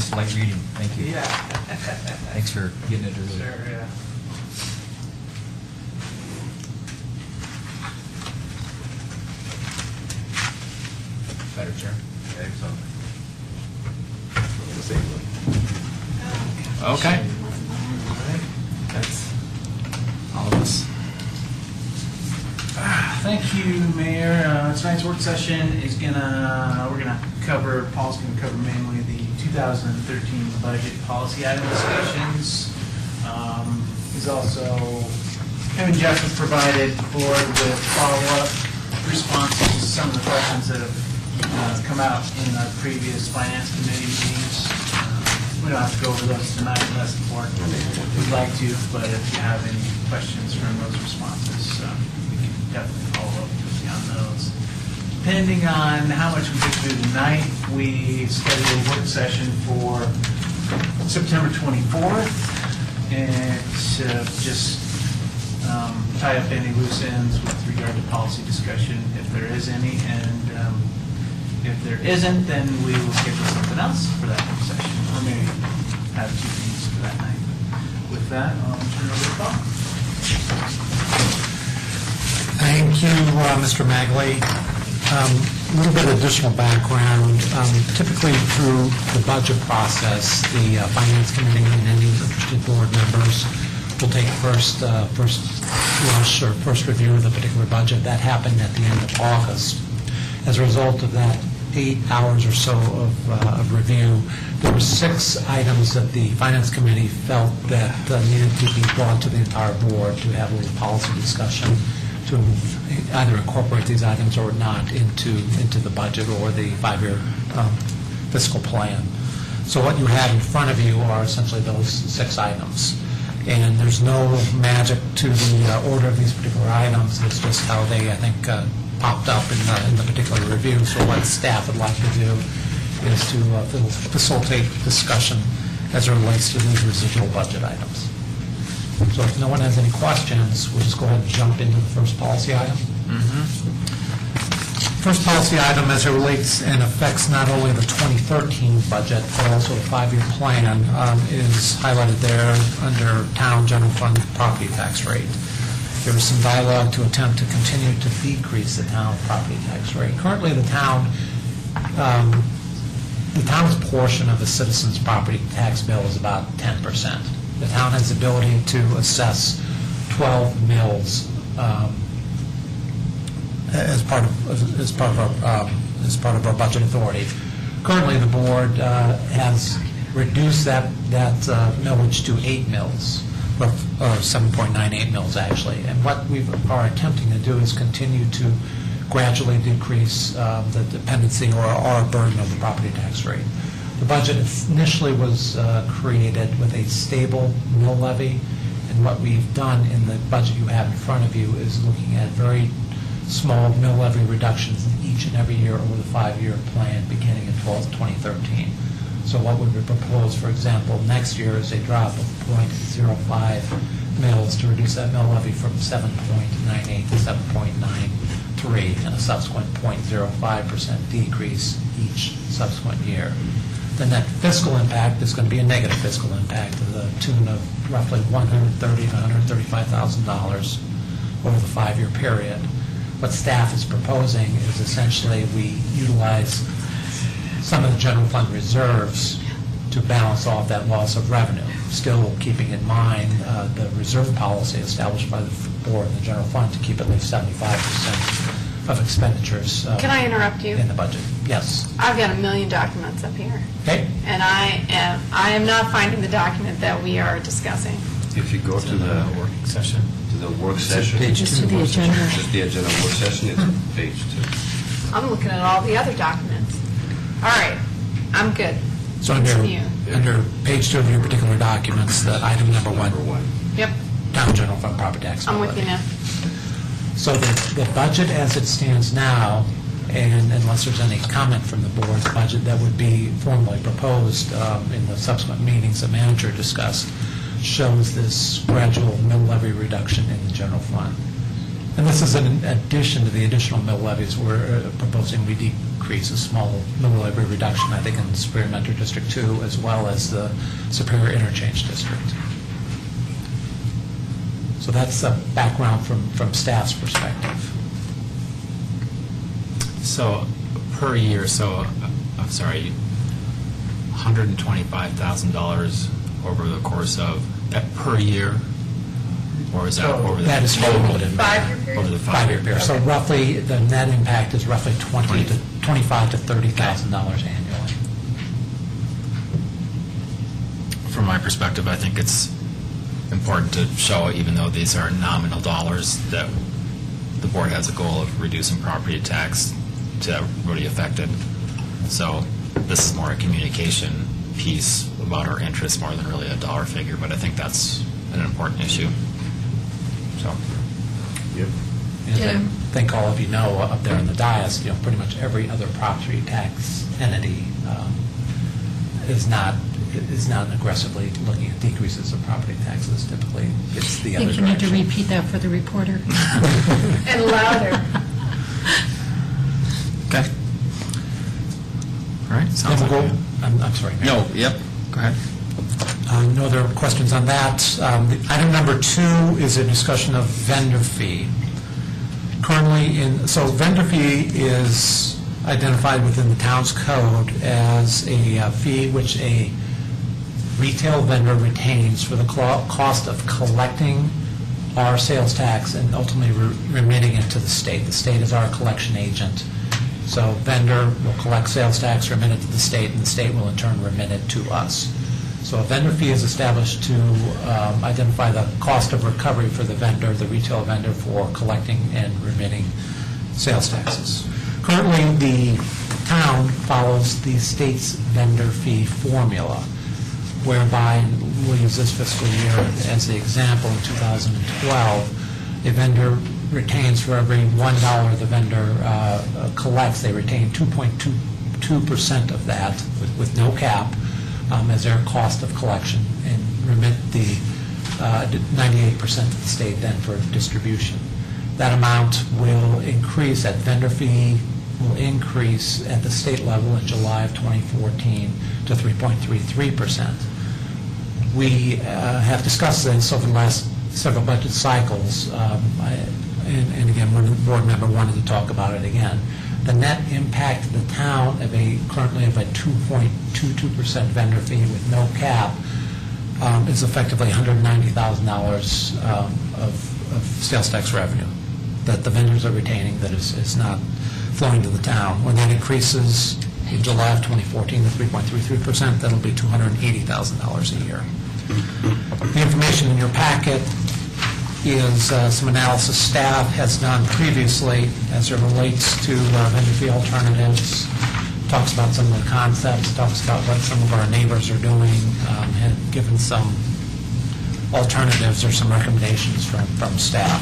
nice light reading. Thank you. Yeah. Thanks for getting it early. Sure, yeah. Better, sir. Excellent. Okay. That's All of us. Thank you, Mayor. Tonight's work session is we're gonna cover, Paul's gonna cover mainly the 2013 budget policy item discussions. He's also, him and Jeff have provided the board with follow-up responses to some of the questions that have come out in our previous finance committee meetings. We don't have to go over those tonight unless the board would like to, but if you have any questions from those responses, we can definitely follow up with you on those. Depending on how much we get through tonight, we scheduled a work session for September 24th, and just tie up any loose ends with regard to policy discussion, if there is any, and if there isn't, then we will schedule something else for that work session, or maybe have two things for that night. With that, I'll turn it over to Paul. Thank you, Mr. Magley. A little bit of additional background. Typically through the budget process, the Finance Committee and any interested board members will take first rush or first review of the particular budget. That happened at the end of August. As a result of that 8 hours or so of review, there were 6 items that the Finance Committee felt that needed to be brought to the entire board to have a little policy discussion to either incorporate these items or not into the budget or the 5-year fiscal plan. So what you have in front of you are essentially those 6 items. And there's no magic to the order of these particular items. It's just how they, I think, popped up in the particular review. So what staff would like to do is to facilitate discussion as it relates to these residual budget items. So if no one has any questions, we'll just go ahead and jump into the first policy item. First policy item, as it relates and affects not only the 2013 budget, but also the 5-year plan, is highlighted there under town general fund property tax rate. There was some dialogue to attempt to continue to decrease the town property tax rate. Currently, the town's portion of the citizens' property tax bill is about 10%. The town has the ability to assess 12 mills as part of our budget authority. Currently, the board has reduced that millage to 8 mills, or 7.98 mills actually. And what we are attempting to do is continue to gradually decrease the dependency or our burden of the property tax rate. The budget initially was created with a stable mill levy, and what we've done in the budget you have in front of you is looking at very small mill levy reductions in each and every year over the 5-year plan beginning in 2013. So what would we propose, for example, next year is a drop of 0.05 mills to reduce that mill levy from 7.98 to 7.93 and a subsequent 0.05% decrease each subsequent year. The net fiscal impact is going to be a negative fiscal impact to the tune of roughly $130,000 to $135,000 over the 5-year period. What staff is proposing is essentially we utilize some of the general fund reserves to balance off that loss of revenue, still keeping in mind the reserve policy established by the board and the general fund to keep at least 75% of expenditures Can I interrupt you? in the budget. Yes. I've got 1 million documents up here, Okay. and I am not finding the document that we are discussing. If you go to the work session. work session, Just to the agenda. just the agenda work session, it's page 2. I'm looking at all the other documents. All right, I'm good. So Continue. under page 2 of your particular documents, the item number 1, Yep, town general fund property tax. I'm with you now. So the budget as it stands now, and unless there's any comment from the board, the budget that would be formally proposed in the subsequent meetings the manager discussed, shows this gradual mill levy reduction in the general fund. And this is in addition to the additional mill levies. We're proposing we decrease a small mill levy reduction, I think, in Superior Metro District 2, as well as the Superior Interchange District. So that's the background from staff's perspective. So per year, I'm sorry, $125,000 over the course of, per year? Or is that over the That is total? total. 5-year period? Over the 5-year period. So roughly, the net impact is roughly $25,000 to $30,000 annually. From my perspective, I think it's important to show, even though these are nominal dollars, that the board has a goal of reducing property tax to everybody affected. So this is more a communication piece about our interests more than really a dollar figure, but I think that's an important issue. So, Yep. And Yeah. I think all of you know up there in the dais, pretty much every other property tax entity is not aggressively looking at decreases of property taxes. Typically, it's the I other think you need to direction. repeat that for the reporter. And louder. okay. All right, sounds Then we'll like go- I'm sorry, Mayor. No, yep, go ahead. No other questions on that. The Item number 2 is a discussion of vendor fee. So vendor fee is identified within the town's code as a fee which a retail vendor retains for the cost of collecting our sales tax and ultimately remitting it to the state. The state is our collection agent. So vendor will collect sales tax, remit it to the state, and the state will in turn remit it to us. So a vendor fee is established to identify the cost of recovery for the vendor, the retail vendor, for collecting and remitting sales taxes. Currently, the town follows the state's vendor fee formula, whereby, and we'll use this fiscal year as the example, in 2012, a vendor retains for every $1 the vendor collects, they retain 2.22% of that with no cap as their cost of collection, and remit the 98% to the state then for distribution. That amount will increase, that vendor fee will increase at the state level in July of 2014 to 3.33%. We have discussed this over the last several budget cycles, and again, one board member wanted to talk about it again. The net impact to the town currently of a 2.22% vendor fee with no cap is effectively $190,000 of sales tax revenue that the vendors are retaining that is not flowing to the town. When that increases in July of 2014 to 3.33%, that'll be $280,000 a year. The information in your packet is some analysis staff has done previously as it relates to vendor fee alternatives, talks about some of the concepts, talks about what some of our neighbors are doing, had given some alternatives or some recommendations from staff.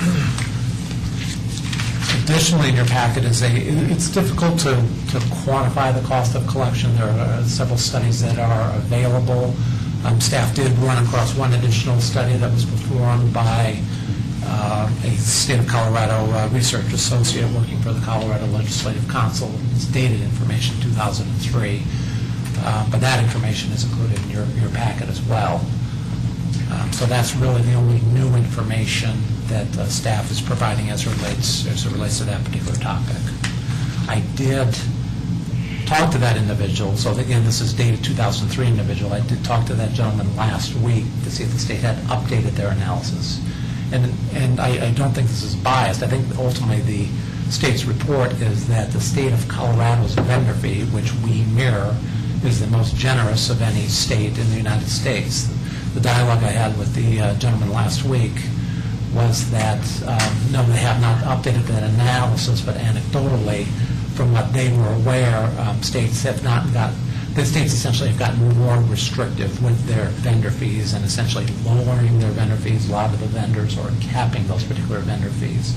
Additionally, in your packet it's difficult to quantify the cost of collection. There are several studies that are available. Staff did run across one additional study that was performed by a state of Colorado research associate working for the Colorado Legislative Council. It's dated information 2003, but that information is included in your packet as well. So that's really the only new information that staff is providing as it relates to that particular topic. I did talk to that individual, so again, this is dated 2003 individual. I did talk to that gentleman last week to see if the state had updated their analysis. And I don't think this is biased. I think ultimately the state's report is that the state of Colorado's vendor fee, which we mirror, is the most generous of any state in the United States. The dialogue I had with the gentleman last week was that, no, they have not updated that analysis, but anecdotally, from what they were aware, states essentially have gotten more restrictive with their vendor fees and essentially lowering their vendor fees. A lot of the vendors are capping those particular vendor fees,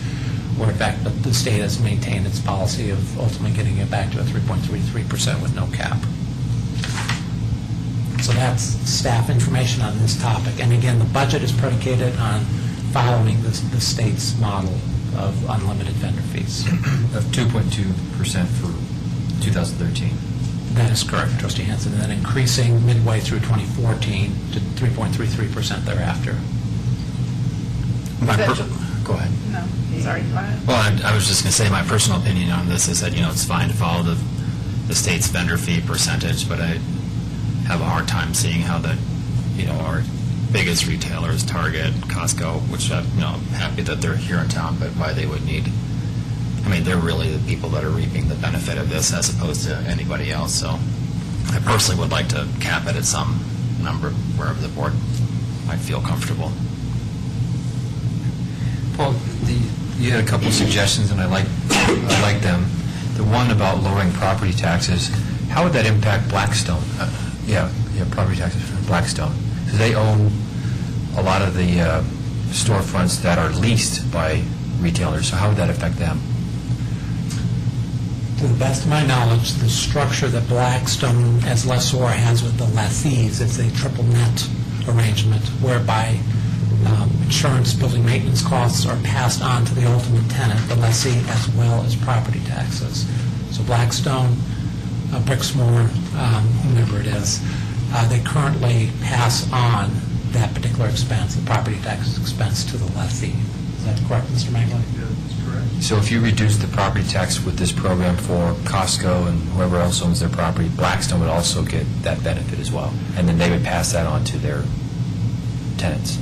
where in fact the state has maintained its policy of ultimately getting it back to a 3.33% with no cap. So that's staff information on this topic. And again, the budget is predicated on following the state's model of unlimited vendor fees. Of 2.2% for 2013. That is correct, Trustee Hanson, and then increasing midway through 2014 to 3.33% thereafter. Go ahead. No, sorry, go ahead. Well, I was just going to say, my personal opinion on this is that, it's fine to follow the state's vendor fee percentage, but I have a hard time seeing how our biggest retailers, Target, Costco, which I'm happy that they're here in town, but why they would need, they're really the people that are reaping the benefit of this as opposed to anybody else. So I personally would like to cap it at some number wherever the board might feel comfortable. Paul, you had a couple of suggestions, and I like them. The one about lowering property taxes, how would that impact Blackstone? Property taxes for Blackstone. Because they own a lot of the storefronts that are leased by retailers, so how would that affect them? To the best of my knowledge, the structure that Blackstone as lessor has with the lessees is a triple net arrangement whereby insurance, building maintenance costs are passed on to the ultimate tenant, the lessee, as well as property taxes. So Blackstone, Brixmor, whomever it is, they currently pass on that particular expense, the property tax expense, to the lessee. Is that correct, Mr. Mangley? That's correct. So if you reduce the property tax with this program for Costco and whoever else owns their property, Blackstone would also get that benefit as well, and then they would pass that on to their tenants.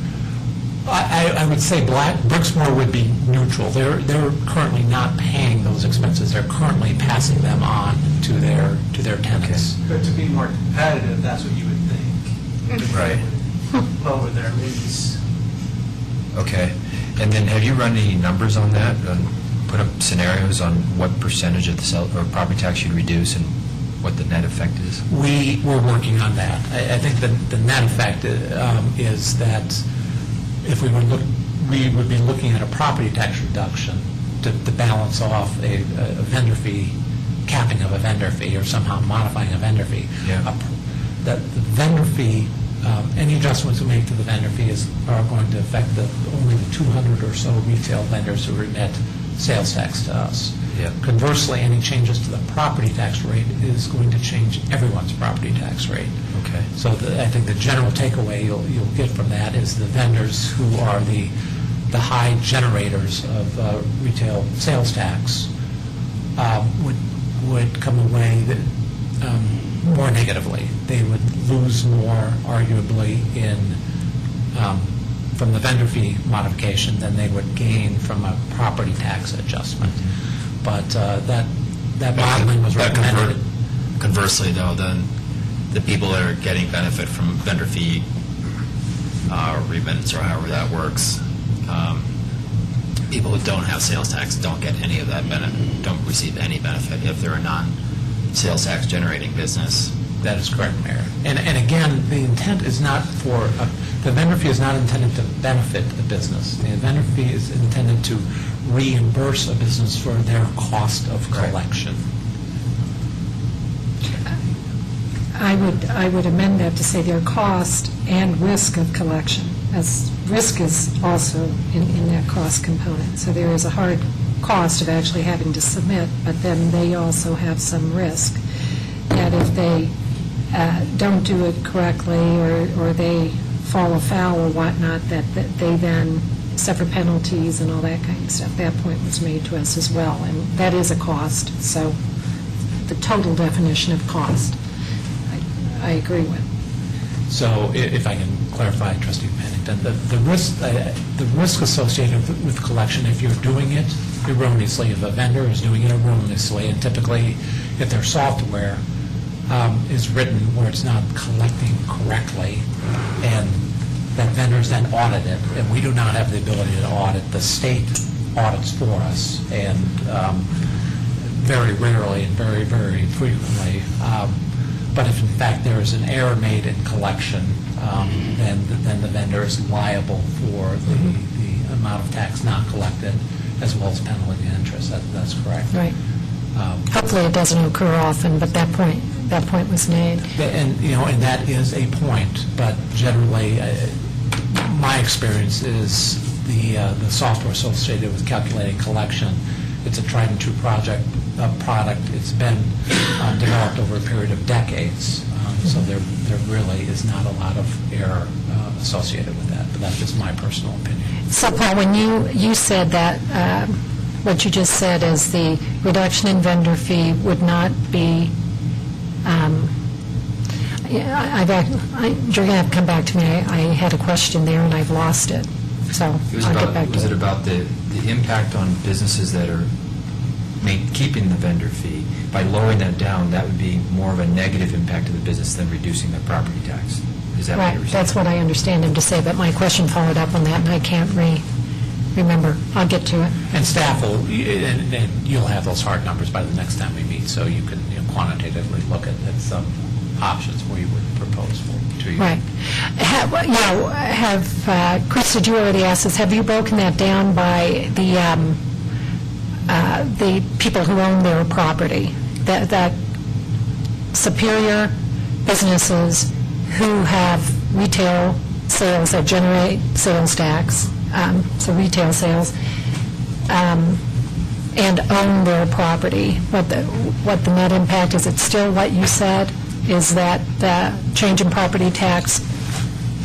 I would say Brixmor would be neutral. They're currently not paying those expenses. They're currently passing them on to their tenants. But to be more competitive, that's what you would think. Right. Lower their lease. Okay. And then have you run any numbers on that? Put up scenarios on what percentage of the property tax you'd reduce and what the net effect is? We're working on that. I think the net effect is that if we would be looking at a property tax reduction to balance off a vendor fee, capping of a vendor fee, or somehow modifying a vendor fee. Yeah. The vendor fee, any adjustments we make to the vendor fee are going to affect only the 200 or so retail vendors who remit sales tax to us. Yeah. Conversely, any changes to the property tax rate is going to change everyone's property tax rate. Okay. So I think the general takeaway you'll get from that is the vendors who are the high generators of retail sales tax would come away more negatively. They would lose more, arguably, from the vendor fee modification than they would gain from a property tax adjustment. But that modeling was recommended. Conversely, though, then the people that are getting benefit from vendor fee remittance, or however that works, people who don't have sales tax don't get any of that benefit, don't receive any benefit if they're a non-sales tax generating business. That is correct, Mayor. And again, the intent is not the vendor fee is not intended to benefit the business. The vendor fee is intended to reimburse a business for their cost of collection. I would amend that to say their cost and risk of collection, as risk is also in that cost component. So there is a hard cost of actually having to submit, but then they also have some risk that if they don't do it correctly or they fall afoul or whatnot, that they then suffer penalties and all that kind of stuff. That point was made to us as well, and that is a cost. So the total definition of cost, I agree with. So if I can clarify, Trustee Pennington, the risk associated with collection, if you're doing it erroneously, if a vendor is doing it erroneously, and typically if their software is written where it's not collecting correctly, and that vendor is then audited, and we do not have the ability to audit, the state audits for us, and very rarely and very, very frequently. But if in fact there is an error made in collection, then the vendor is liable for the amount of tax not collected, as well as penalty and interest. That's correct. Right. Hopefully it doesn't occur often, but that point was made. And that is a point. But generally, my experience is the software associated with calculating collection. It's a tried and true product. It's been developed over a period of decades, so there really is not a lot of error associated with that, but that's just my personal opinion. So, Paul, when you said that, what you just said is the reduction in vendor fee would not be, you're going to have to come back to me. I had a question there and I've lost it, so I'll get back to Was it it. about the impact on businesses that are keeping the vendor fee? By lowering that down, that would be more of a negative impact to the business than reducing their property tax. Is that what Right, you're saying? that's what I understand him to say, but my question followed up on that, and I can't remember. I'll get to it. And staff will, and you'll have those hard numbers by the next time we meet, so you can quantitatively look at some options where you would propose to you. Right. Chris, did you already ask this, have you broken that down by the people who own their property? That superior businesses who have retail sales that generate sales tax, so retail sales, and own their property, what the net impact is, it's still what you said, is that the change in property tax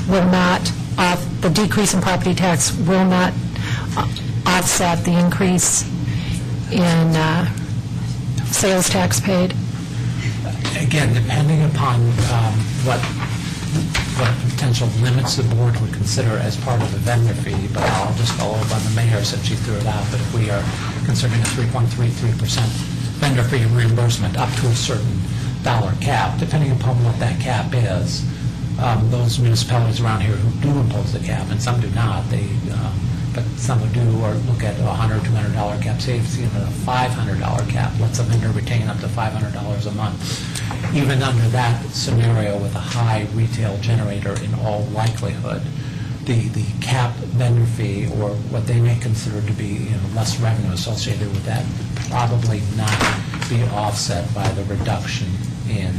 will not, the decrease in property tax will not offset the increase in sales tax paid? Again, depending upon what potential limits the board would consider as part of the vendor fee, but I'll just follow up on the mayor since she threw it out, but if we are considering a 3.33% vendor fee reimbursement up to a certain dollar cap, depending upon what that cap is, those municipalities around here who do impose the cap, and some do not, but some who do, or look at a $100, $200 cap, say if it's even a $500 cap, lets a vendor retain up to $500 a month. Even under that scenario with a high retail generator, in all likelihood, the cap vendor fee, or what they may consider to be less revenue associated with that, would probably not be offset by the reduction in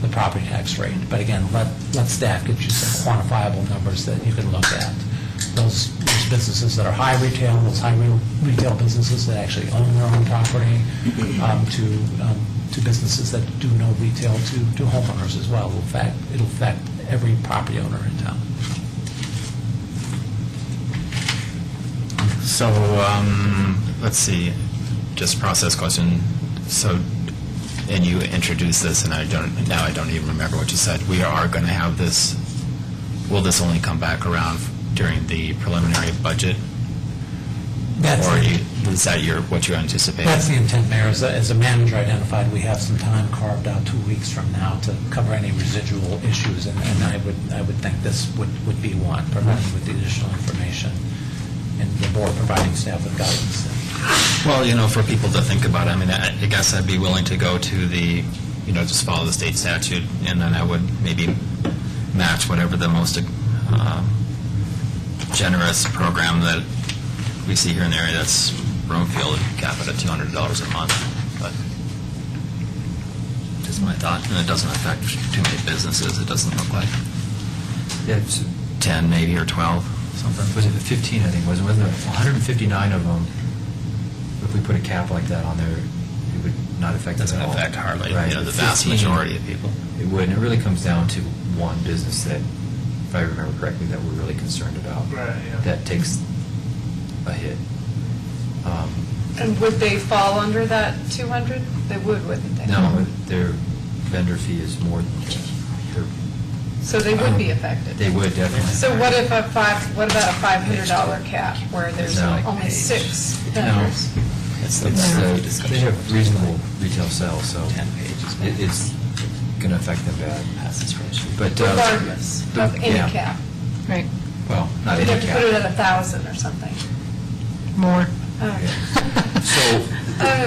the property tax rate. But again, let staff get you some quantifiable numbers that you can look at. Those businesses that are high retail, those high retail businesses that actually own their own property, to businesses that do no retail, to homeowners as well. It'll affect every property owner in town. So, let's see, just process question. So, and you introduced this, and I don't even remember what you said. We are going to have this, will this only come back around during the preliminary budget? Or is that what you anticipate? That's the intent, Mayor. As a manager identified, we have some time carved out 2 weeks from now to cover any residual issues, and I would think this would be one, providing with the additional information, and the board providing staff with guidance. Well, for people to think about, I guess I'd be willing to go to the, just follow the state statute, and then I would maybe match whatever the most generous program that we see here in the area. That's Broomfield, cap it at $200 a month. But just my thought, and it doesn't affect too many businesses. It doesn't look like. Yeah, it's 10 maybe, or 12, something. Was it 15, I think, wasn't there? 159 of them, if we put a cap like that on there, it would not affect Doesn't them at all. affect hardly, Right. the vast 15, majority of people. It would, and it really comes down to one business that, if I remember correctly, that we're really concerned about. Right, yeah. That takes a hit. And would they fall under that 200? They would, wouldn't they? No, their vendor fee is more, So they would be affected? they would definitely. So what about a $500 cap where there's No. only 6 vendors? They have reasonable retail sales, so 10 pages. it's going to affect them bad. But Regardless of any yeah. cap? Right. Well, not You'd any have to put it cap. at 1,000 or something. More. Okay. So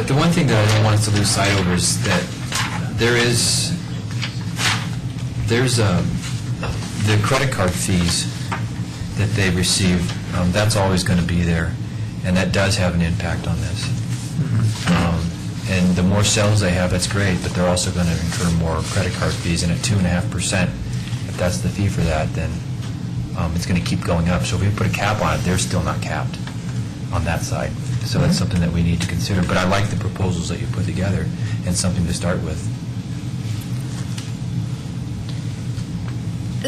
the one thing that I don't want us to lose sight over is that there's the credit card fees that they receive. That's always going to be there, and that does have an impact on this. And the more sales they have, that's great, but they're also going to incur more credit card fees, and at 2.5%, if that's the fee for that, then it's going to keep going up. So if we put a cap on it, they're still not capped on that side. So that's something that we need to consider. But I like the proposals that you put together and something to start with.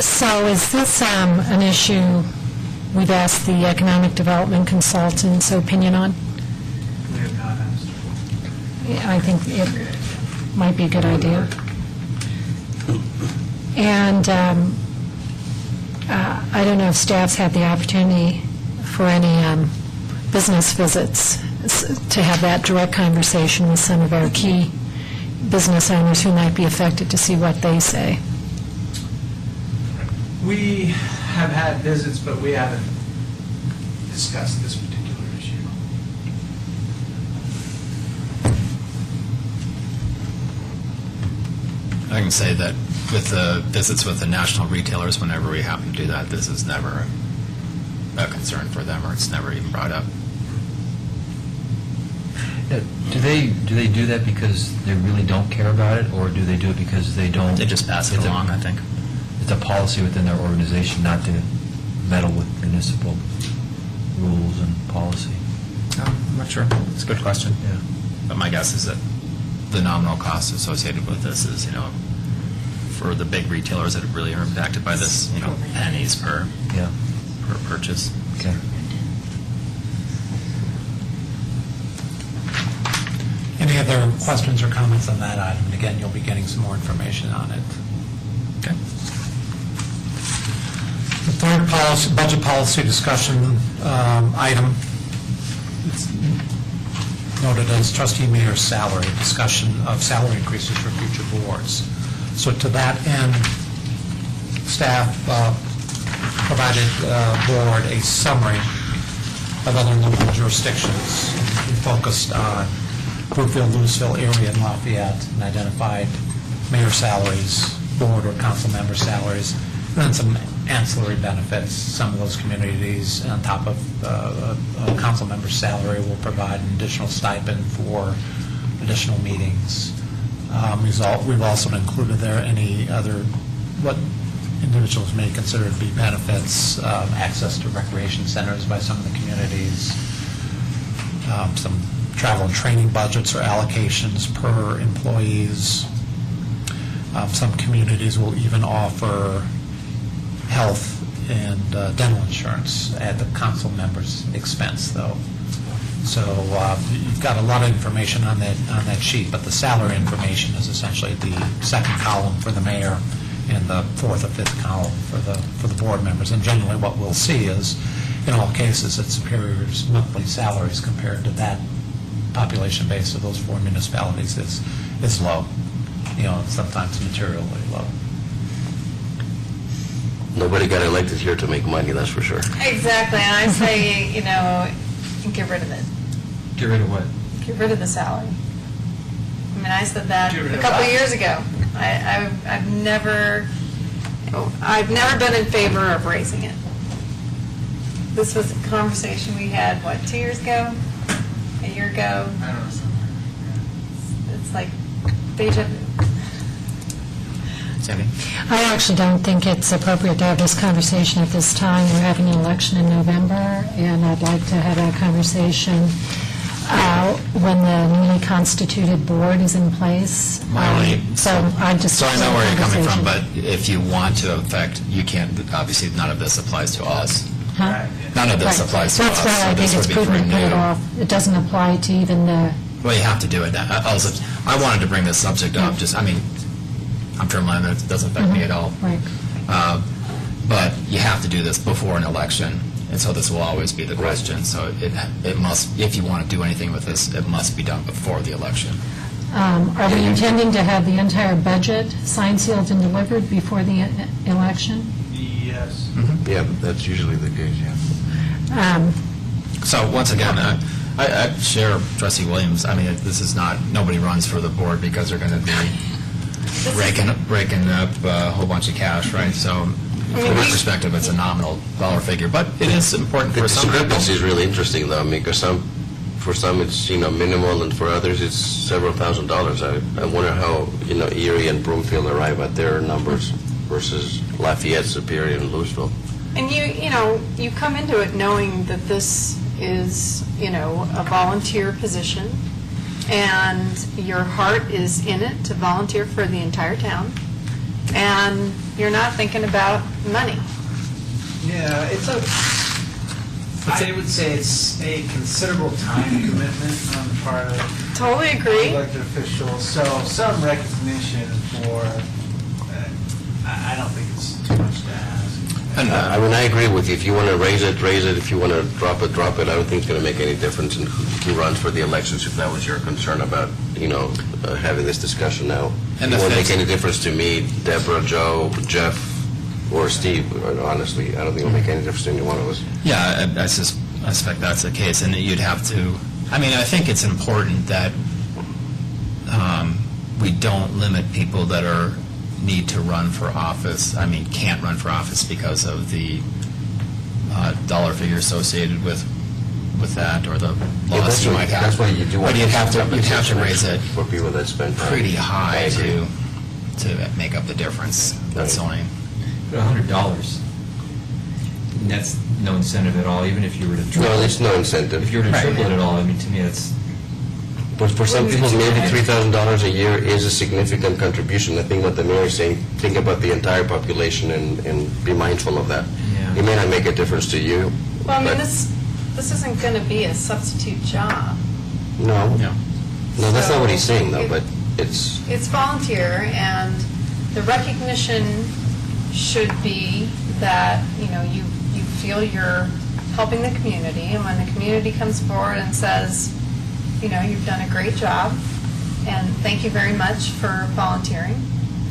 So is this an issue we've asked the economic development consultant's opinion on? We have not asked. I think it might be a good idea. And I don't know if staff's had the opportunity for any business visits to have that direct conversation with some of our key business owners who might be affected to see what they say. We have had visits, but we haven't discussed this particular issue. I can say that with the visits with the national retailers, whenever we happen to do that, this is never a concern for them, or it's never even brought up. Do they do that because they really don't care about it, or do they do it because they don't? They just pass it along, I think. It's a policy within their organization not to meddle with municipal rules and policy. I'm not sure. It's a good question. Yeah. But my guess is that the nominal cost associated with this is, for the big retailers that really are impacted by this, pennies per Yeah. purchase. Okay. Any other questions or comments on that item? And again, you'll be getting some more information on it. Okay. The third budget policy discussion item, it's noted as trustee mayor's salary, discussion of salary increases for future boards. So to that end, staff provided board a summary of other local jurisdictions. We focused on Brookfield, Louisville area, and Lafayette, and identified mayor salaries, board or council member salaries, and then some ancillary benefits. Some of those communities, on top of a council member's salary, will provide an additional stipend for additional meetings. We've also included there any other, what individuals may consider to be benefits, access to recreation centers by some of the communities, some travel and training budgets or allocations per employees. Some communities will even offer health and dental insurance at the council member's expense, though. So you've got a lot of information on that sheet, but the salary information is essentially the second column for the mayor and the fourth or fifth column for the board members. And generally what we'll see is, in all cases, that Superior's monthly salaries compared to that population base of those four municipalities is low, sometimes materially low. Nobody got elected here to make money, that's for sure. Exactly, and I say, get rid of it. Get rid of what? Get rid of the salary. I mean, I said that Get rid a of couple what? of years ago. I've never been in favor of raising it. This was a conversation we had, 2 years ago? A year ago? I don't know, something. It's like deja vu. Sandy? I actually don't think it's appropriate to have this conversation at this time. We're having an election in November, and I'd like to have that conversation when the newly constituted board is in place. So I just... So I know where you're coming from, Conversation. but if you want to affect, you can't, obviously, none of this applies to us. Huh? Right. None of this Right. applies to us. That's why so I this think it's would be for prudent to put it new. off. It doesn't apply to even the... Well, you have to do it. I wanted to bring this subject up, I'm from London, it doesn't affect me at all. Right. But you have to do this before an election, and so this will always be the question. So it must, if you want to do anything with this, it must be done before the election. Are we intending to have the entire budget signed, sealed, and delivered before the election? Yes. Yeah, that's usually the case, yeah. So once again, I share Trustee Williams. This is not, nobody runs for the board because they're going to be raking up a whole bunch of cash, right? So from my perspective, it's a nominal dollar figure, but it is important The for some people. discrepancy is really interesting, though, because for some it's, minimal, and for others it's several $1,000s. I wonder how, Erie and Broomfield arrive at their numbers versus Lafayette, Superior, and Louisville. And you come into it knowing that this is, a volunteer position, and your heart is in it to volunteer for the entire town, and you're not thinking about money. Yeah, I would say it's a considerable time commitment on the part of Totally agree. elected officials, so some recognition for, I don't think it's too much to ask. And, I mean, I agree with you. If you want to raise it, raise it. If you want to drop it, drop it. I don't think it's going to make any difference in who runs for the elections, if that was your concern about, having this discussion now. And It the won't make fix- any difference to me, Deborah, Joe, Jeff, or Steve, honestly. I don't think it'll make any difference to any one of us. Yeah, I suspect that's the case, and you'd have to, I think it's important that we don't limit people that need to run for office, can't run for office because of the dollar figure associated with that, or the loss you might have. That's why you do want But you'd have to raise it for people that spend time. pretty I high agree. to make up the difference. That's the only. But $100, and that's no incentive at all, even if you were to triple No, it. there's no incentive. If you were to Right. triple it at all, to me, that's, But for some people, maybe $3,000 a year is a significant contribution. I think what the mayor is saying, think about the entire population and be mindful of that. Yeah. It may not make a difference to you. Well, but- this isn't going to be a substitute job. No, No. no, that's not what he's So, saying, though, it- but it's, It's volunteer, and the recognition should be that, you feel you're helping the community, and when the community comes forward and says, you've done a great job, and thank you very much for volunteering,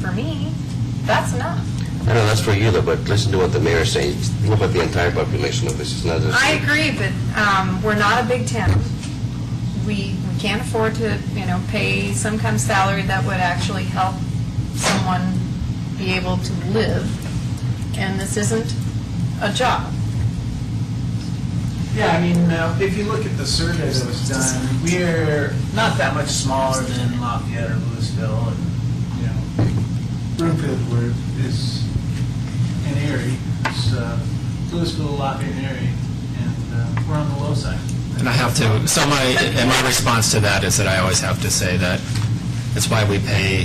for me, that's enough. I know that's for you, though, but listen to what the mayor is saying. Think about the entire population of this. It's not just. I agree, but we're not a big town. We can't afford to, pay some kind of salary that would actually help someone be able to live, and this isn't a job. Yeah, if you look at the survey that was done, we're not that much smaller than Lafayette or Louisville, and, Broomfield is in Erie, it's Louisville, Lafayette, and Erie, and we're on the low side. And I have to, so my response to that is that I always have to say that it's why we pay,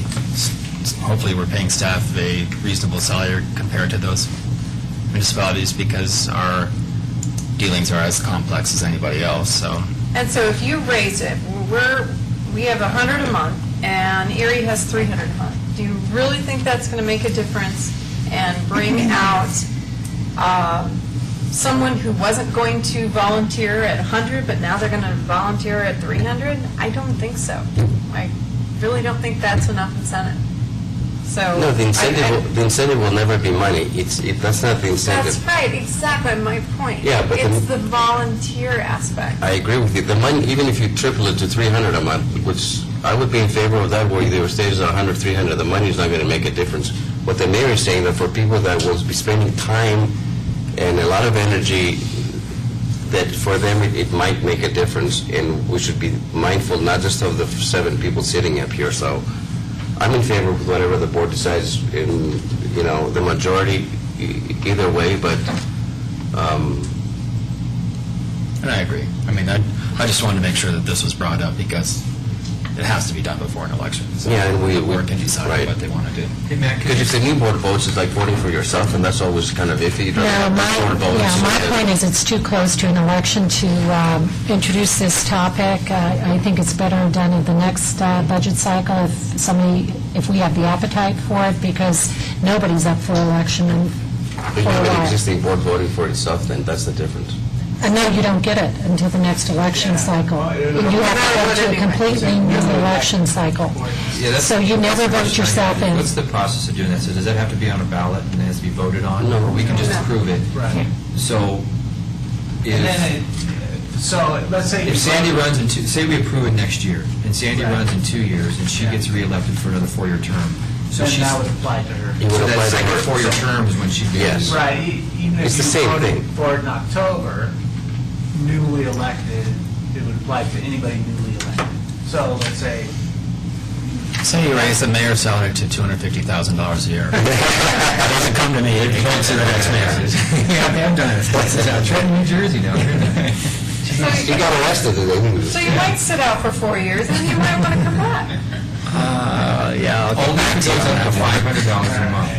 hopefully we're paying staff a reasonable salary compared to those municipalities, because our dealings are as complex as anybody else, so. And so if you raise it, we have 100 a month, and Erie has 300 a month. Do you really think that's going to make a difference and bring out someone who wasn't going to volunteer at 100, but now they're going to volunteer at 300? I don't think so. I really don't think that's enough incentive. So No, the incentive will never be money. That's not the incentive. That's right, exactly my point. Yeah, but it's the volunteer aspect. I agree with you. The money, even if you triple it to 300 a month, which I would be in favor of that, where there stays 100, 300, the money is not going to make a difference. What the mayor is saying, that for people that will be spending time and a lot of energy, that for them it might make a difference, and we should be mindful not just of the 7 people sitting up here. So I'm in favor of whatever the board decides in, the majority either way, but And I agree. I just wanted to make sure that this was brought up, because it has to be done before an election. So Yeah, and we- the board can decide right. what they want to do. hey, Matt, could because you if the new board votes, it's like voting for yourself, and that's always kind of iffy. You don't No, have board votes. my point is it's too close to an election to introduce this topic. I think it's better done at the next budget cycle if we have the appetite for it, because nobody's up for election But for you a have an while. existing board voting for itself, then that's the difference. And no, you don't get it until the next election cycle. You have to go to a completely new election cycle. Yeah, that's- So you never that's the vote question I yourself had. in. What's the process of doing that? So does that have to be on a ballot and it has to be voted on? No. Or we can just No. approve it? Right. So And then so let's say. if Sandy runs in say we approve it next year, and Sandy Right. runs in 2 years, and she Yeah. gets reelected for another 4-year term. So Then she's, that would apply to her. You would so apply that to second her. 4-year term is when she Yes. goes. Right, even if It's the you same voted thing. for it in October, newly elected, it would apply to anybody newly elected. So let's say Say you raise the mayor's salary to $250,000 a year. That doesn't come to me. It comes to the next mayor. Yeah, I've done it. I'm trying New Jersey now. He got arrested today. So you might sit out for 4 years, and then you might want to come back. Yeah, I'll get Only back if to it you goes on up to that one. $500 a month.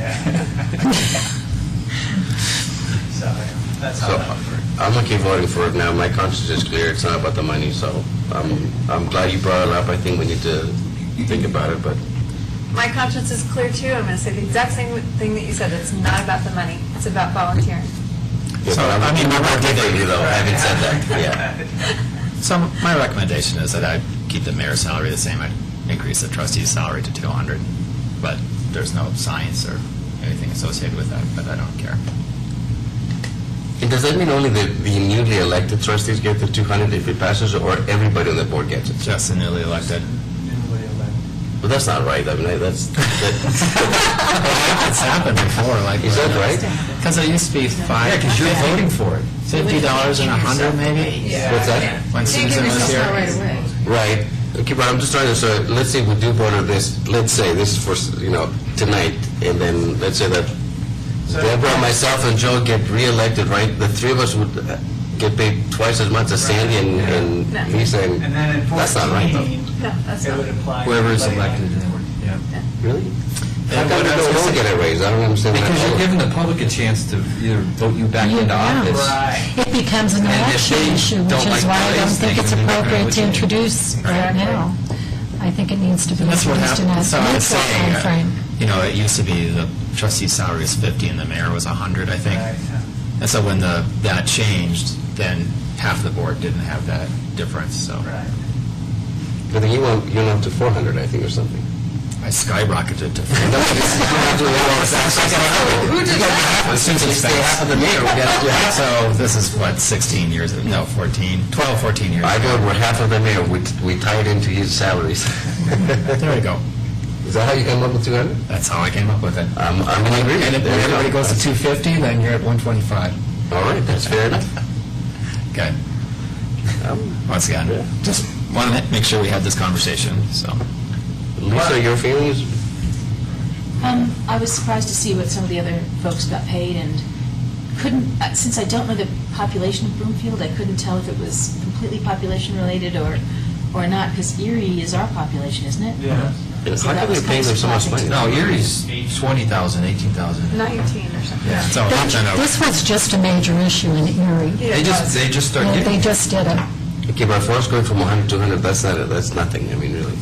So, that's how So that would work. I'm okay voting for it now. My conscience is clear. It's not about the money, so I'm glad you brought it up. I think we need to think about it, but My conscience is clear, too. I'm going to say the exact same thing that you said. It's not about the money. It's about volunteering. yeah, So, but I mean, I'm my okay for you, though, having said that, yeah. So my recommendation is that I keep the mayor's salary the same. I increase the trustee's salary to $200, but there's no science or anything associated with that, but I don't care. And does that mean only the newly elected trustees get the 200 if it passes, or everybody on the board gets it? Just the newly elected. Newly elected. But that's not right. I mean, that's... It's happened before, like. Is that right? Because it used to be Yeah, because you're voting for it. $50 and $100 maybe? What's that? When Susan was here. Right. Okay, but I'm just trying to, so let's say we do vote on this, let's say this is for, tonight, and then let's say that Deborah, myself, and Joe get re-elected, right? The three of us would get paid twice as much as Sandy and No. Lisa, And then in that's not right, though. 14, No, that's it not. would apply. to Whoever is everybody elected, on the board. yeah. Really? How Yeah, come we but I was don't gonna all say- get a raise? I don't understand that. Because you're giving the public a chance to either vote you back into Yeah. office. Right. It becomes an And if election they issue, which don't is like why I the don't raise think thing, it's then they're not appropriate gonna to change. introduce right now. I think it needs to be That's what introduced in happened. a So I was neutral saying, timeframe. it used to be the trustee's salary was 50 and the mayor was 100, I think. Right, yeah. And so when that changed, then half the board didn't have that difference, so Right. But then you went up to 400, I think, or something. I skyrocketed to Since it's half of the mayor, we got to do half. So this is what, 16 years, no, 12, 14 years I ago. vote we're half of the mayor. We tied into his salaries. There we go. Is that how you came up with 200? That's how I came up with it. I'm in agreement. And if There you go. everybody goes to 250, then you're at 125. All right, that's fair enough. Okay. Once again, just want to make sure we had this conversation, so. Lisa, your feelings? I was surprised to see what some of the other folks got paid, and couldn't, since I don't know the population of Broomfield, I couldn't tell if it was completely population-related or not, because Erie is our population, isn't it? Yeah. So How that can we was pay kind them of so much surprising money? No, Erie's 20,000, 18,000. 19 or something. Yeah. So, then, This was just a major issue in Erie. Yeah, They it just, was. they just start Yeah, getting. They just did it. Okay, but for us going from 100 to 200, that's nothing. I mean, really.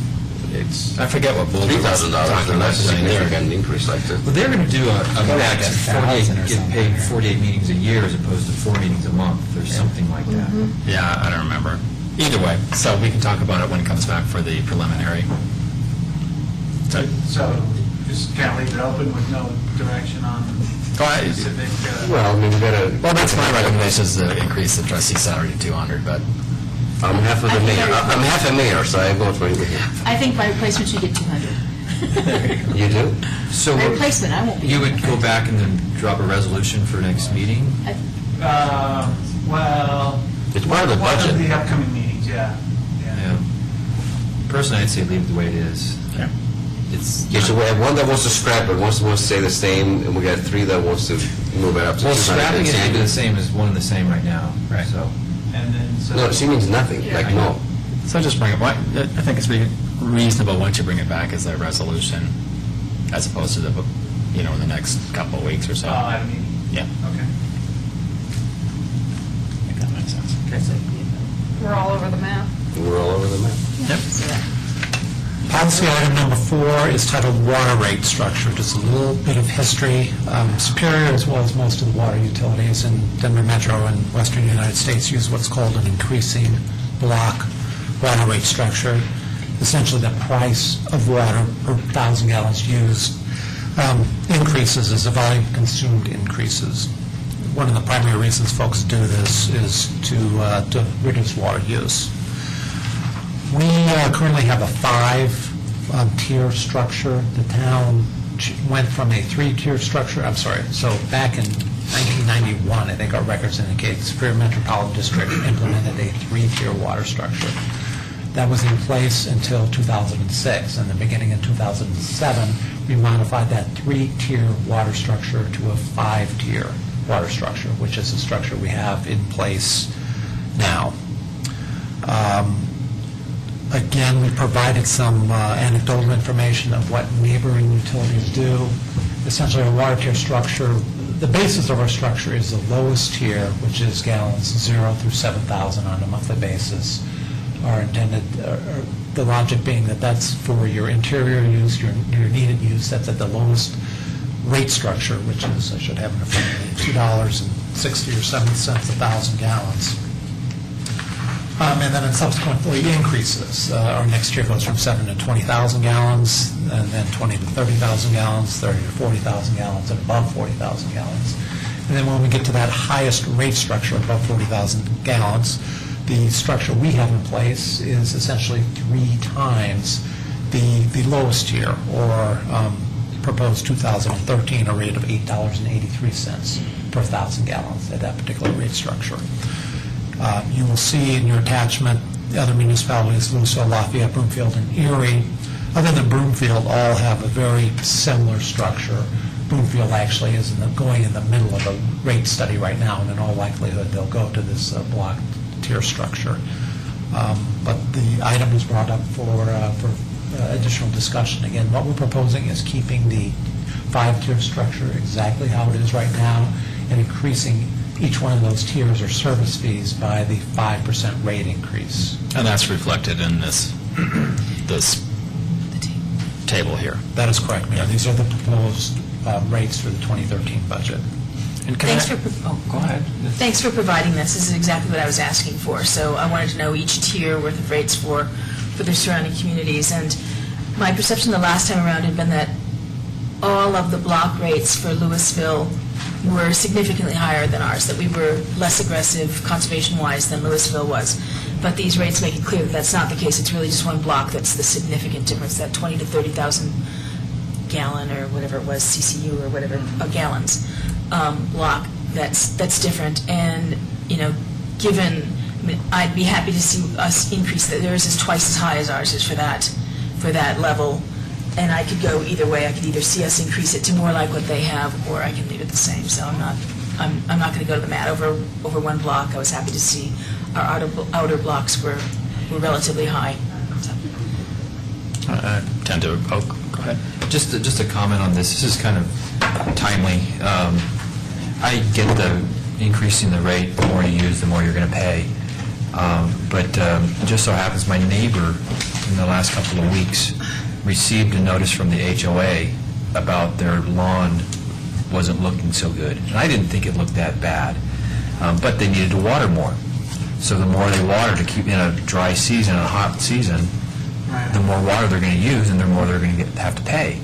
It's I forget what Boulder was $3,000, talking and about that's a today. significant increase like that. Well, they're going to do a max of 48, 1,000 or get something. paid 48 meetings a year as opposed to 4 meetings a month, or something like that. Yeah, I don't remember. Either way, so we can talk about it when it comes back for the preliminary. So just kind of leave it open with no direction on specific. Well, I mean, we gotta... Well, that's my recommendation, is to increase the trustee salary to 200, but I'm half of the mayor. I'm half a mayor, so I vote for you. I think my replacement should get 200. You do? So My replacement, I won't be. you would go back and then drop a resolution for next meeting? Well, It's part of the one of budget. the upcoming meetings, yeah. Yeah. Personally, I'd say leave it the way it is. Yeah. It's, Okay, so we have one that wants to scrap it, one wants to stay the same, and we got three that wants to move it up to 200. well, scrapping it and is the same as one and the same right now. Right. So, And then, so. No, she means nothing, like no. So just bring it, I think it's reasonable once you bring it back as a resolution, as opposed to in the next couple of weeks or so. I mean, Yeah, okay. I think that makes sense. We're all over the map. We're all over the map. Yep. Policy item number 4 is titled Water Rate Structure. Just a little bit of history. Superior, as well as most of the water utilities in Denver Metro and Western United States, use what's called an increasing block water rate structure. Essentially, the price of water per 1,000 gallons used increases as the volume consumed increases. One of the primary reasons folks do this is to reduce water use. We currently have a 5-tier structure. The town went from a 3-tier structure, so back in 1991, I think our records indicate, Superior Metropolitan District implemented a 3-tier water structure. That was in place until 2006. In the beginning of 2007, we modified that 3-tier water structure to a 5-tier water structure, which is the structure we have in place now. Again, we provided some anecdotal information of what neighboring utilities do. Essentially, a water tier structure, the basis of our structure is the lowest tier, which is gallons 0 through 7,000 on a monthly basis, are intended, the logic being that that's for your interior use, your needed use, that's at the lowest rate structure, which is, I should have it in front of me, $2.60 or 7 cents a thousand gallons. And then it subsequently increases. Our next tier goes from 7 to 20,000 gallons, and then 20 to 30,000 gallons, 30 to 40,000 gallons, and above 40,000 gallons. And then when we get to that highest rate structure, above 40,000 gallons, the structure we have in place is essentially 3 times the lowest tier, or proposed 2013, a rate of $8.83 per 1,000 gallons at that particular rate structure. You will see in your attachment, the other municipalities, Louisville, Lafayette, Broomfield, and Erie, other than Broomfield, all have a very similar structure. Broomfield actually is going in the middle of a rate study right now, and in all likelihood, they'll go to this block tier structure. But the item was brought up for additional discussion. Again, what we're proposing is keeping the 5-tier structure exactly how it is right now, and increasing each one of those tiers or service fees by the 5% rate increase. And that's reflected in this table here. That is correct, Mayor. These are the proposed rates for the 2013 budget. And Go ahead. Thanks for providing this. This is exactly what I was asking for. So I wanted to know each tier worth of rates for the surrounding communities. And my perception the last time around had been that all of the block rates for Louisville were significantly higher than ours, that we were less aggressive conservation-wise than Louisville was. But these rates make it clear that that's not the case. It's really just one block that's the significant difference, that 20 to 30,000 gallon or whatever it was, CCU or whatever, gallons block, that's different. And, given, I'd be happy to see us increase that. Theirs is twice as high as ours is for that level. And I could go either way. I could either see us increase it to more like what they have, or I can leave it the same. So I'm not going to go to the mat over one block. I was happy to see our outer blocks were relatively high. Tend to, go ahead. Just a comment on this. This is kind of timely. I get the increasing the rate, the more you use, the more you're going to pay. But it just so happens my neighbor in the last couple of weeks received a notice from the HOA about their lawn wasn't looking so good. And I didn't think it looked that bad, but they needed to water more. So the more they water to keep in a dry season, a hot season, the more water they're going to use and the more they're going to have to pay.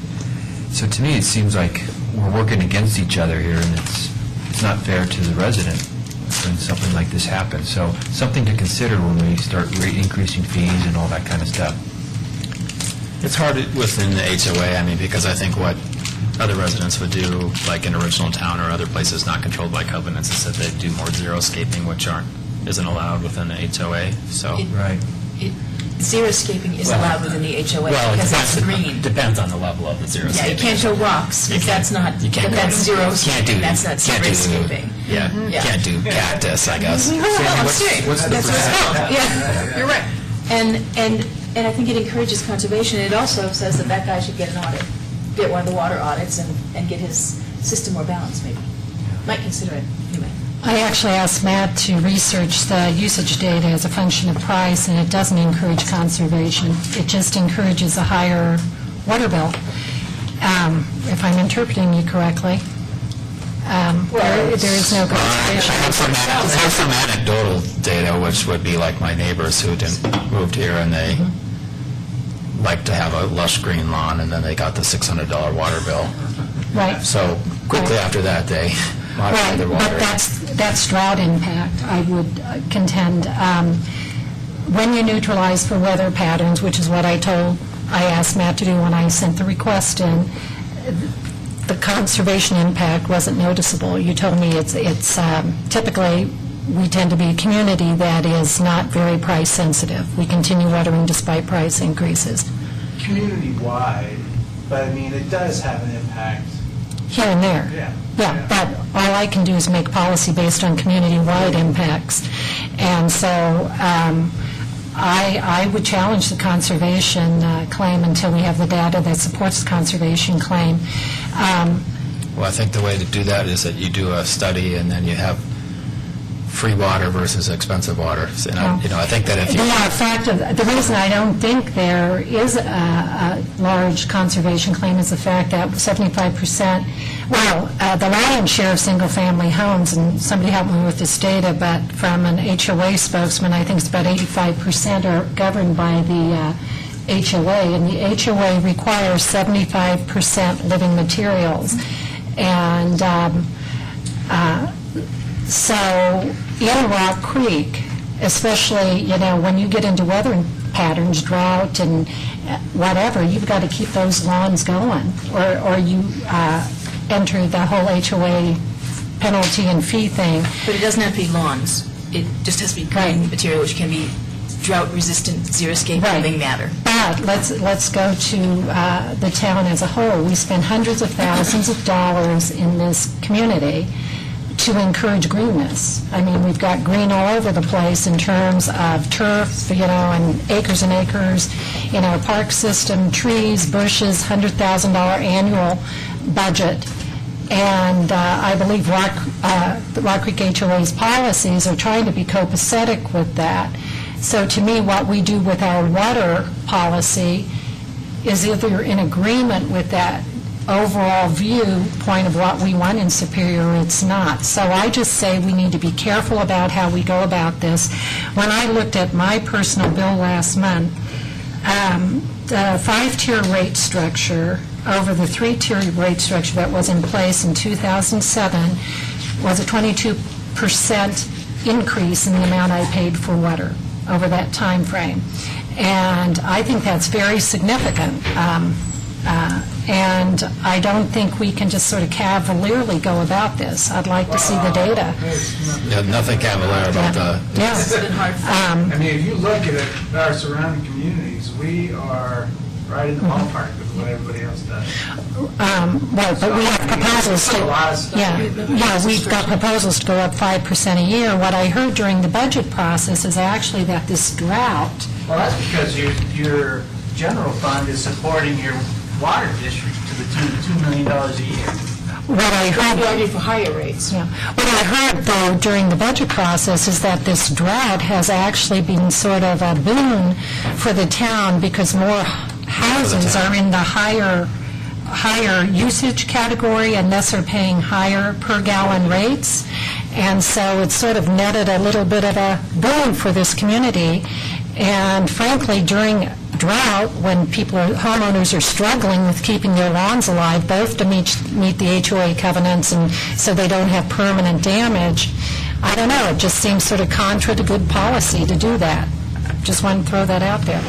So to me, it seems like we're working against each other here, and it's not fair to the resident when something like this happens. So something to consider when we start increasing fees and all that kind of stuff. It's hard within the HOA, because I think what other residents would do, like in Original Town or other places not controlled by covenants, is that they do more xeriscaping, which isn't allowed within the HOA. So Right. Xeriscaping is allowed within the HOA because it's green. Depends on the level of the xeriscaping. Yeah, you can't show rocks, because that's not, that's xeriscaping, that's not xeriscaping. Yeah, Yeah. can't do cactus, I guess. No, I'm serious. That's what it's called. Yeah, you're right. And I think it encourages conservation. It also says that guy should get an audit, get one of the water audits and get his system more balanced, maybe. Might consider it, anyway. I actually asked Matt to research the usage data as a function of price, and it doesn't encourage conservation. It just encourages a higher water bill, if I'm interpreting you correctly. There is no conservation. I have some anecdotal data, which would be like my neighbors who moved here, and they like to have a lush green lawn, and then they got the $600 water bill. Right. So quickly after that, they modified their water. But that's drought impact, I would contend. When you neutralize for weather patterns, which is what I asked Matt to do when I sent the request in, the conservation impact wasn't noticeable. You told me it's typically we tend to be a community that is not very price sensitive. We continue watering despite price increases Community-wide, but I mean, it does have an impact. here and there. Yeah. Yeah, but all I can do is make policy based on community-wide impacts. And so I would challenge the conservation claim until we have the data that supports the conservation claim. Well, I think the way to do that is that you do a study and then you have free water versus expensive water. And I think that if you... The reason I don't think there is a large conservation claim is the fact that 75%, the lion's share of single-family homes, and somebody helped me with this data, but from an HOA spokesman, I think it's about 85% are governed by the HOA, and the HOA requires 75% living materials. And so in Rock Creek, especially, when you get into weather patterns, drought and whatever, you've got to keep those lawns going, or you enter the whole HOA penalty and fee thing. But it doesn't have to be lawns. It just has to be green material, which can be drought-resistant, zero-escape living matter. But let's go to the town as a whole. We spend hundreds of thousands of dollars in this community to encourage greenness. I mean, we've got green all over the place in terms of turf, and acres and acres in our park system, trees, bushes, $100,000 annual budget. And I believe the Rock Creek HOA's policies are trying to be copacetic with that. So to me, what we do with our water policy is either in agreement with that overall viewpoint of what we want in Superior, or it's not. So I just say we need to be careful about how we go about this. When I looked at my personal bill last month, the 5-tier rate structure over the 3-tier rate structure that was in place in 2007 was a 22% increase in the amount I paid for water over that time frame. And I think that's very significant. And I don't think we can just sort of cavalierly go about this. I'd like to see the data. Yeah, nothing cavalier about the... I mean, if you look at our surrounding communities, we are right in the ballpark with what everybody else does. But we have proposals A lot of stuff. we've got proposals to go up 5% a year. What I heard during the budget process is actually that this drought... Well, that's because your general fund is supporting your water district to the tune of $2 million a year. What I heard... You argued for higher rates. Yeah. What I heard, though, during the budget process is that this drought has actually been sort of a boon for the town because more houses are in the higher usage category and thus are paying higher per gallon rates. And so it's sort of netted a little bit of a boon for this community. And frankly, during drought, when homeowners are struggling with keeping their lawns alive, both to meet the HOA covenants and so they don't have permanent damage, I don't know, it just seems sort of contra to good policy to do that. Just wanted to throw that out there.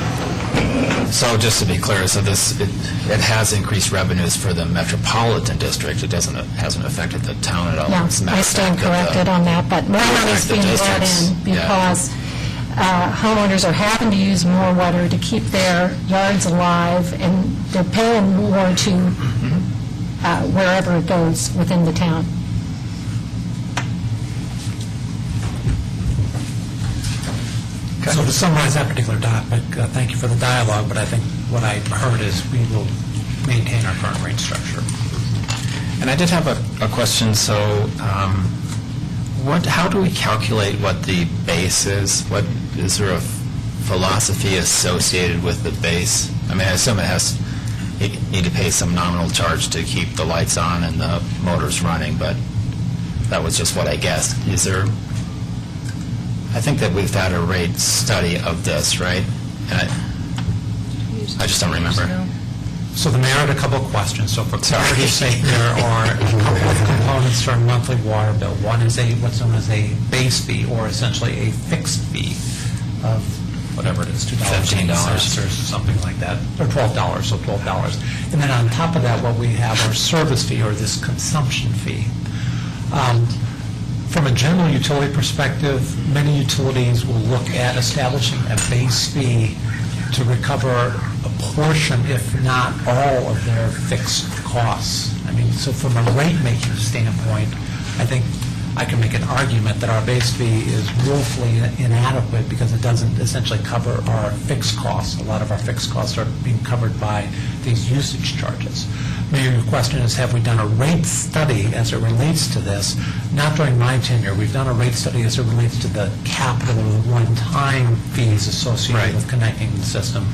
So just to be clear, so it has increased revenues for the metropolitan district. It hasn't affected the town at all. Yeah, It's not I stand affected corrected on that, but more money is being brought districts. in because homeowners are having to use more water to keep their yards alive, and they're paying more to wherever it goes within the town. So to summarize that particular topic, thank you for the dialogue, but I think what I heard is we will maintain our current rate structure. And I did have a question. So how do we calculate what the base is? Is there a philosophy associated with the base? I mean, I assume you need to pay some nominal charge to keep the lights on and the motors running, but that was just what I guessed. Is there... I think that we've had a rate study of this, right? And I just don't remember. So the mayor had a couple of questions. So for clarity's sake, there are a couple of components to our monthly water bill. One is what's known as a base fee, or essentially a fixed fee of whatever it is, $2.15 or something like that, or $12, so $12. And then on top of that, what we have our service fee, or this consumption fee. From a general utility perspective, many utilities will look at establishing a base fee to recover a portion, if not all, of their fixed costs. I mean, so from a rate-making standpoint, I think I can make an argument that our base fee is woefully inadequate because it doesn't essentially cover our fixed costs. A lot of our fixed costs are being covered by these usage charges. Mayor, your question is, have we done a rate study as it relates to this? Not during my tenure. We've done a rate study as it relates to the capital or the one-time fees associated with connecting the system.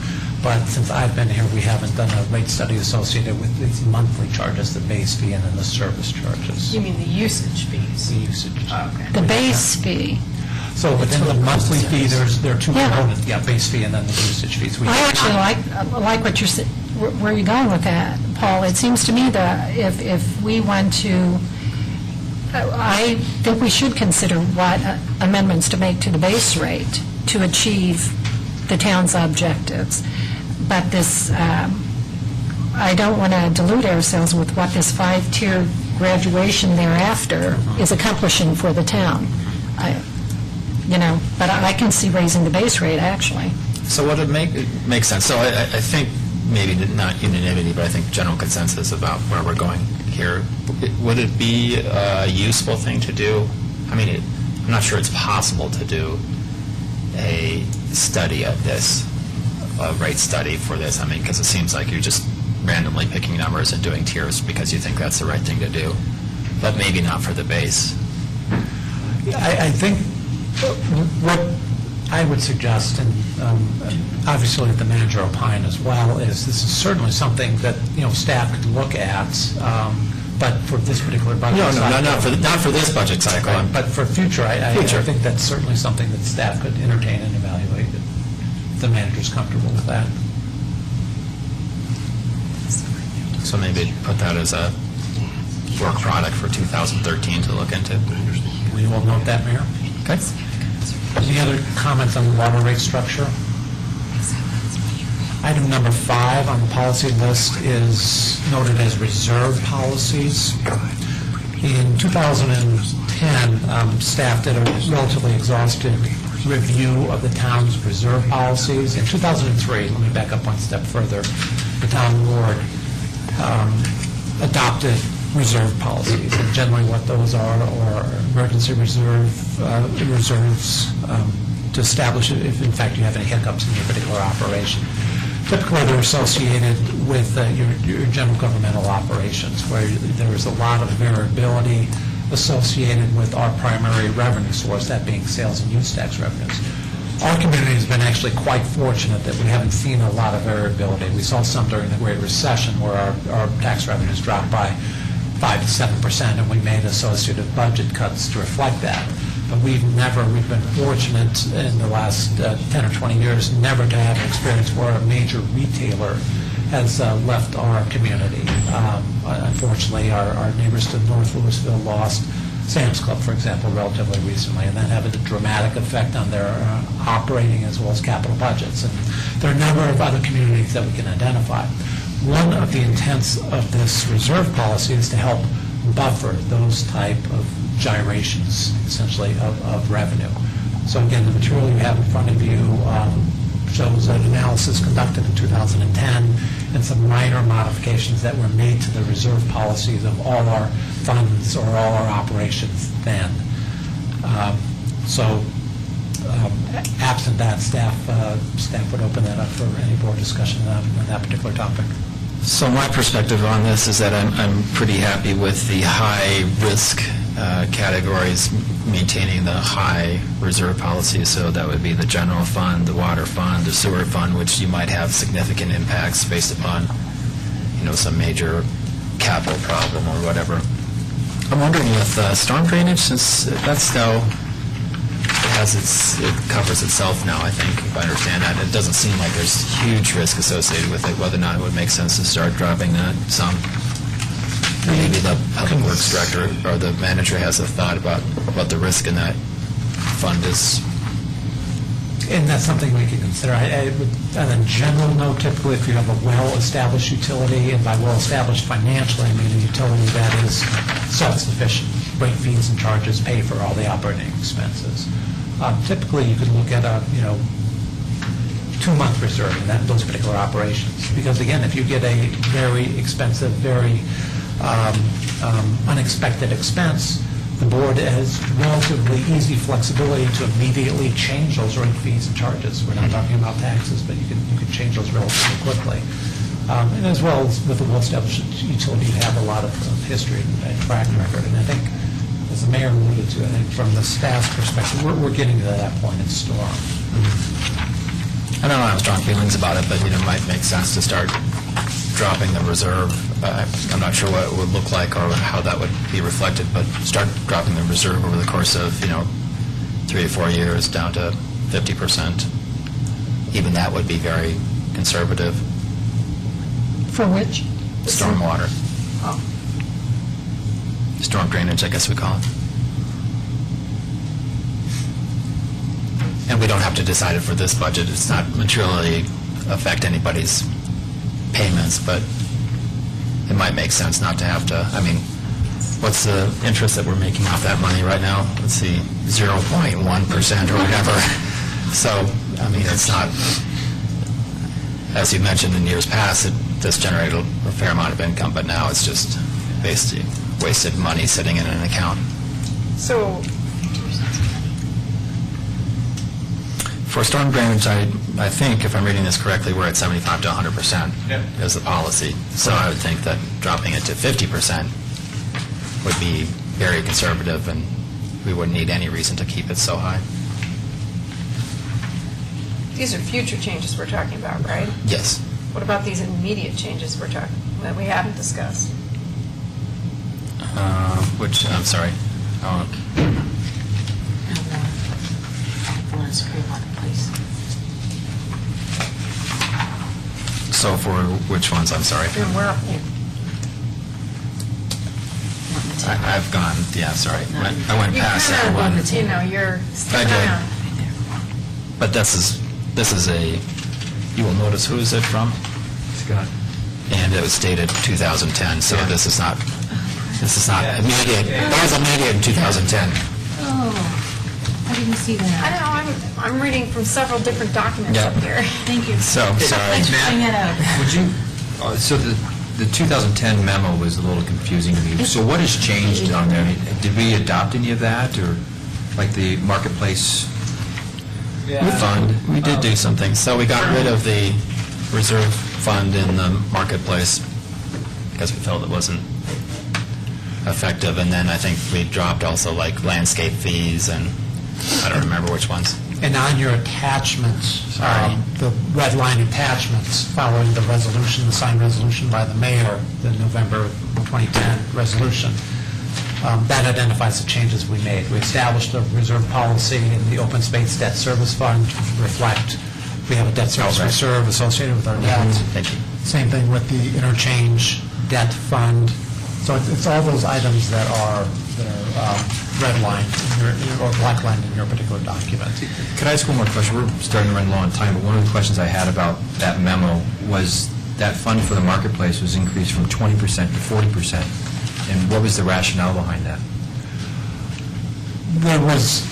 But since I've been here, we haven't done a rate study associated with these monthly charges, the base fee and then the service charges. You mean the usage fees? The usage. Oh, okay. The base fee. So within the monthly fee, there are two Yeah. components. Yeah, base fee and then the usage fees. We I have actually not- like what you're, where you're going with that, Paul. It seems to me that if we want to, I think we should consider what amendments to make to the base rate to achieve the town's objectives. But this, I don't want to dilute ourselves with what this 5-tier graduation thereafter is accomplishing for the town. But I can see raising the base rate, actually. So what it makes sense. So I think maybe not unanimity, but I think general consensus about where we're going here. Would it be a useful thing to do? I mean, I'm not sure it's possible to do a study of this, a rate study for this. I mean, because it seems like you're just randomly picking numbers and doing tiers because you think that's the right thing to do, but maybe not for the base. I think what I would suggest, and obviously the manager opine as well, is this is certainly something that, staff could look at, but for this particular budget cycle. Not for this budget cycle. Right, but for future, I Future. think that's certainly something that staff could entertain and evaluate, if the manager's comfortable with that. So maybe put that as a work product for 2013 to look into. We will note that, Mayor. Okay. Any other comments on the water rate structure? Item number 5 on the policy list is noted as reserve policies. In 2010, staff did a relatively exhaustive review of the town's reserve policies. In 2003, let me back up one step further, the town board adopted reserve policies. And generally what those are emergency reserves to establish if in fact you have any hiccups in your particular operation. Typically they're associated with your general governmental operations where there is a lot of variability associated with our primary revenue source, that being sales and use tax revenues. Our community has been actually quite fortunate that we haven't seen a lot of variability. We saw some during the Great Recession where our tax revenues dropped by 5 to 7%, and we made associated budget cuts to reflect that. But we've been fortunate in the last 10 or 20 years never to have an experience where a major retailer has left our community. Unfortunately, our neighbors to North Louisville lost Sam's Club, for example, relatively recently, and that had a dramatic effect on their operating as well as capital budgets. And there are a number of other communities that we can identify. One of the intents of this reserve policy is to help buffer those type of gyrations, essentially, of revenue. So again, the material you have in front of you shows an analysis conducted in 2010 and some minor modifications that were made to the reserve policies of all our funds or all our operations then. Absent that, staff would open that up for any board discussion on that particular topic. So my perspective on this is that I'm pretty happy with the high-risk categories maintaining the high reserve policy. So that would be the general fund, the water fund, the sewer fund, which you might have significant impacts based upon, some major capital problem or whatever. I'm wondering with storm drainage, since that's now, it covers itself now, I think, if I understand that. It doesn't seem like there's huge risk associated with it, whether or not it would make sense to start dropping that some. Maybe the public works director or the manager has a thought about what the risk in that fund is. And that's something we can consider. I would, on a general note, typically if you have a well-established utility, and by well-established financially, I mean a utility that is self-sufficient, rate fees and charges pay for all the operating expenses. Typically, you could look at a, 2-month reserve in those particular operations. Because again, if you get a very expensive, very unexpected expense, the board has relatively easy flexibility to immediately change those rate fees and charges. We're not talking about taxes, but you can change those relatively quickly. And as well as with a well-established utility, you have a lot of history and track record. And I think, as the mayor alluded to, I think from the staff's perspective, we're getting to that point in Storm. I don't have strong feelings about it, but it might make sense to start dropping the reserve. I'm not sure what it would look like or how that would be reflected, but start dropping the reserve over the course of 3 or 4 years down to 50%. Even that would be very conservative. For which? Stormwater. Oh. Storm drainage, I guess we call it. And we don't have to decide it for this budget. It's not materially affect anybody's payments, but it might make sense not to have to, what's the interest that we're making off that money right now? Let's see, 0.1% or whatever. So, it's not, as you mentioned in years past, this generated a fair amount of income, but now it's just basically wasted money sitting in an account. So, for storm drainage, I think, if I'm reading this correctly, we're at 75 to 100% as the policy. So I would think that dropping it to 50% would be very conservative, and we wouldn't need any reason to keep it so high. these are future changes we're talking about, right? Yes. What about these immediate changes that we haven't discussed? Which, I'm sorry. So for which ones, I'm sorry? And where, I've gone, sorry. I went past that one. you're still I did. around. But this is a, you will notice who is it from? Scott. And it was dated 2010, so this is not immediate. That was immediate in 2010. Oh, I didn't see I that. don't know, I'm reading from several different documents Yeah. up here. Thank you. So, sorry. Thanks for pointing that out. Would you, so the 2010 memo was a little confusing to me. So what has changed on there? Did we adopt any of that, or like the marketplace fund? We did do something. So we got rid of the reserve fund in the marketplace because we felt it wasn't effective. And then I think we dropped also like landscape fees and I don't remember which ones. And on your attachments, the red line attachments following the resolution, the signed resolution by the mayor, the November 2010 resolution, that identifies the changes we made. We established a reserve policy in the open space debt service fund to reflect, we have a debt service reserve associated with our debt. Thank you. Same thing with the interchange debt fund. So it's all those items that are red line or black line in your particular document. Could I ask one more question? We're starting to run low on time, but one of the questions I had about that memo was that fund for the marketplace was increased from 20% to 40%. And what was the rationale behind that? There was,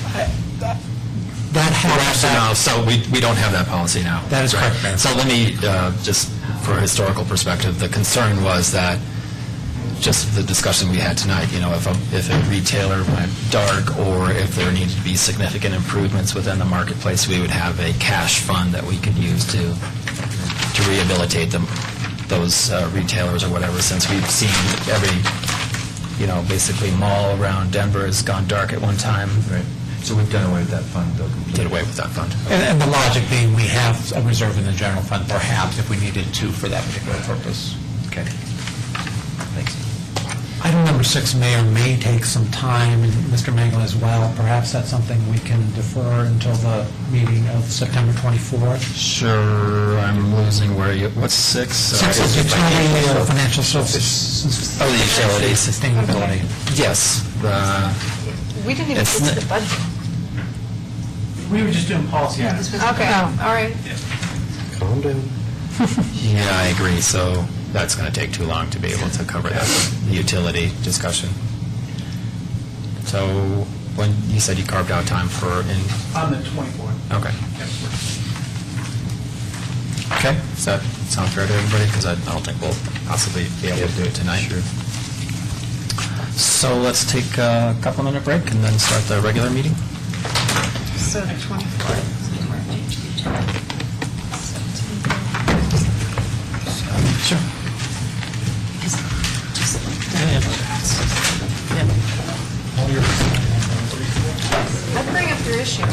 that had... So we don't have that policy now. That is correct, Mayor. So let me, just for a historical perspective, the concern was that just the discussion we had tonight, if a retailer went dark or if there needed to be significant improvements within the marketplace, we would have a cash fund that we could use to rehabilitate those retailers or whatever, since we've seen every, basically mall around Denver has gone dark at one time. Right. So we've done away with that fund, though, completely. Did away with that fund. And the logic being, we have a reserve in the general fund, perhaps, if we needed to for that particular purpose. Okay. Thanks. Item number 6, Mayor, may take some time, and Mr. Magel as well. Perhaps that's something we can defer until the meeting of September 24th. Sure, I'm losing what's 6? 6 is utility, financial services. Oh, the utilities. Sustainability. Yes. We didn't even It's get to n- the budget. We were just doing policy Yeah, items. this was- Okay, all right. Calm down. Yeah, I agree, so that's going to take too long to be able to cover that, the utility discussion. So, when, you said you carved out time for, On the 24th. okay. Yep. Okay, does that sound fair to everybody? Because I don't think we'll possibly be able to do it tonight. Sure. So let's take a couple-minute break and then start the regular meeting. So the 24th. Sure. I'd bring up your issue.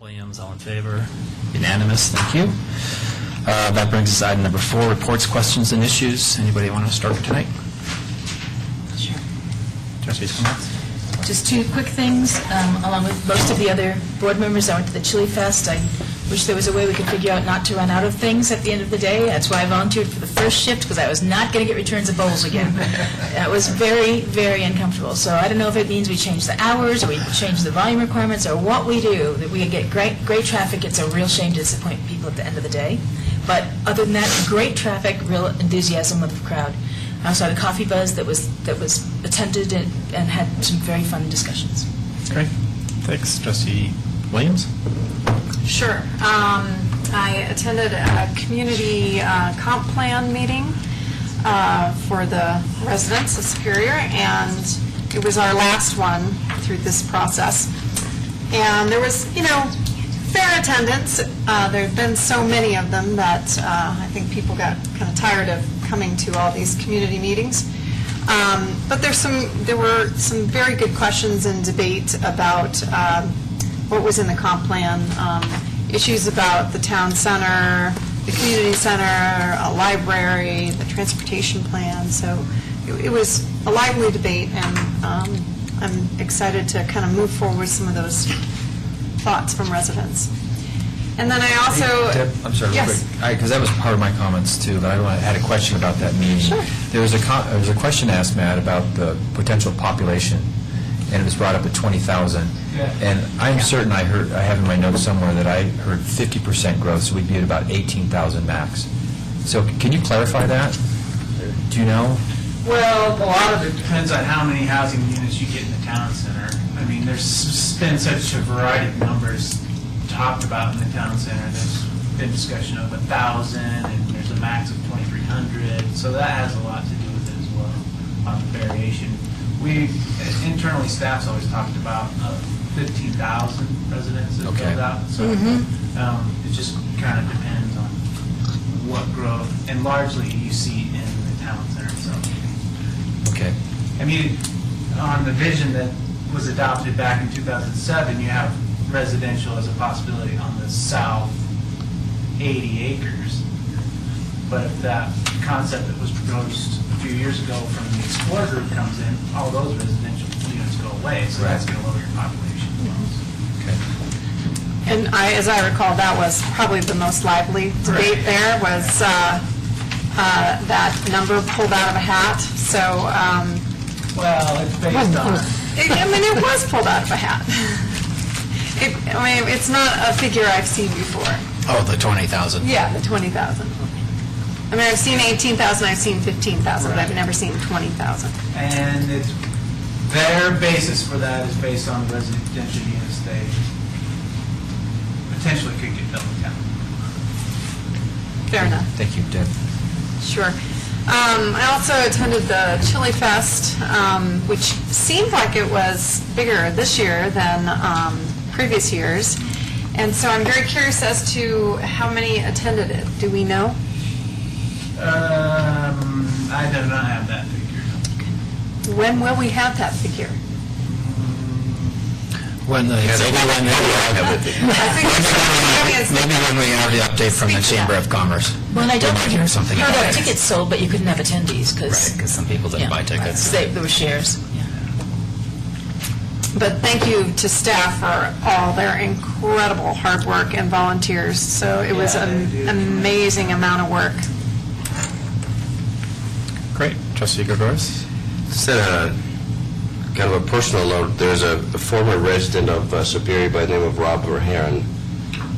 Williams, all in favor? Unanimous, thank you. That brings us to item number 4, reports, questions, and issues. Anybody want to start tonight? Sure. Trustees comments? Just two quick things. Along with most of the other board members, I went to the Chili Fest. I wish there was a way we could figure out not to run out of things at the end of the day. That's why I volunteered for the first shift, because I was not going to get returns of bowls again. It was very, very uncomfortable. So I don't know if it means we change the hours, or we change the volume requirements, or what we do. That we get great traffic. It's a real shame to disappoint people at the end of the day. But other than that, great traffic, real enthusiasm of the crowd. I also had a coffee buzz that was attended and had some very fun discussions. Great. Thanks. Trustee Williams? Sure. I attended a community comp plan meeting for the residents of Superior, and it was our last one through this process. And there was, fair attendance. There have been so many of them that I think people got kind of tired of coming to all these community meetings. But there were some very good questions and debate about what was in the comp plan, issues about the town center, the community center, a library, the transportation plan. So it was a lively debate, and I'm excited to kind of move forward some of those thoughts from residents. And then I also... Deb, I'm sorry, real Yes. quick, because that was part of my comments too, but I had a question about that meeting. Sure. There was a question asked, Matt, about the potential population, and it was brought up at 20,000. Yeah. And I'm certain I have in my notes somewhere that I heard 50% growth, so we'd be at about 18,000 max. So can you clarify that? Do you know? Well, a lot of it depends on how many housing units you get in the town center. I mean, there's been such a variety of numbers talked about in the town center. There's been discussion of 1,000, and there's a max of 2,300. So that has a lot to do with it as well, on the variation. We, internally, staff's always talked about 15,000 residents that Okay. build out. So it just kind of depends on what growth, and largely you see in the town center itself. Okay. I mean, on the vision that was adopted back in 2007, you have residential as a possibility on the south 80 acres. But if that concept that was proposed a few years ago from the Explore Group comes in, all those residential units go away, so that's going to lower your population. Okay. And as I recall, that was probably the most lively debate Right. there, was that number pulled out of a hat. So, Well, it's based on... it was pulled out of a hat. It's not a figure I've seen before. Oh, the 20,000. Yeah, the 20,000. I mean, I've seen 18,000, I've seen 15,000, but I've Right. never seen 20,000. And it's, their basis for that is based on the residential units they potentially could get built in town. Fair enough. Thank you, Deb. Sure. I also attended the Chili Fest, which seemed like it was bigger this year than previous years. And so I'm very curious as to how many attended it. Do we know? I do not have that figure. When will we have that figure? When the, maybe when I think maybe when we have the update from the Speak to that. Chamber of Commerce. Well, and I don't We might think hear something heard about of it. tickets sold, but you couldn't have attendees Right, because... because some people didn't buy tickets. There were shares. But thank you to staff for all their incredible hard work and volunteers. So it was Yeah, an they do. amazing amount of work. Great. Trustee Gregorius? Just kind of a personal note, there's a former resident of Superior by the name of Rob Verheeren,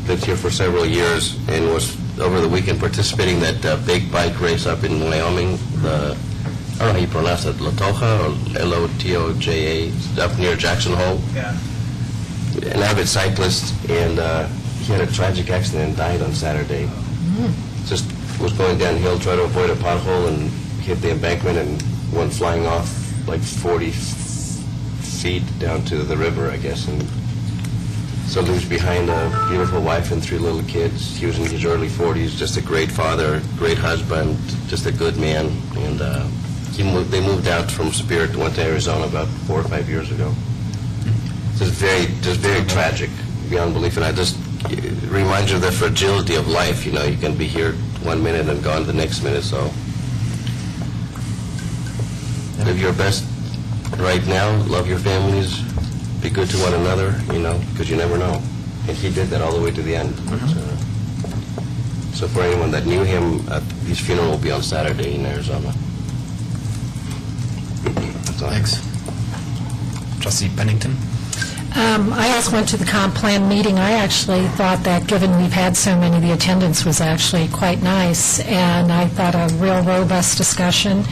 lived here for several years and was over the weekend participating in that big bike race up in Wyoming, I don't know how you pronounce it, Lotoja or L-O-T-O-J-A, up near Jackson Hole. Yeah. An avid cyclist, and he had a tragic accident and died on Saturday. Just was going downhill, trying to avoid a pothole, and hit the embankment and went flying off like 40 feet down to the river, I guess. And so leaves behind a beautiful wife and 3 little kids. He was in his early 40s, just a great father, great husband, just a good man. And they moved out from Superior, went to Arizona about 4 or 5 years ago. Just very tragic, beyond belief, and I just remind you of the fragility of life. You know, you can be here 1 minute and gone the next minute, so live your best right now, love your families, be good to one another, you know, because you never know. And he did that all the way to the end. So for anyone that knew him, his funeral will be on Saturday in Arizona. That's all. Thanks. Trustee Pennington? I also went to the comp plan meeting. I actually thought that, given we've had so many, the attendance was actually quite nice, and I thought a real robust discussion.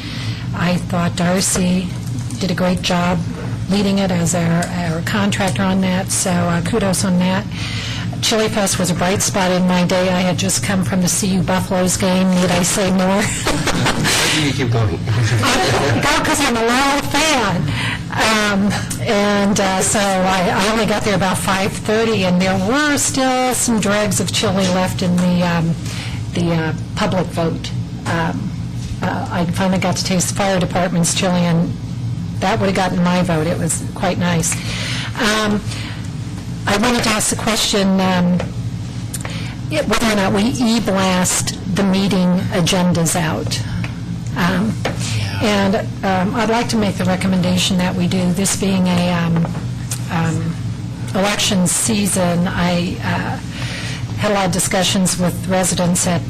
I thought Darcy did a great job leading it as our contractor on that, so kudos on that. Chili Fest was a bright spot in my day. I had just come from the CU Buffaloes game. Need I say more? Why do you keep going? Because I'm a loyal fan. So I only got there about 5:30, and there were still some dregs of chili left in the public vote. I finally got to taste the fire department's chili, and that would have gotten my vote. It was quite nice. I wanted to ask the question whether or not we e-blast the meeting agendas out. And I'd like to make the recommendation that we do. This being a election season, I had a lot of discussions with residents at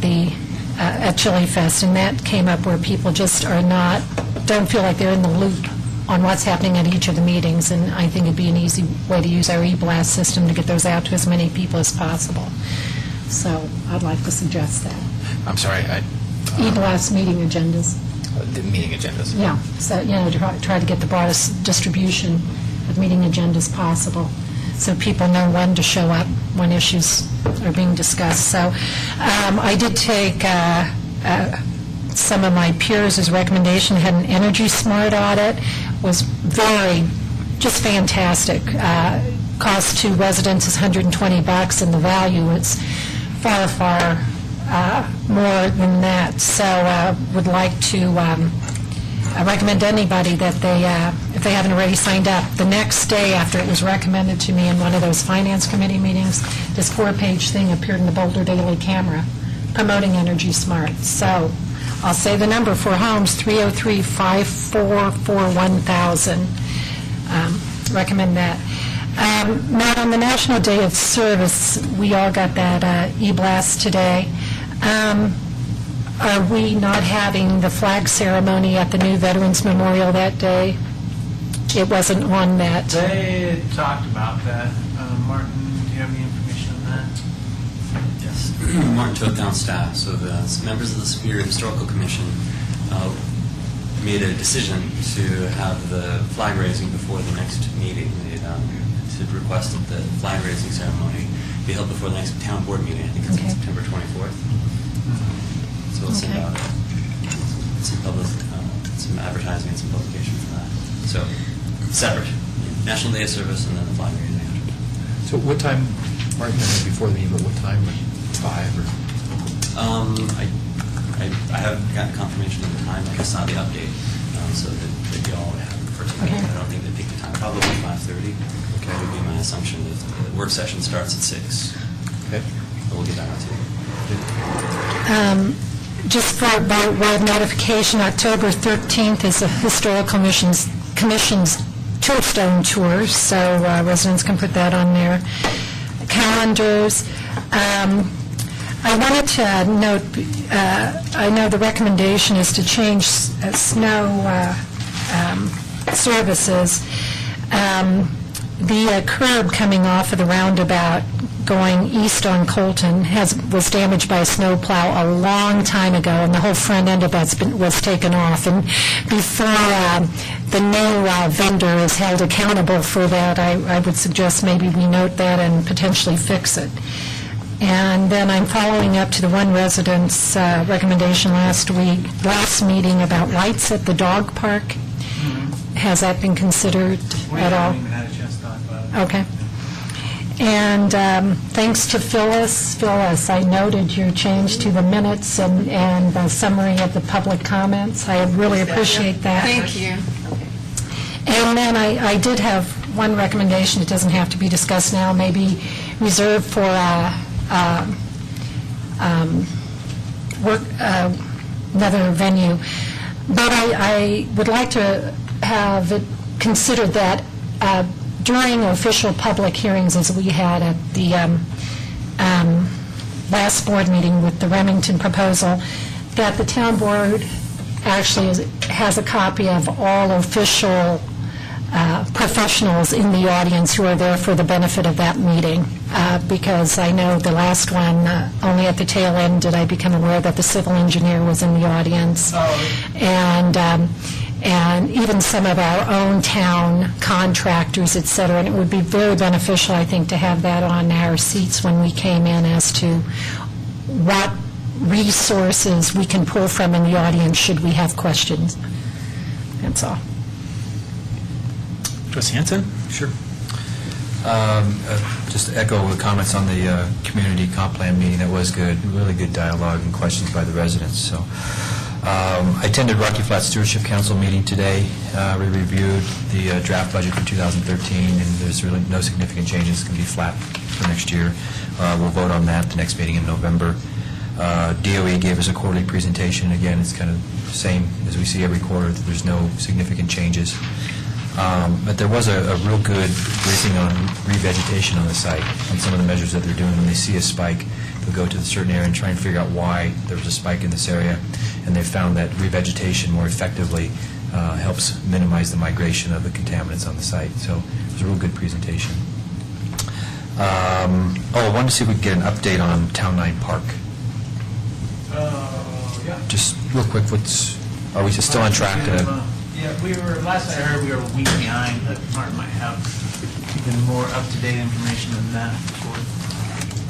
Chili Fest, and that came up where people just don't feel like they're in the loop on what's happening at each of the meetings, and I think it'd be an easy way to use our e-blast system to get those out to as many people as possible. So I'd like to suggest that. I'm sorry, E-blast meeting agendas. the meeting agendas. Yeah, so, try to get the broadest distribution of meeting agendas possible, so people know when to show up, when issues are being discussed. So I did take some of my peers' recommendation, had an Energy Smart audit, was just fantastic. Cost to residents is $120, and the value is far, far more than that. So would like to recommend to anybody that if they haven't already signed up, the next day after it was recommended to me in one of those Finance Committee meetings, this 4-page thing appeared in the Boulder Daily Camera promoting Energy Smart. So I'll say the number for homes, 303-544-1000. Recommend that. Matt, on the National Day of Service, we all got that e-blast today. Are we not having the flag ceremony at the new Veterans Memorial that day? It wasn't on that. They had talked about that. Martin, do you have any information on that? Yes. Martin took down staff. So the members of the Superior Historical Commission made a decision to have the flag raising before the next meeting. They had requested the flag raising ceremony be held before the next town board meeting. I think it's on September 24th. So we'll send out some advertising and some publication for that. So separate, National Day of Service and then the flag raising after. So what time, Martin, before the meeting, but what time? 5 or? I haven't gotten confirmation of the time. I just saw the update, so that you all have it for tonight. I don't think they picked the time. Probably 5:30. That would be my assumption. The work session starts at 6. Okay. But we'll get that out to you. Just for web notification, October 13th is the Historical Commission's Tombstone Tour, so residents can put that on their calendars. I wanted to note, I know the recommendation is to change snow services. The curb coming off of the roundabout going east on Colton was damaged by a snowplow a long time ago, and the whole front end of that was taken off. And before the new vendor is held accountable for that, I would suggest maybe we note that and potentially fix it. And then I'm following up to the one resident's recommendation last meeting about lights at the dog park. Has that been considered We at all? haven't even had a chance to talk about it. Okay. And thanks to Phyllis. Phyllis, I noted your change to the minutes and the summary of the public comments. I really appreciate that. Thank you. And then I did have one recommendation. It doesn't have to be discussed now. Maybe reserved for another venue. But I would like to have it considered that during official public hearings, as we had at the last board meeting with the Remington proposal, that the town board actually has a copy of all official professionals in the audience who are there for the benefit of that meeting, because I know the last one, only at the tail end did I become aware that the civil engineer was in the audience. And even some of our own town contractors, et cetera, and it would be very beneficial, I think, to have that on our seats when we came in as to what resources we can pull from in the audience should we have questions. That's all. Trustee Hansen? Sure. Just to echo the comments on the community comp plan meeting. That was good, really good dialogue and questions by the residents. So I attended Rocky Flat Stewardship Council meeting today. We reviewed the draft budget for 2013, and there's really no significant changes. It's going to be flat for next year. We'll vote on that the next meeting in November. DOE gave us a quarterly presentation. Again, it's kind of the same as we see every quarter. There's no significant changes. But there was a real good briefing on revegetation on the site and some of the measures that they're doing. When they see a spike, they'll go to a certain area and try and figure out why there was a spike in this area. And they found that revegetation more effectively helps minimize the migration of the contaminants on the site. So it was a real good presentation. I wanted to see if we could get an update on Town 9 Park. Yeah. Just real quick, are we still on track to... Yeah, last I heard, we were a week behind, but Martin might have even more up-to-date information than that.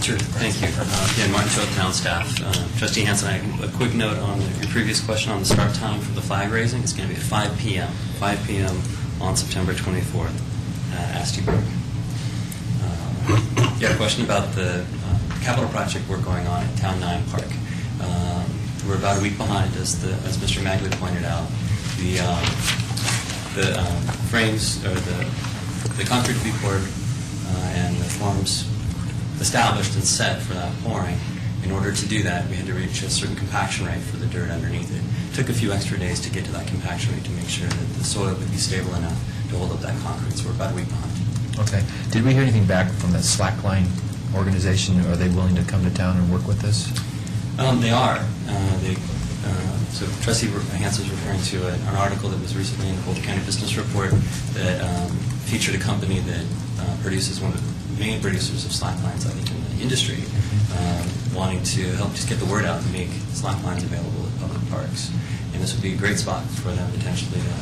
Sure, thank you. Again, Martin Choate, town staff. Trustee Hansen, a quick note on your previous question on the start time for the flag raising. It's going to be at 5 p.m. 5 p.m. on September 24th at Asty Brook. You had a question about the capital project work going on at Town 9 Park. We're about a week behind, as Mr. Magley pointed out. The frames, or the concrete to be poured and the forms established and set for that pouring. In order to do that, we had to reach a certain compaction rate for the dirt underneath it. It took a few extra days to get to that compaction rate to make sure that the soil would be stable enough to hold up that concrete, so we're about a week behind. Okay. Did we hear anything back from that slackline organization? Are they willing to come to town and work with us? They are. So Trustee Hansen was referring to an article that was recently in the Boulder County Business Report that featured a company that produces one of the main producers of slacklines, I think, in the industry, wanting to help just get the word out and make slacklines available at public parks. And this would be a great spot for them potentially to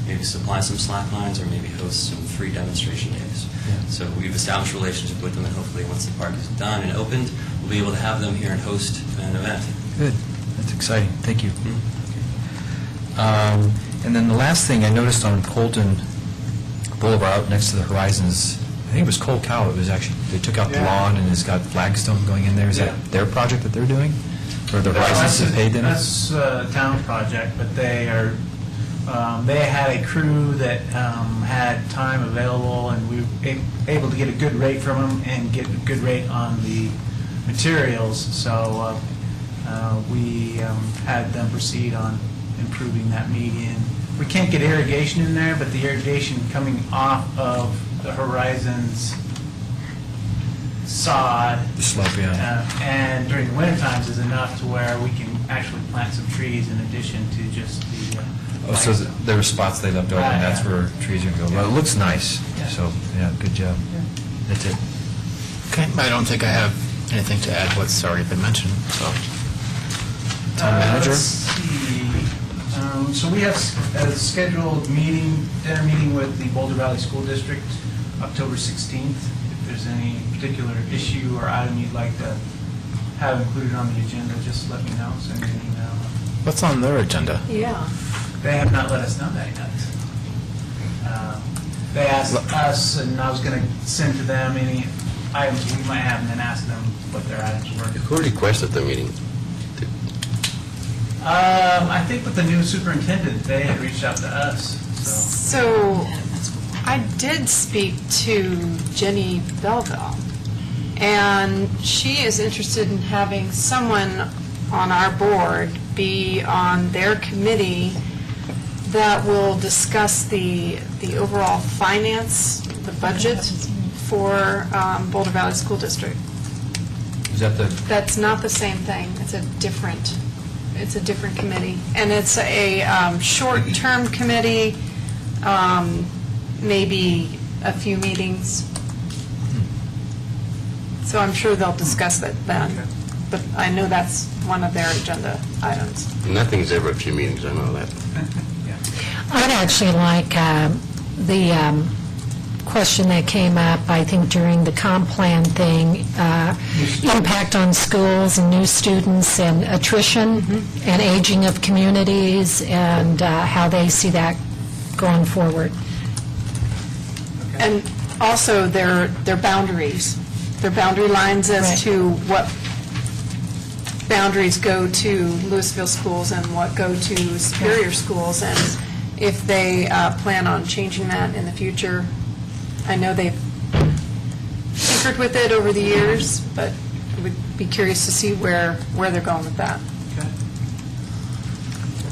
maybe supply some slacklines or maybe host some free demonstration days. Yeah. So we've established a relationship with them, and hopefully once the park is done and opened, we'll be able to have them here and host an event. Good. That's exciting. Thank you. And then the last thing I noticed on Colton Boulevard out next to the Horizons, I think it was Cold Cow. It was actually, they took out the lawn and it's got flagstone going in there. Is that their project that they're doing? Or the Horizons have paid them? That's a town project, but they are, they had a crew that had time available, and we were able to get a good rate from them and get a good rate on the materials. So we had them proceed on improving that median. We can't get irrigation in there, but the irrigation coming off of the Horizons sod The slope, yeah. and during the winter times is enough to where we can actually plant some trees in addition to just the Oh, so there were spots they left open, and that's where trees are going to go. Well, it looks nice, so, yeah, good job. That's it. Okay, I don't think I have anything to add what's already been mentioned, so. Town manager? Let's see. So we have a scheduled dinner meeting with the Boulder Valley School District, October 16th. If there's any particular issue or item you'd like to have included on the agenda, just let me know, send me an email. What's on their agenda? Yeah. They have not let us know that yet. They asked us, and I was going to send to them any items we might have, and then ask them what their items were. Who requested the meeting? I think with the new superintendent, they had reached out to us, so. So I did speak to Jenny Belleville, And she is interested in having someone on our board be on their committee that will discuss the overall finance, the budget for Boulder Valley School District. Is that the, That's not the same thing. It's a different committee. And it's a short-term committee, maybe a few meetings. So I'm sure they'll discuss that then. But I know that's one of their agenda items. Nothing's ever a few meetings, I know that. I'd actually like the question that came up, I think, during the comp plan thing, impact on schools and new students and attrition and aging of communities and how they see that going forward. And also their boundaries, their boundary lines as Right. to what boundaries go to Louisville schools and what go to Superior schools, and if they plan on changing that in the future. I know they've tinkered with it over the years, but I would be curious to see where they're going with that.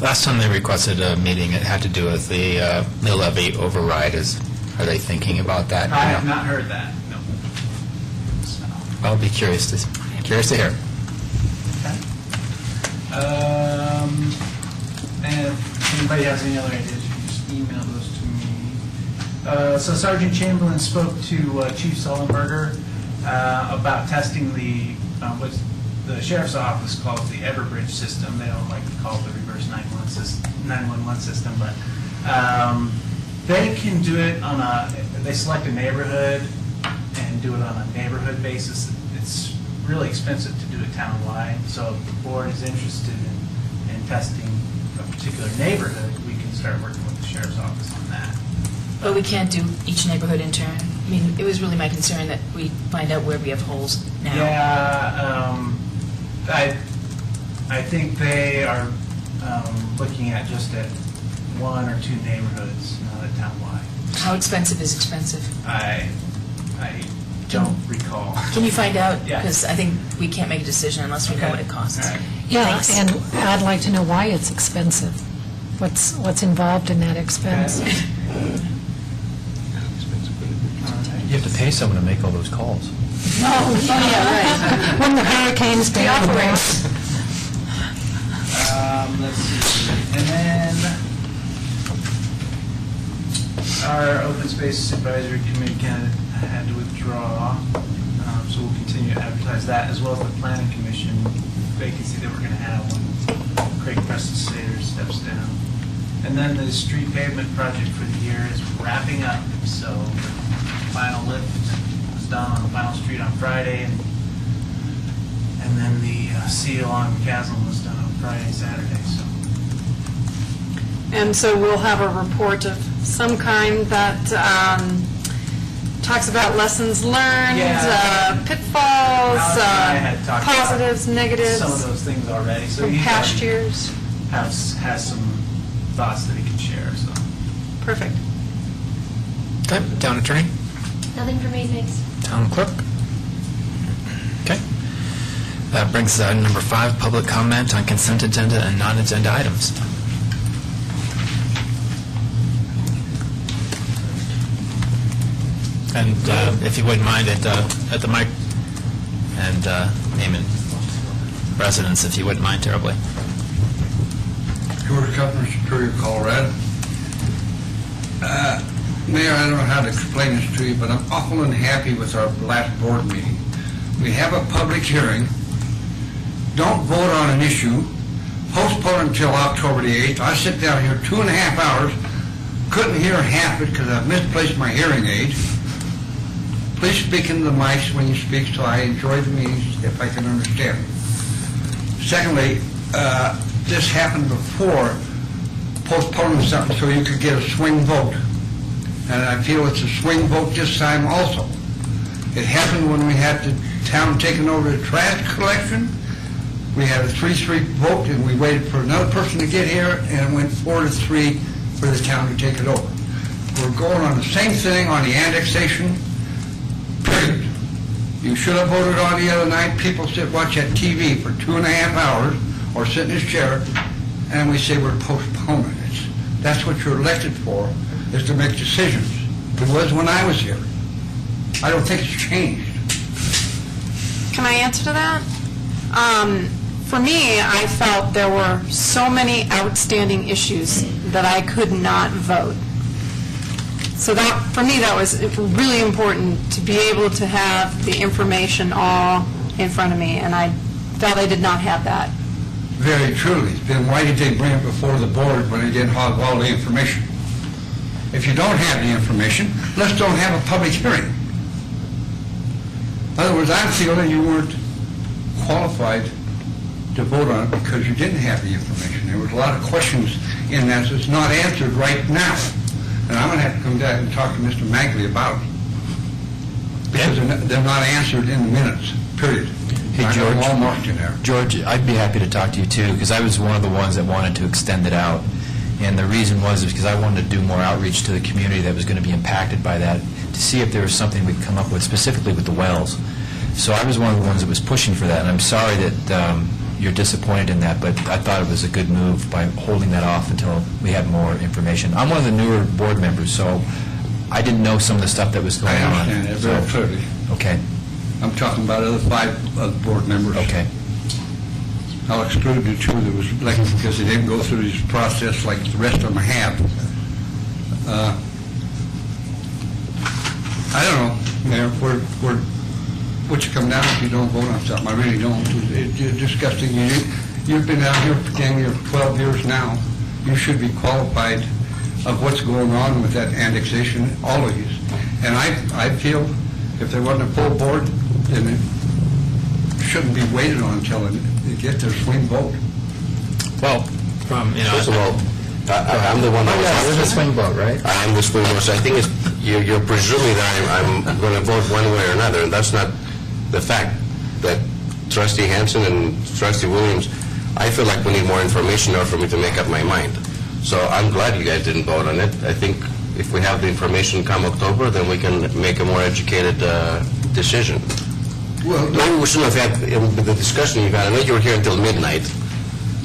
Last time they requested a meeting, it had to do with the mill levy override. Are they thinking about that? I have not heard that, no. So, I'll be curious to hear. okay. And if anybody has any other ideas, you can just email those to me. So Sergeant Chamberlain spoke to Chief Sullenberger about testing what the sheriff's office calls the Everbridge system. They don't like to call it the reverse 911 system, but they can do it they select a neighborhood and do it on a neighborhood basis. It's really expensive to do it townwide, so if the board is interested in testing a particular neighborhood, we can start working with the sheriff's office on that. But we can't do each neighborhood in turn. I mean, it was really my concern that we find out where we have holes now. Yeah, I think they are looking at just at one or two neighborhoods, not at townwide. How expensive is expensive? I don't recall. Can you find out? Yeah. Because I think we can't make a decision unless we know Okay. what it costs. All right. Yeah, Thanks. and I'd like to know why it's expensive. What's involved in that expense? you have to pay someone to make all those calls. Oh, yeah, right. When the hurricanes The down. operates. Let's see, and then our open space advisory committee had to withdraw, so we'll continue to advertise that, as well as the planning commission vacancy that we're going to have when Craig Preston Sater steps down. And then the street pavement project for the year is wrapping up, so the final lift was done on the final street on Friday, and then the seal on Chasm was done on Friday and Saturday, so. And so we'll have a report of some kind that talks about lessons learned, Yeah. pitfalls, Alex and I had talked about positives, negatives, some of those things already, so from he's past already years. has some thoughts that he can share, so. Perfect. Okay, town attorney, Nothing for me, thanks. town clerk. Okay. That brings us to number 5, public comment on consent agenda and non-agenda items. And if you wouldn't mind at the mic, and name and residence, if you wouldn't mind terribly. George Cutler, Superior, Colorado. Mayor, I don't know how to explain this to you, but I'm awful unhappy with our last board meeting. We have a public hearing, don't vote on an issue, postpone until October the 8th. I sit down here 2.5 hours, couldn't hear half it because I've misplaced my hearing aid. Please speak into the mics when you speak so I enjoy the meetings if I can understand. Secondly, this happened before, postponing something so you could get a swing vote. And I feel it's a swing vote this time also. It happened when we had the town taking over the trash collection. We had a 3-3 vote and we waited for another person to get here and it went 4-3 for the town to take it over. We're going on the same thing on the annexation, period. You should have voted on the other night. People sit, watch that TV for 2.5 hours, or sit in his chair, and we say we're postponing it. That's what you're elected for, is to make decisions. It was when I was here. I don't think it's changed. Can I answer to that? For me, I felt there were so many outstanding issues that I could not vote. So that, for me, that was really important, to be able to have the information all in front of me, and I felt I did not have that. Very truly. Then why did they bring it before the board when they didn't have all the information? If you don't have the information, let's don't have a public hearing. In other words, I'm feeling you weren't qualified to vote on it because you didn't have the information. There was a lot of questions in that that's not answered right now. And I'm going to have to come back and talk to Mr. Magley about it. Because they're not answered in the minutes, period. Hey, I have George. them all marked in there. George, I'd be happy to talk to you too, because I was one of the ones that wanted to extend it out. And the reason was because I wanted to do more outreach to the community that was going to be impacted by that, to see if there was something we could come up with, specifically with the wells. So I was one of the ones that was pushing for that, and I'm sorry that you're disappointed in that, but I thought it was a good move by holding that off until we had more information. I'm one of the newer board members, so I didn't know some of the stuff that was going on. I understand that very clearly. Okay, I'm talking about other 5 other board members. okay. I'll exclude the 2 that was elected because they didn't go through this process like the rest of them have. I don't know, Mayor, what you come down if you don't vote on something. I really don't. It's disgusting. You've been out here for 10 years, 12 years now. You should be qualified of what's going on with that annexation, all of you. And I feel if there wasn't a full board, then it shouldn't be waited on until they get their swing vote. Well, from, First of all, I'm the one that was... there's a swing vote, right? I'm the swing vote, so I think you're presuming that I'm going to vote one way or another, and that's not the fact. That Trustee Hanson and Trustee Williams, I feel like we need more information in order for me to make up my mind. So I'm glad you guys didn't vote on it. I think if we have the information come October, then we can make a more educated decision. Well, Maybe we shouldn't have had the discussion you had. I know you were here until midnight,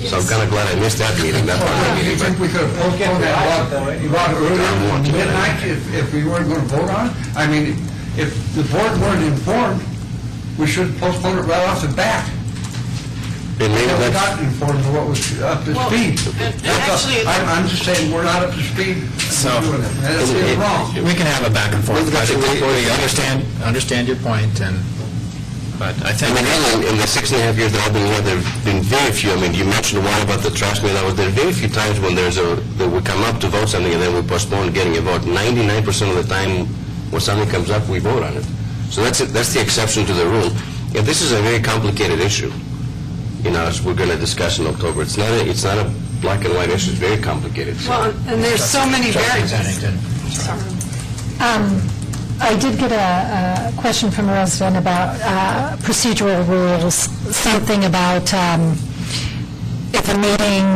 so I'm kind of glad I missed that meeting, that part of the you meeting. think we could have postponed that a lot earlier, midnight, if we weren't going to vote on it? I mean, if the board weren't informed, we should postpone it right off the bat. And maybe We that's... got informed of what was up to speed. actually- I'm just saying, we're not up to speed. So- Doing it. That's wrong. We can have a back and forth. Well, We understand your point, but I I think... mean, really, in the 6.5 years that I've been here, there have been very few. I mean, you mentioned one about the trash man. There are very few times when that we come up to vote something and then we postpone getting a vote. 99% of the time, when something comes up, we vote on it. So that's the exception to the rule. And this is a very complicated issue. As we're going to discuss in October. It's not a black and white issue. It's very complicated. So. Well, and there's so many variables. I did get a question from a resident about procedural rules, something about if a meeting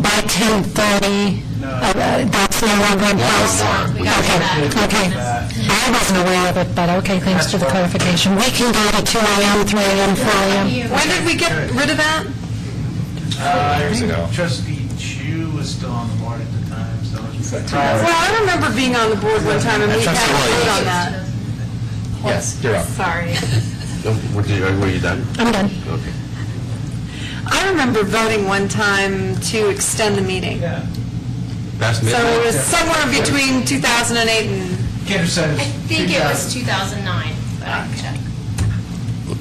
by 10:30, that's no longer in place? Okay. I wasn't aware of it, but okay, thanks for the clarification. We can go to 2 a.m., 3 a.m., 4 a.m. When did we get rid of that? Years ago. Trustee Chu was still on the board at the time, so it was Well, I remember being on the board one time, and we had a vote on that. Yes, you're up. Sorry. Were you done? I'm done. Okay. I remember voting one time to extend the meeting. Past So midnight? it was somewhere between 2008 and... Kendra said I it's think it was 2000. 2009, but I can check.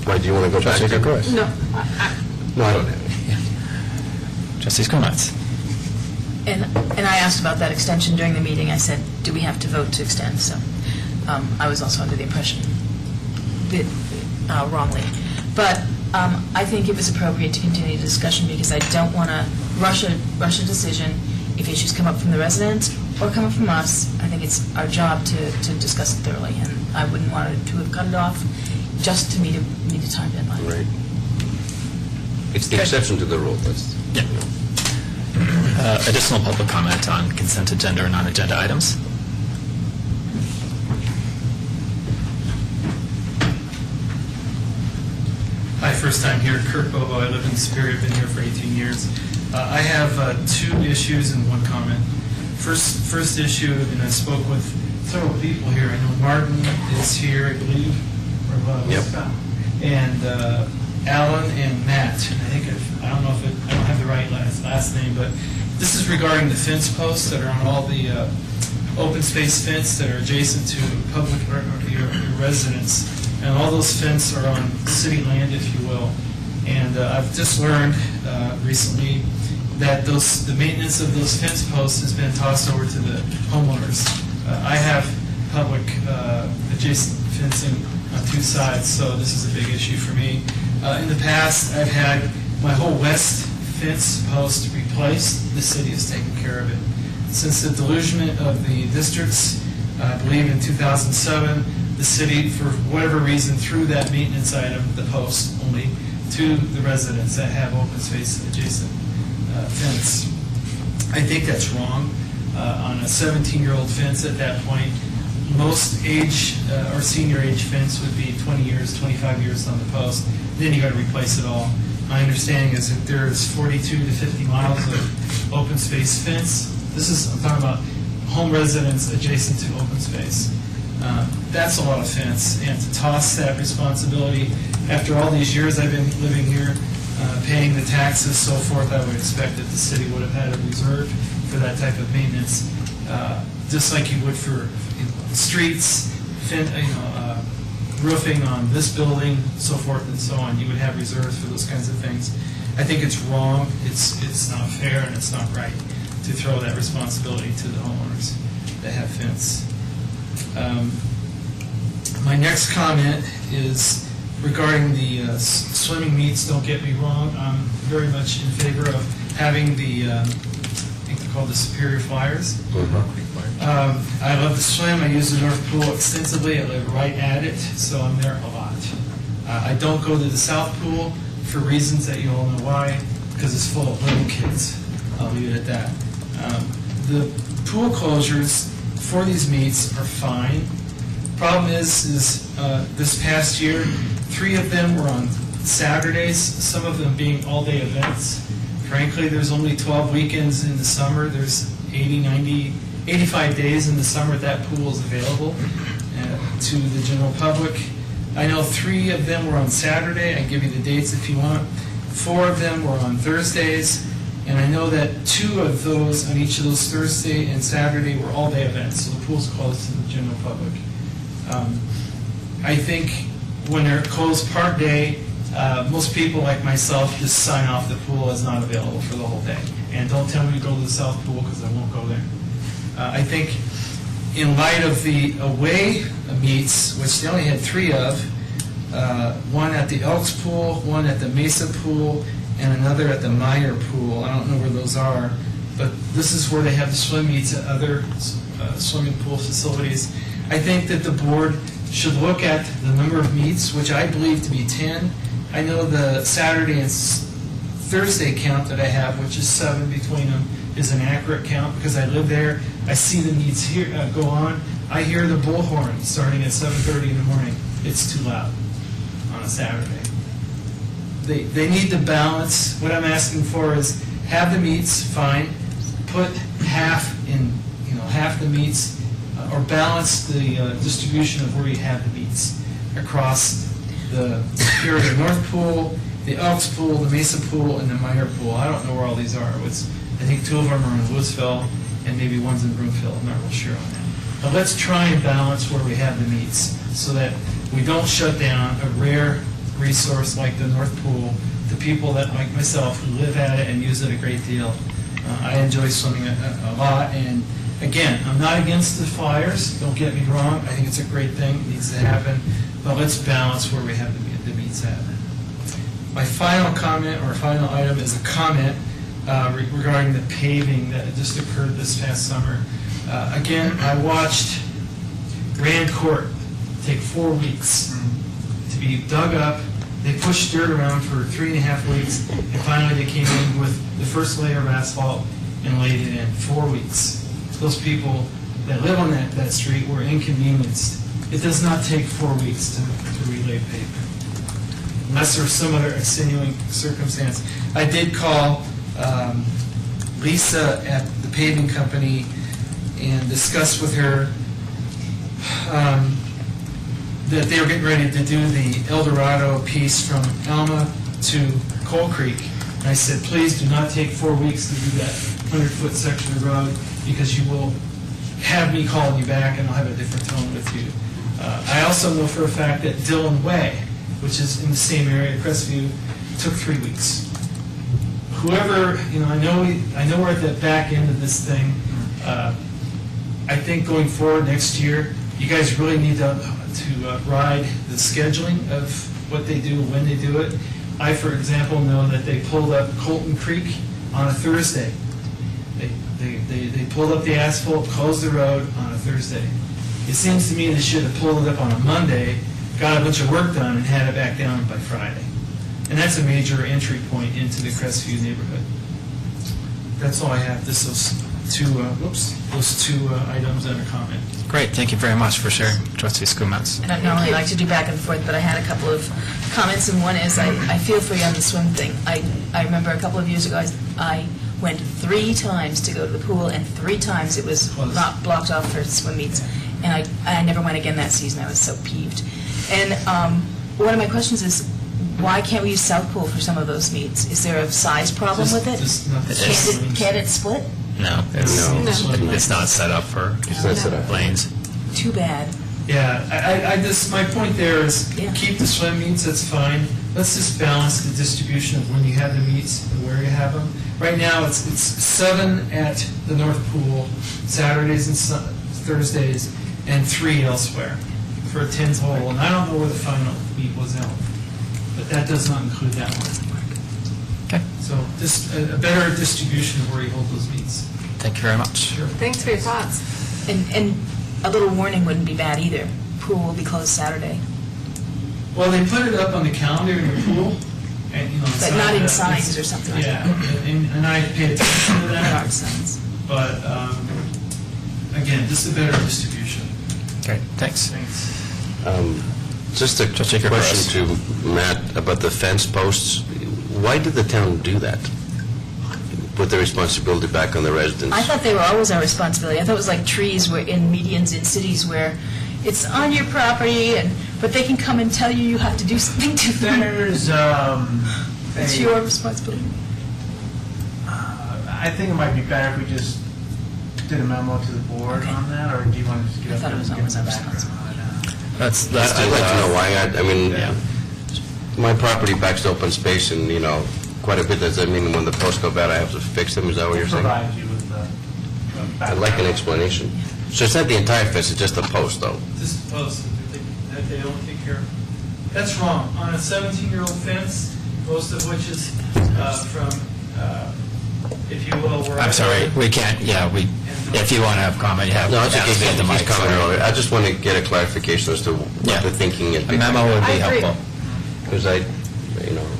Why, do you want to go back to... No, No, I don't have it. Trustee Skonatz. And I asked about that extension during the meeting. I said, do we have to vote to extend? So I was also under the impression, wrongly. But I think it was appropriate to continue the discussion because I don't want to rush a decision if issues come up from the residents or come up from us. I think it's our job to discuss it thoroughly, and I wouldn't want to have cut it off just to meet a time deadline. Right. It's the exception to the rule. Yeah. Additional public comment on consent agenda or non-agenda items? Hi, first time here, Kurt Bobo. I live in Superior, been here for 18 years. I have two issues and one comment. First issue, and I spoke with several people here. I know Martin is here, I believe, or was. Yep. And Alan and Matt. And I think I don't know if I don't have the right last name, but this is regarding the fence posts that are on all the open space fence that are adjacent to public or your residents. And all those fences are on city land, if you will. And I've just learned recently that the maintenance of those fence posts has been tossed over to the homeowners. I have public adjacent fencing on two sides, so this is a big issue for me. In the past, I've had my whole west fence post replaced. The city has taken care of it. Since the delusionment of the districts, I believe in 2007, the city, for whatever reason, threw that maintenance item, the post, only to the residents that have open space adjacent fence. I think that's wrong. On a 17-year-old fence at that point, most age or senior age fence would be 20 years, 25 years on the post. Then you got to replace it all. My understanding is that there is 42 to 50 miles of open space fence. I'm talking about home residents adjacent to open space. That's a lot of fence, and to toss that responsibility after all these years I've been living here, paying the taxes, so forth, I would expect that the city would have had a reserve for that type of maintenance, just like you would for streets, roofing on this building, so forth and so on. You would have reserves for those kinds of things. I think it's wrong, it's not fair, and it's not right to throw that responsibility to the homeowners that have fence. My next comment is regarding the swimming meets. Don't get me wrong, I'm very much in favor of having the, I think they're called the Superior Flyers. I love to swim. I use the North Pool extensively. I live right at it, so I'm there a lot. I don't go to the South Pool for reasons that you all know why, because it's full of little kids. I'll leave it at that. The pool closures for these meets are fine. Problem is this past year, 3 of them were on Saturdays, some of them being all-day events. Frankly, there's only 12 weekends in the summer. There's 80, 90, 85 days in the summer that pool is available to the general public. I know 3 of them were on Saturday. I can give you the dates if you want. 4 of them were on Thursdays. And I know that 2 of those, on each of those Thursday and Saturday, were all-day events, so the pool's closed to the general public. I think when they're closed part day, most people like myself just sign off the pool as not available for the whole day. And don't tell me to go to the South Pool, because I won't go there. I think in light of the away meets, which they only had 3 of, one at the Elks Pool, one at the Mesa Pool, and another at the Meyer Pool. I don't know where those are, but this is where they have the swim meets at other swimming pool facilities. I think that the board should look at the number of meets, which I believe to be 10. I know the Saturday and Thursday count that I have, which is 7 between them, is an accurate count because I live there. I see the meets here go on. I hear the bullhorn starting at 7:30 in the morning. It's too loud on a Saturday. They need to balance. What I'm asking for is have the meets, fine. Put half the meets, or balance the distribution of where you have the meets across the Superior North Pool, the Elks Pool, the Mesa Pool, and the Meyer Pool. I don't know where all these are. I think 2 of them are in Woodsville, and maybe one's in Broomfield. I'm not real sure on that. But let's try and balance where we have the meets so that we don't shut down a rare resource like the North Pool to people that, like myself, who live at it and use it a great deal. I enjoy swimming a lot, and again, I'm not against the Flyers, don't get me wrong. I think it's a great thing, it needs to happen, but let's balance where we have the meets at. My final comment, or final item, is a comment regarding the paving that just occurred this past summer. Again, I watched Grand Court take 4 weeks to be dug up. They pushed dirt around for 3.5 weeks, and finally they came in with the first layer of asphalt and laid it in. 4 weeks. Those people that live on that street were inconvenienced. It does not take 4 weeks to relay pavement. unless there's some other extenuating circumstance. I did call Lisa at the paving company and discuss with her that they were getting ready to do the El Dorado piece from Alma to Coal Creek. And I said, please do not take 4 weeks to do that 100-foot section of road, because you will have me calling you back and I'll have a different tone with you. I also know for a fact that Dillon Way, which is in the same area, Crestview, took 3 weeks. Whoever, I know we're at the back end of this thing. I think going forward next year, you guys really need to ride the scheduling of what they do, when they do it. I, for example, know that they pulled up Colton Creek on a Thursday. They pulled up the asphalt, closed the road on a Thursday. It seems to me they should have pulled it up on a Monday, got a bunch of work done, and had it back down by Friday. And that's a major entry point into the Crestview neighborhood. That's all I have. Those two items and a comment. Great, thank you very much for sharing, Trustee Skumatz. And I'd normally like to do back and forth, but I had a couple of comments, and one is I feel for you on the swim thing. I remember a couple of years ago, I went 3 times to go to the pool, and 3 times it was not blocked off for swim meets, and I never went again that season. I was so peeved. And one of my questions is, why can't we use South Pool for some of those meets? Is there a size problem with it? Can it split? No, it's not set up for lanes. Too bad. Yeah, my point there is, Yeah. keep the swim meets, that's fine. Let's just balance the distribution of when you have the meets and where you have them. Right now, it's 7 at the North Pool, Saturdays and Thursdays, and 3 elsewhere for a 10 total. And I don't know where the final meet was held, but that does not include that one. Okay. So just a better distribution of where you hold those meets. Thank you very much. Sure. Thanks for your thoughts. And a little warning wouldn't be bad either. Pool will be closed Saturday. Well, they put it up on the calendar in the pool, and But not in signs or something like that. Yeah, and I paid attention to that. Dark signs. But, again, just a better distribution. Great, thanks. Thanks. Just a Trustee Kirkos. question to Matt about the fence posts. Why did the town do that? Put the responsibility back on the residents? I thought they were always our responsibility. I thought it was like trees were in medians in cities where it's on your property, but they can come and tell you you have to do something to them. There's, It's your responsibility. I think it might be better if we just did a memo to the board Okay. on that, or do you want to just get I up thought there it was and always give our the background? I'd like to know why. I mean, Yeah. my property backs to open space, and, quite a bit. Does that mean when the posts go bad, I have to fix them? Is that what you're saying? Provide you with the I'd like an background. explanation. So it's not the entire fence, it's just the post, though? Just post that they don't take care of. That's wrong. On a 17-year-old fence, most of which is from, if you will, where I'm sorry, we can't, if you want to have comment, you have. No, it's okay. have to get the mic. He's commented already. I just want to get a clarification as to what Yeah. the thinking is. A memo would I be agree. helpful. Because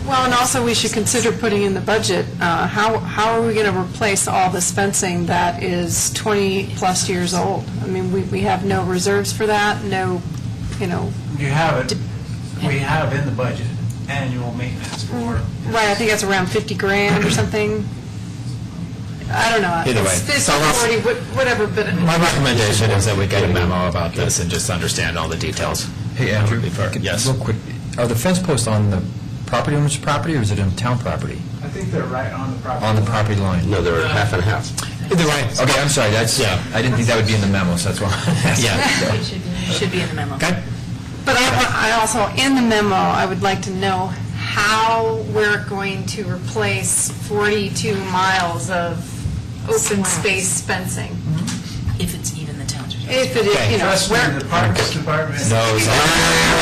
Well, and also we should consider putting in the budget, how are we going to replace all this fencing that is 20-plus years old? I mean, we have no reserves for that, no, You have it, we have in the budget, annual maintenance for. right, I think that's around 50 grand or something. I don't know. Either way. It's 50, So let's- 40, whatever, but. My recommendation is that we get a memo about this and just understand all the details. Hey, Andrew, Yes. real quick, are the fence posts on the property owner's property, or is it on town property? I think they're right on the property. On the line. property line? No, they're half and half. Either way. Okay, I'm sorry, Yeah. I didn't think that would be in the memo, so that's why. Yeah. It should be in the memo. Okay. But I also, in the memo, I would like to know how we're going to replace 42 miles of open space fencing. If it's even the town's If it Okay. is, Trust me, where, the Parks Department. Knows all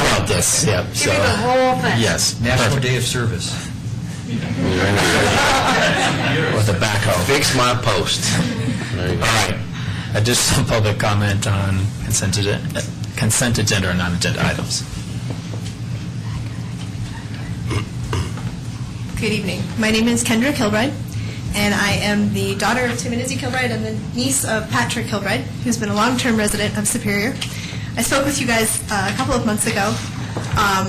about this, yep. give me the whole thing. Yes. National Perfect. Day of Service. With the backhoe. Fix my post. There you All go. right. Additional public comment on consent agenda or non-agenda items. Good evening. My name is Kendra Kilbride, and I am the daughter of Tim and Izzy Kilbride and the niece of Patrick Kilbride, who's been a long-term resident of Superior. I spoke with you guys a couple of months ago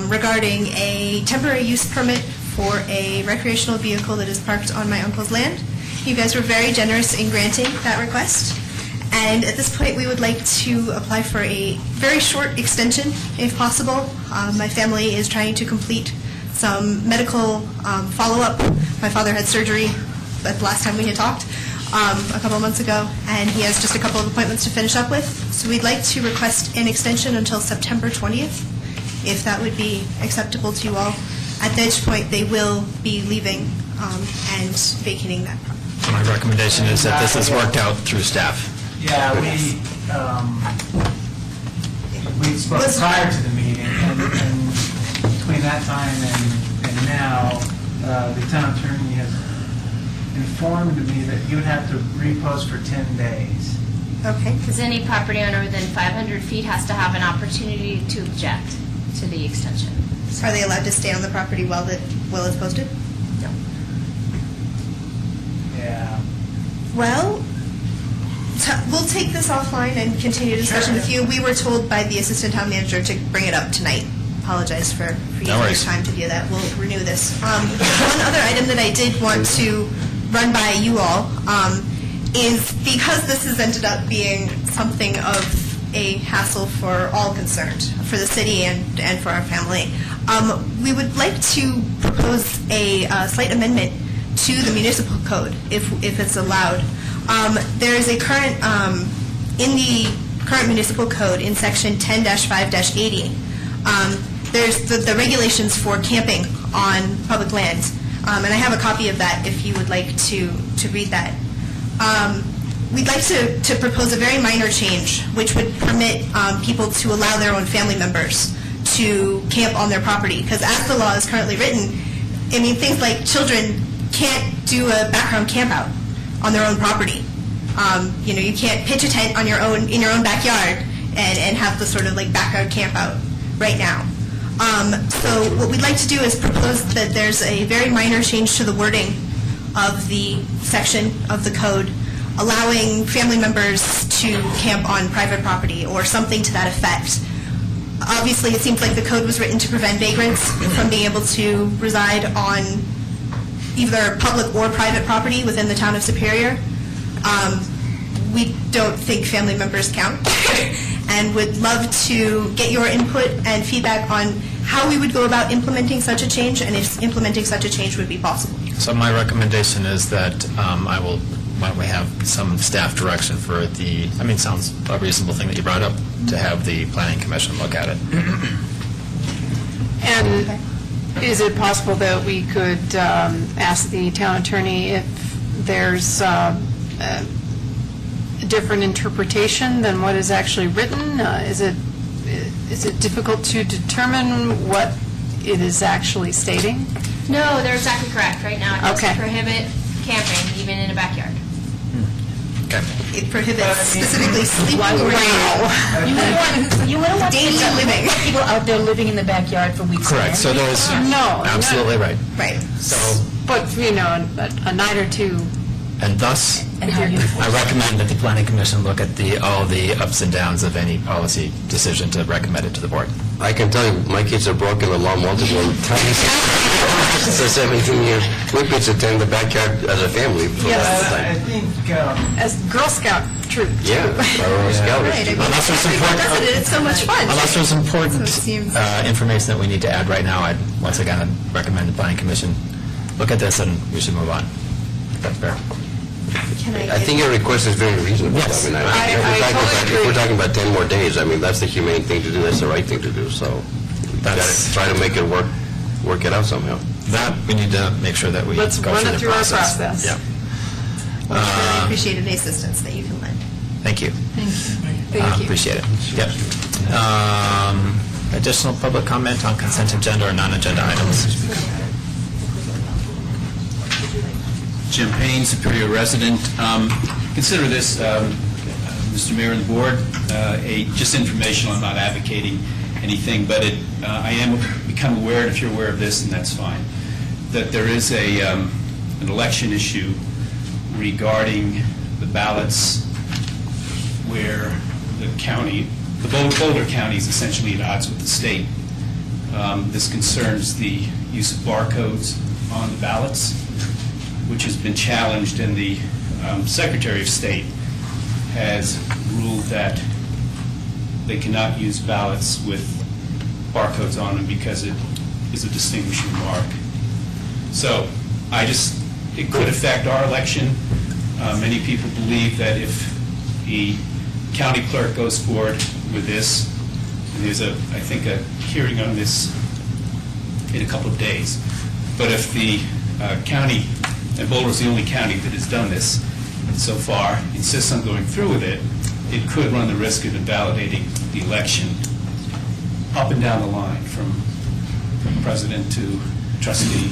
regarding a temporary use permit for a recreational vehicle that is parked on my uncle's land. You guys were very generous in granting that request. And at this point, we would like to apply for a very short extension, if possible. My family is trying to complete some medical follow-up. My father had surgery the last time we had talked, a couple of months ago, and he has just a couple of appointments to finish up with. So we'd like to request an extension until September 20th, if that would be acceptable to you all. At which point, they will be leaving and vacating that property. My recommendation is that this is worked out through staff. Yeah, we spoke prior to the meeting, and between that time and now, the town attorney has informed me that you would have to repost for 10 days. Okay. Because any property owner within 500 feet has to have an opportunity to object to the extension. Are they allowed to stay on the property while it's posted? No. Yeah. Well, we'll take this offline and continue discussion with you. We were told by the assistant town manager to bring it up tonight. Apologize for using your time to do that. We'll renew this. One other item that I did want to run by you all is because this has ended up being something of a hassle for all concerned, for the city and for our family. We would like to propose a slight amendment to the municipal code, if it's allowed. There is a current, in the current municipal code, in section 10-5-80, there's the regulations for camping on public lands. And I have a copy of that if you would like to read that. We'd like to propose a very minor change, which would permit people to allow their own family members to camp on their property. Because as the law is currently written, I mean, things like children can't do a background camp out on their own property. You can't pitch a tent on in your own backyard and have the sort of like background camp out right now. So what we'd like to do is propose that there's a very minor change to the wording of the section of the code, allowing family members to camp on private property or something to that effect. Obviously, it seems like the code was written to prevent vagrants from being able to reside on either public or private property within the town of Superior. We don't think family members count and would love to get your input and feedback on how we would go about implementing such a change and if implementing such a change would be possible. So my recommendation is that why don't we have some staff direction for sounds a reasonable thing that you brought up, to have the planning commission look at it. And is it possible that we could ask the town attorney if there's a different interpretation than what is actually written? Is it difficult to determine what it is actually stating? No, they're exactly correct. Right now, it does Okay. prohibit camping, even in a backyard. Okay. It prohibits specifically sleeping Wow. You wouldn't want daily living. people out there living in the backyard for weeks. on Correct. end. So there's No. absolutely right. Right. So But, a night or two. and thus, And how you I recommend that the planning commission look at all the ups and downs of any policy decision to recommend it to the board. I can tell you, my kids have broken the law multiple times. It's a 17-year. We pitch to attend the backyard as a family. For Yes. that I time. think, As Girl Scout troop. Yeah, our own scouters. Right. I mean, Unless there's everyone does it, and it's so much fun. Unless there's important So it seems- information that we need to add right now, I'd once again recommend the planning commission look at this and we should move on. That's fair. I think your request is very reasonable. Yes. I mean, I totally agree. if we're talking about 10 more days, I mean, that's the humane thing to do, that's the right thing to do, so we gotta That's- try to make it work it out somehow. That, we need to make sure that we Let's go run through it the through our process. process. Yeah. We really appreciate any assistance that you can lend. Thank you. Thank you. Appreciate it. Yep. Additional public comment on consent agenda or non-agenda items? Jim Payne, Superior resident. Consider this, Mr. Mayor and the board, just informational. I'm not advocating anything, but I am become aware, and if you're aware of this, then that's fine, that there is an election issue regarding the ballots where the county, the Boulder County is essentially at odds with the state This concerns the use of barcodes on the ballots, which has been challenged, and the Secretary of State has ruled that they cannot use ballots with barcodes on them because it is a distinguishing mark. So it could affect our election. Many people believe that if the county clerk goes forward with this, and there's I think a hearing on this in a couple of days, but if the county, and Boulder's the only county that has done this so far, insists on going through with it, it could run the risk of invalidating the election up and down the line, from president to trustee.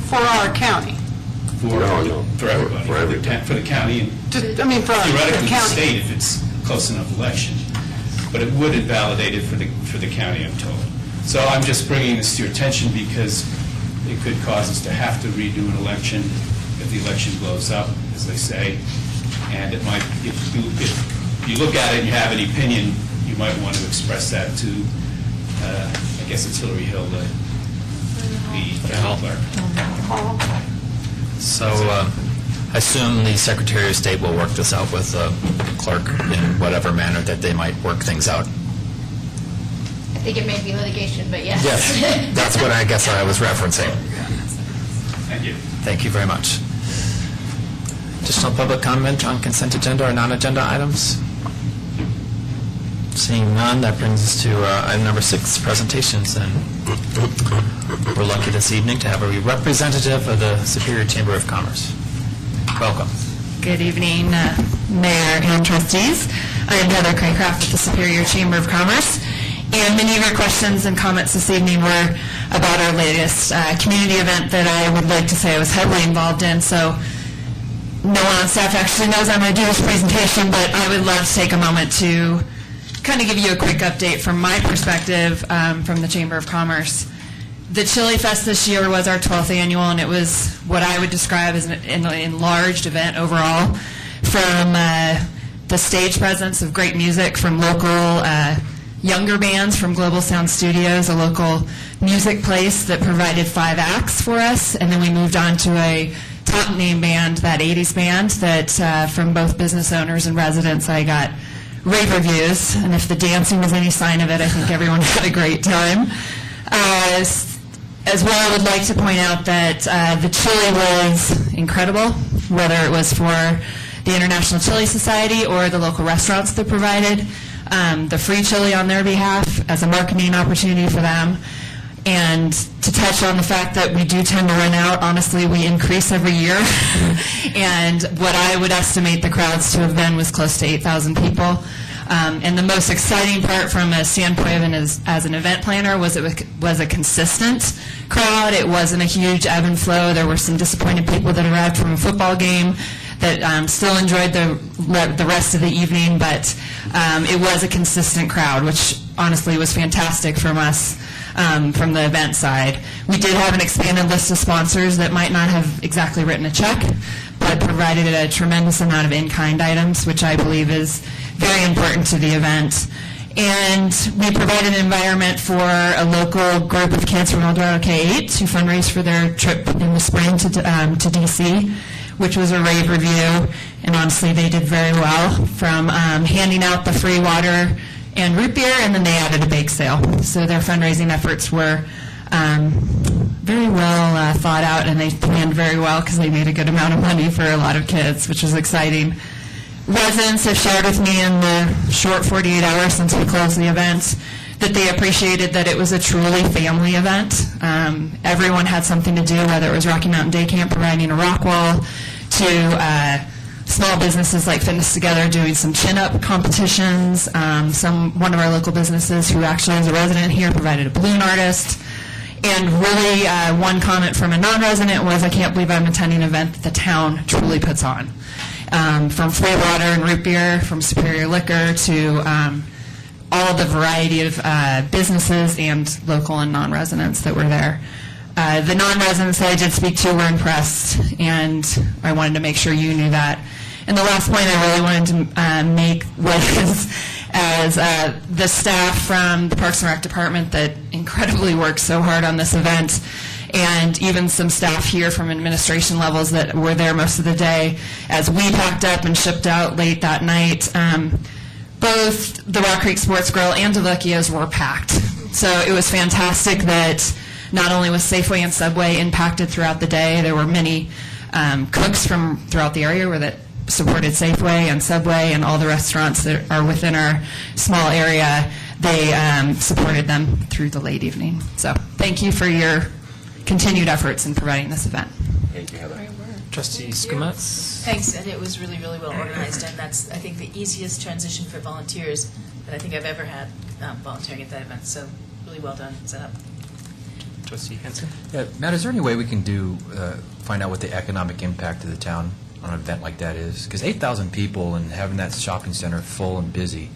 For our county. For everybody. For the county, and For theoretically the the county. state if it's a close enough election. But it would invalidate it for the county, I'm told. So I'm just bringing this to your attention because it could cause us to have to redo an election if the election blows up, as they say. And it might, if you look at it and you have any opinion, you might want to express that to, I guess it's Hillary Hill, the county clerk. So I assume the Secretary of State will work this out with the clerk in whatever manner that they might work things out. I think it may be litigation, but yes. Yes, that's what I guess I was referencing. Thank you. Thank you very much. Additional public comment on consent agenda or non-agenda items? Seeing none, that brings us to item number 6, presentations. And we're lucky this evening to have a representative of the Superior Chamber of Commerce. Welcome. Good evening, Mayor and trustees. I am Heather Craycraft with the Superior Chamber of Commerce, and many of your questions and comments this evening were about our latest community event that I would like to say I was heavily involved in. So no one on staff actually knows I'm going to do this presentation, but I would love to take a moment to kind of give you a quick update from my perspective from the Chamber of Commerce. The Chili Fest this year was our 12th annual, and it was what I would describe as an enlarged event overall, from the stage presence of great music from local younger bands from Global Sound Studios, a local music place that provided 5 acts for us, and then we moved on to a top name band, that 80s band, that from both business owners and residents I got rave reviews, and if the dancing was any sign of it, I think everyone had a great time. As well, I would like to point out that the chili was incredible, whether it was for the International Chili Society or the local restaurants that provided the free chili on their behalf as a marketing opportunity for them. And to touch on the fact that we do tend to run out, honestly, we increase every year. And what I would estimate the crowds to have been was close to 8,000 people. And the most exciting part from a standpoint of as an event planner was it was a consistent crowd. It wasn't a huge ebb and flow. There were some disappointed people that arrived from a football game that still enjoyed the rest of the evening, but it was a consistent crowd, which honestly was fantastic from us. From the event side. We did have an expanded list of sponsors that might not have exactly written a check, but provided a tremendous amount of in-kind items, which I believe is very important to the event. And we provided an environment for a local group of kids from Eldorado K-8 to fundraise for their trip in the spring to D.C., which was a rave review, and honestly they did very well, from handing out the free water and root beer, and then they added a bake sale. So their fundraising efforts were very well thought out, and they planned very well because they made a good amount of money for a lot of kids, which was exciting. Residents have shared with me in the short 48 hours since we closed the event that they appreciated that it was a truly family event. Everyone had something to do, whether it was Rocky Mountain Day Camp providing a rock wall, to small businesses like Fitness Together doing some chin-up competitions. One of our local businesses who actually is a resident here provided a balloon artist. And really, one comment from a non-resident was, I can't believe I'm attending an event that the town truly puts on. From free water and root beer, from Superior Liquor, to all the variety of businesses and local and non-residents that were there. The non-residents that I did speak to were impressed, and I wanted to make sure you knew that. And the last point I really wanted to make was as the staff from the Parks and Rec Department that incredibly worked so hard on this event, and even some staff here from administration levels that were there most of the day, as we packed up and shipped out late that night. Both the Rock Creek Sports Grill and Delicchio's were packed. So it was fantastic that not only was Safeway and Subway impacted throughout the day, there were many cooks from throughout the area that supported Safeway and Subway and all the restaurants that are within our small area. They supported them through the late evening. So thank you for your continued efforts in providing this event. Thank you, Heather. Trustee Skumatz? Thanks, and it was really, really well organized, and that's, I think, the easiest transition for volunteers that I think I've ever had volunteering at that event, so really well done, set up. Trustee Henson? Yeah, Matt, is there any way we can find out what the economic impact of the town on an event like that is? Because 8,000 people and having that shopping center full and busy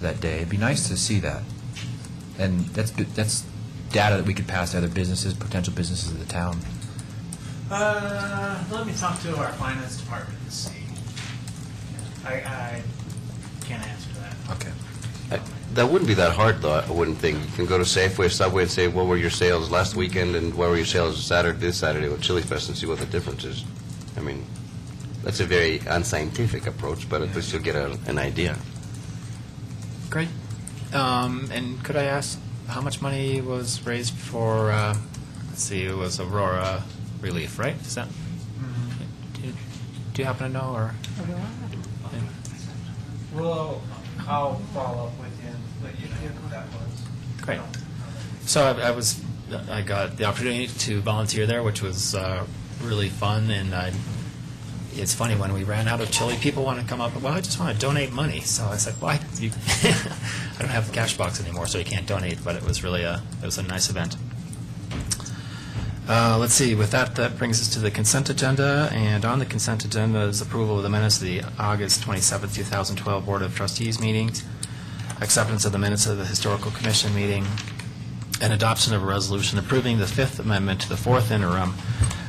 that day, it'd be nice to see that. And that's data that we could pass to other businesses, potential businesses of the town. Let me talk to our finance department and see. I can't answer that. Okay. That wouldn't be that hard, though, I wouldn't think. You can go to Safeway, Subway, and say, what were your sales last weekend, and what were your sales this Saturday with Chili Fest, and see what the difference is. I mean, that's a very unscientific approach, but at least you'll get an idea. Great. And could I ask how much money was raised for, let's see, it was Aurora Relief, right? Is that? Do you happen to know, or? Well, I'll follow up with you and let you know what that was. Great. So I got the opportunity to volunteer there, which was really fun, and it's funny, when we ran out of chili, people want to come up, well, I just want to donate money. So I said, well, I don't have the cash box anymore, so you can't donate, but it was really it was a nice event. Let's see, with that brings us to the consent agenda, and on the consent agenda is approval of the minutes of the August 27, 2012 Board of Trustees meetings, acceptance of the minutes of the Historical Commission meeting, and adoption of a resolution approving the Fifth Amendment to the Fourth Interim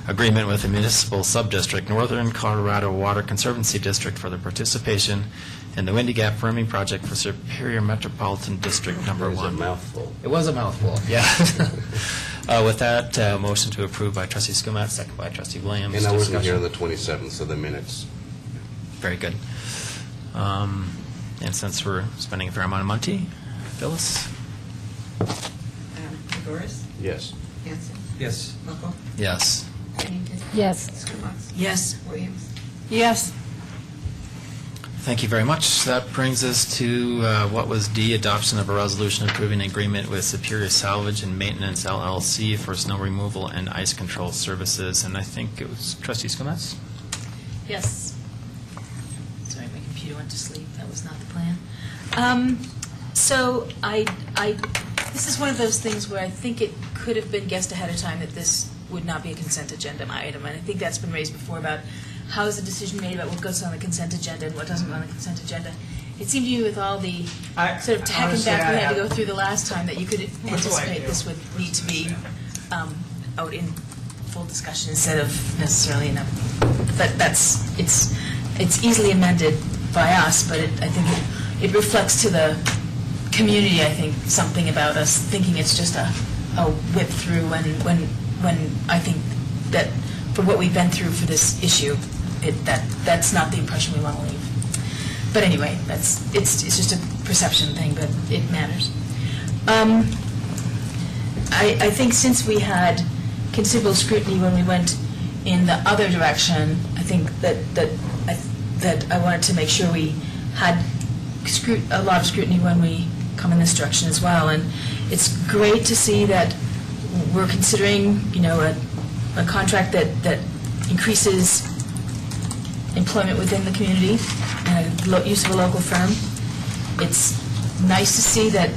Agreement with the Municipal Subdistrict Northern Colorado Water Conservancy District for the participation in the Windy Gap Firming Project for Superior Metropolitan District Number 1. It was a mouthful. It was a mouthful, yeah. With that, motion to approve by Trustee Skumatz, second by Trustee Williams. And I wasn't here Discussion. on the 27th, so the minutes. Very good. And since we're spending a fair amount of money, Phyllis? Doris? Yes. Hanson? Yes. Buckle? Yes. Pennington? Yes. Skumatz? Yes. Williams? Yes. Thank you very much. That brings us to what was D, adoption of a resolution approving an agreement with Superior Salvage and Maintenance LLC for snow removal and ice control services. And I think it was Trustee Skumatz? Yes. Sorry, my computer went to sleep. That was not the plan. So this is one of those things where I think it could have been guessed ahead of time that this would not be a consent agenda item. And I think that's been raised before about how is the decision made about what goes on the consent agenda and what doesn't go on the consent agenda. It seemed to you with all the sort of tech and back we had to go through the last time that you could anticipate this would need to be out in full discussion instead of necessarily in a, but it's easily amended by us, but I think it reflects to the community, I think, something about us thinking it's just a whip through when I think that for what we've been through for this issue, that's not the impression we want to leave. But anyway, it's just a perception thing, but it matters. I think since we had considerable scrutiny when we went in the other direction, I think that I wanted to make sure we had a lot of scrutiny when we come in this direction as well. And it's great to see that we're considering, a contract that increases employment within the community and use of a local firm. It's nice to see that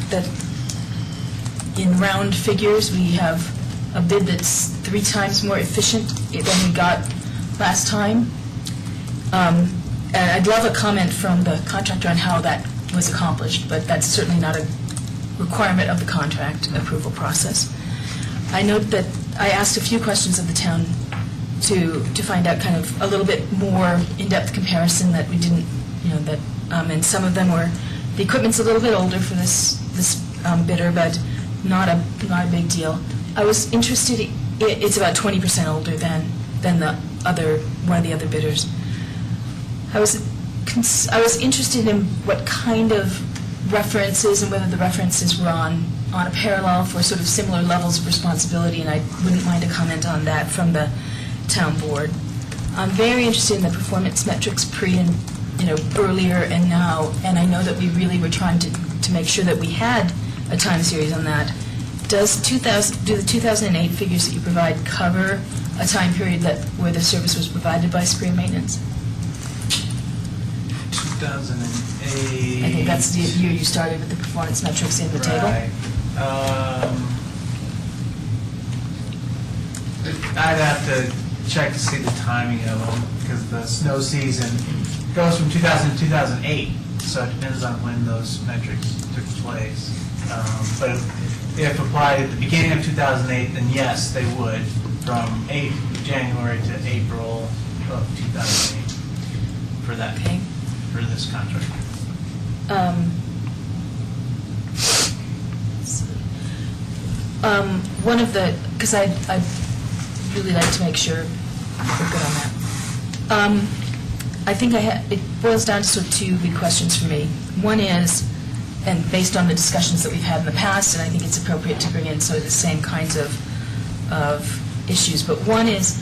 in round figures we have a bid that's 3 times more efficient than we got last time. And I'd love a comment from the contractor on how that was accomplished, but that's certainly not a requirement of the contract approval process. I note that I asked a few questions of the town to find out kind of a little bit more in-depth comparison that we didn't, and some of them were The equipment's a little bit older for this bidder, but not a big deal. I was interested, it's about 20% older than one of the other bidders. I was interested in what kind of references and whether the references were on a parallel for sort of similar levels of responsibility, and I wouldn't mind a comment on that from the town board. I'm very interested in the performance metrics earlier and now, and I know that we really were trying to make sure that we had a time series on that. Do the 2008 figures that you provide cover a time period where the service was provided by Superior Maintenance? 2008. I think that's the year you started with the performance metrics in the table. Right. I'd have to check to see the timing of them, because the snow season goes from 2000 to 2008, so it depends on when those metrics took place. But if applied at the beginning of 2008, then yes, they would, from January to April of 2008 for that, for this contract. One of the, because I'd really like to make sure we're good on that. I think it boils down to sort of two big questions for me. One is, and based on the discussions that we've had in the past, and I think it's appropriate to bring in sort of the same kinds of issues, but one is,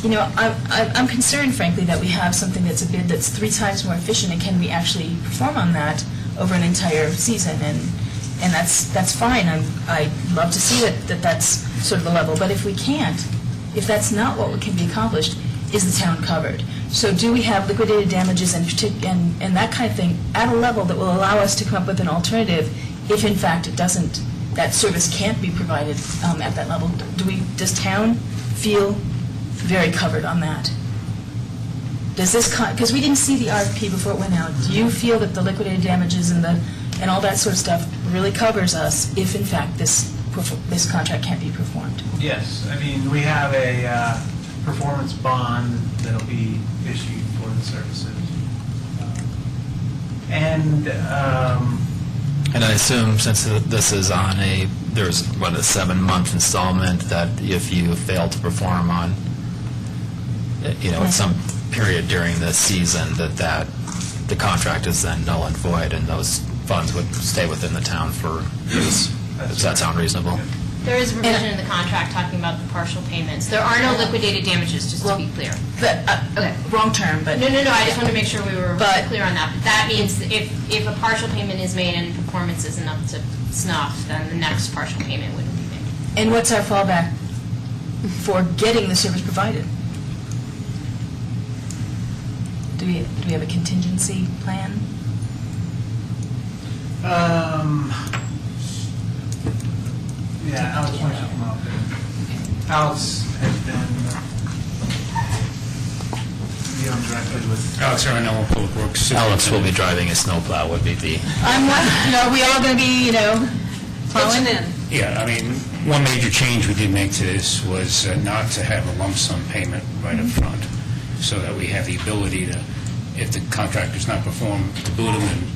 I'm concerned, frankly, that we have something that's a bid that's 3 times more efficient, and can we actually perform on that over an entire season? And that's fine. I'd love to see that's sort of the level. But if we can't, if that's not what can be accomplished, is the town covered? So do we have liquidated damages and that kind of thing at a level that will allow us to come up with an alternative if, in fact, that service can't be provided at that level? Does town feel very covered on that? Because we didn't see the RFP before it went out. Do you feel that the liquidated damages and all that sort of stuff really covers us if, in fact, this contract can't be performed? Yes, I mean, we have a performance bond that'll be issued for the services. And I assume, since this is on there's a 7-month installment, that if you fail to perform on, at some period during the season, that the contract is then null and void, and those funds would stay within the town for use. Does that sound reasonable? There is a provision in the contract talking about the partial payments. There are no liquidated damages, just to be clear. Okay, wrong term, but... No, I just wanted to make sure we were clear on that. But that means if a partial payment is made and performance isn't up to snuff, then the next partial payment wouldn't be made. And what's our fallback for getting the service provided? Do we have a contingency plan? Yeah, Alex, why don't you come up there? Alex has been dealing directly with... Alex Arenello, Public Works. Alex will be driving a snowplow would be the... Are we all going to be, plowing in? Yeah, I mean, one major change we did make to this was not to have a lump sum payment right up front, so that we have the ability to, if the contractor's not performed, to boot them and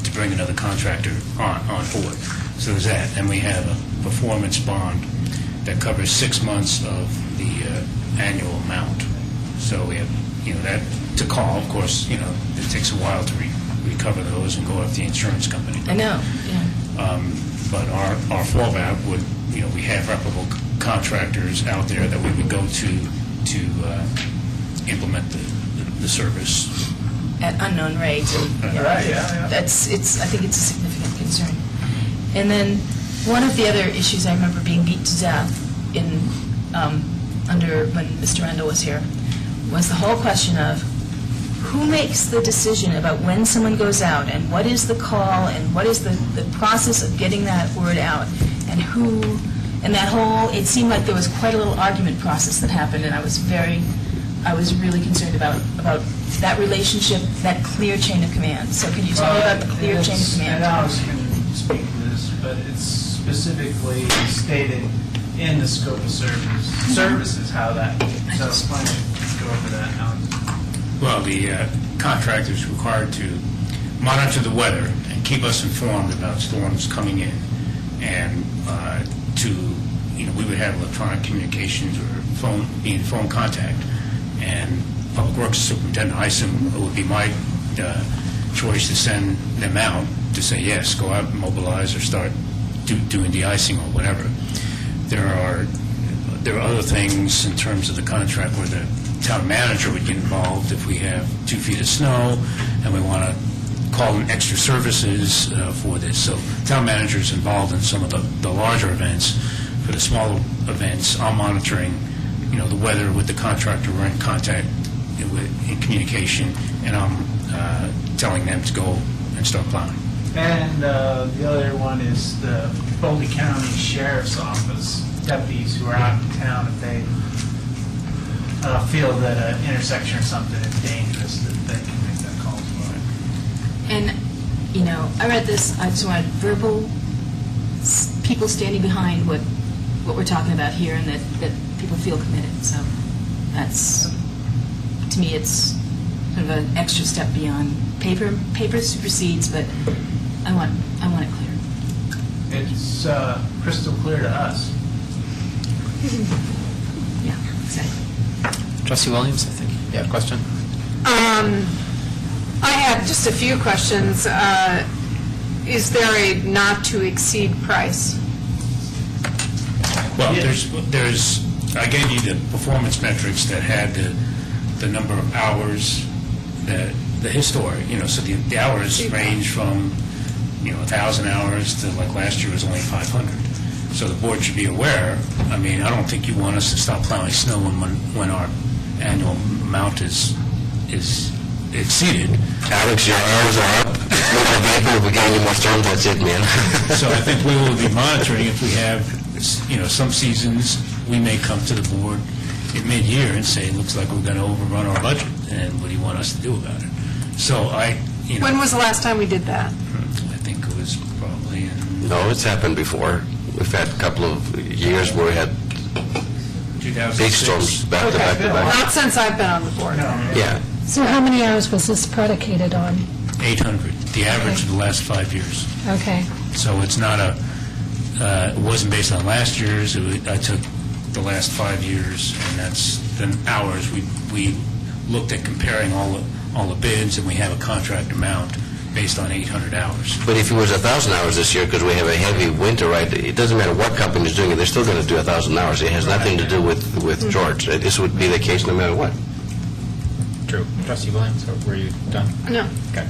to bring another contractor on board. So there's that. And we have a performance bond that covers 6 months of the annual amount. So we have, that to call. Of course, it takes a while to recover those and go after the insurance company. I know, yeah. But our fallback would, we have reputable contractors out there that we would go to implement the service. At unknown rates. Right, yeah. I think it's a significant concern. And then one of the other issues I remember being beat to death when Mr. Rendell was here was the whole question of who makes the decision about when someone goes out, and what is the call, and what is the process of getting that word out, and that whole, it seemed like there was quite a little argument process that happened, and I was really concerned about that relationship, that clear chain of command. So can you tell me about the clear chain of command? And Alex can speak to this, but it's specifically stated in the scope of services how that, so why don't you go over that, Alex? Well, the contractor is required to monitor the weather and keep us informed about storms coming in, and we would have electronic communications or be in phone contact. And Public Works Superintendent, I assume it would be my choice to send them out to say, yes, go out and mobilize or start doing de-icing or whatever. There are other things in terms of the contract where the town manager would get involved if we have 2 feet of snow and we want to call in extra services for this. So town manager is involved in some of the larger events. For the smaller events, I'm monitoring, the weather with the contractor. We're in contact, in communication, and I'm telling them to go and start plowing. And the other one is the Bolton County Sheriff's Office deputies who are out in town, if they feel that an intersection or something is dangerous, that they can make that call as well. And, I read this, I just wanted verbal people standing behind what we're talking about here, and that people feel committed. So that's, to me, it's sort of an extra step beyond paper. Paper supersedes, but I want it clear. It's crystal clear to us. Yeah, exactly. Trustee Williams, I think you have a question? I have just a few questions. Is there a not-to-exceed price? Well, there's, I gave you the performance metrics that had the number of hours, the historic, so the hours range from, 1,000 hours to, like last year was only 500. So the board should be aware. I mean, I don't think you want us to stop plowing snow when our annual amount is exceeded. Alex, your hours are up. If we get any more storms, that's it, man. So I think we will be monitoring if we have, some seasons, we may come to the board in mid-year and say, it looks like we're going to overrun our budget, and what do you want us to do about it? So When was the last time we did that? I think it was probably in... No, it's happened before. We've had a couple of years where we had 2006. big storms back to back to back. Not since I've been on the board. Yeah. So how many hours was this predicated on? 800, the average of the last 5 years. Okay. So it's not it wasn't based on last year's. I took the last 5 years, and that's the hours. We looked at comparing all the bids, and we have a contract amount based on 800 hours. But if it was 1,000 hours this year, because we have a heavy winter, right, it doesn't matter what company is doing it, they're still going to do 1,000 hours. It has nothing to do with George. This would be the case no matter what. True. Trustee Williams, were you done? No. Okay.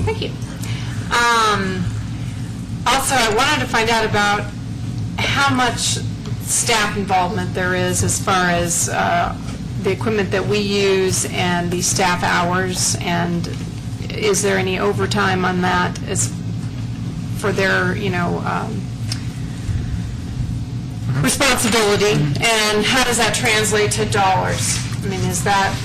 Thank you. Also, I wanted to find out about how much staff involvement there is as far as the equipment that we use and the staff hours, and is there any overtime on that as for their, responsibility, and how does that translate to dollars? I mean, is that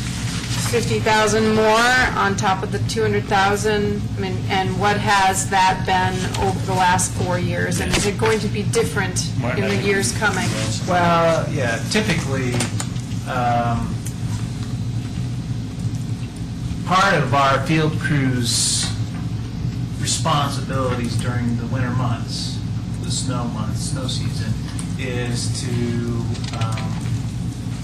50,000 more on top of the 200,000? I mean, and what has that been over the last 4 years? And is it going to be different in the years coming? Well, yeah, typically, part of our field crew's responsibilities during the winter months, the snow months, snow season, is to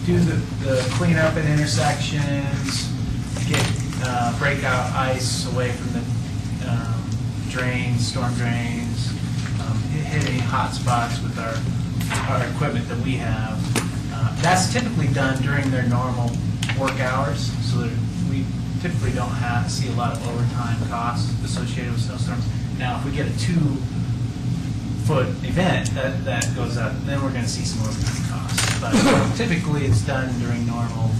do the cleanup at intersections, break out ice away from the drains, storm drains, hit any hot spots with our equipment that we have. That's typically done during their normal work hours, so that we typically don't see a lot of overtime costs associated with snowstorms. Now, if we get a 2-foot event that goes up, then we're going to see some overtime costs. But typically, it's done during normal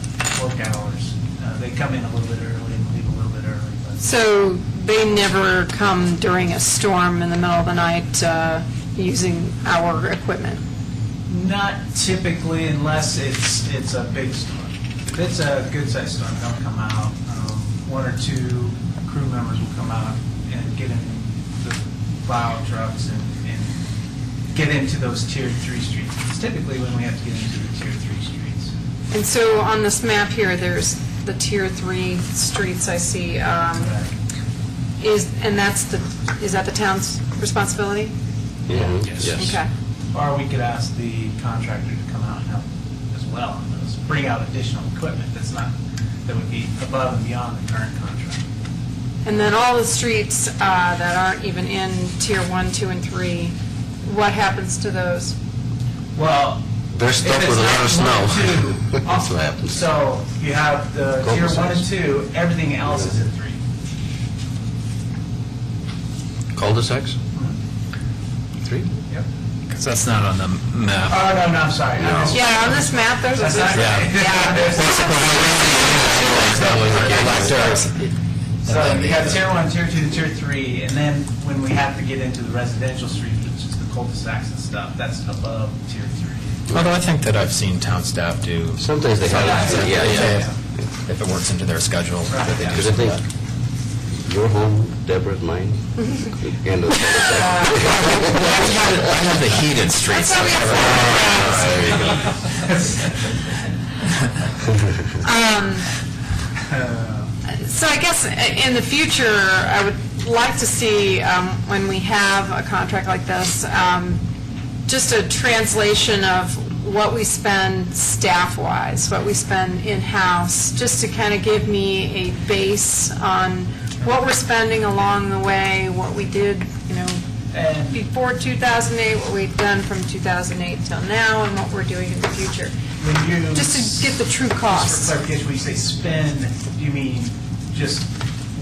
work hours. They come in a little bit early and leave a little bit early. But So they never come during a storm in the middle of the night using our equipment? not typically, unless it's a big storm. If it's a good-sized storm, they'll come out. 1 or 2 crew members will come out and get in the plow trucks and get into those Tier 3 streets. It's typically when we have to get into the Tier 3 streets. And so on this map here, there's the Tier 3 streets I see. and is that the town's responsibility? Yes. Okay. Or we could ask the contractor to come out and help as well on those, bring out additional equipment that would be above and beyond the current contract. And then all the streets that aren't even in Tier 1, 2, and 3, what happens to those? Well, They're stuck with a lot of snow. That's That's what happens. So you have the Tier 1 and 2, everything else is in 3. Cul-de-sacs? 3? Yep. Because that's not on the map. Oh, no, I'm sorry. Yeah, on this map, there's a... That's not So you have Tier 1, Tier 2, Tier 3, and then when we have to get into the residential streets, which is the cul-de-sacs and stuff, that's above Tier 3. Although I think that I've seen town staff do. Sometimes they have, yeah. If it works into their schedule. that they do Because I think your home, Deborah's mine, end of the cul-de-sac. I have the heated streets. So I guess in the future, I would like to see, when we have a contract like this, just a translation of what we spend staff-wise, what we spend in-house, just to kind of give me a base on what we're spending along the way, what we did, before 2008, what we've done from 2008 till now, and what we're doing in the future. Just to get the true costs. Just for clarification, when you say spend, do you mean just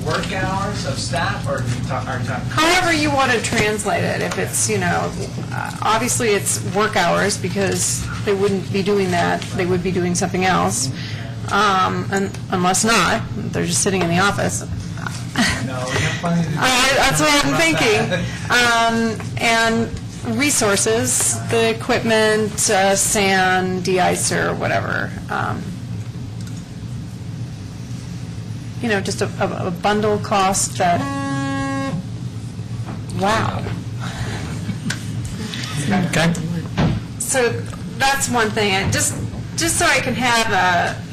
work hours of staff, or are you talking? However you want to translate it. If it's, obviously it's work hours because they wouldn't be doing that. They would be doing something else. And unless not, they're just sitting in the office. No, we have plenty to do. That's what I'm thinking. And resources, the equipment, sand, de-icer, whatever. Just a bundle cost that, wow. Okay. So that's one thing, and just so I can have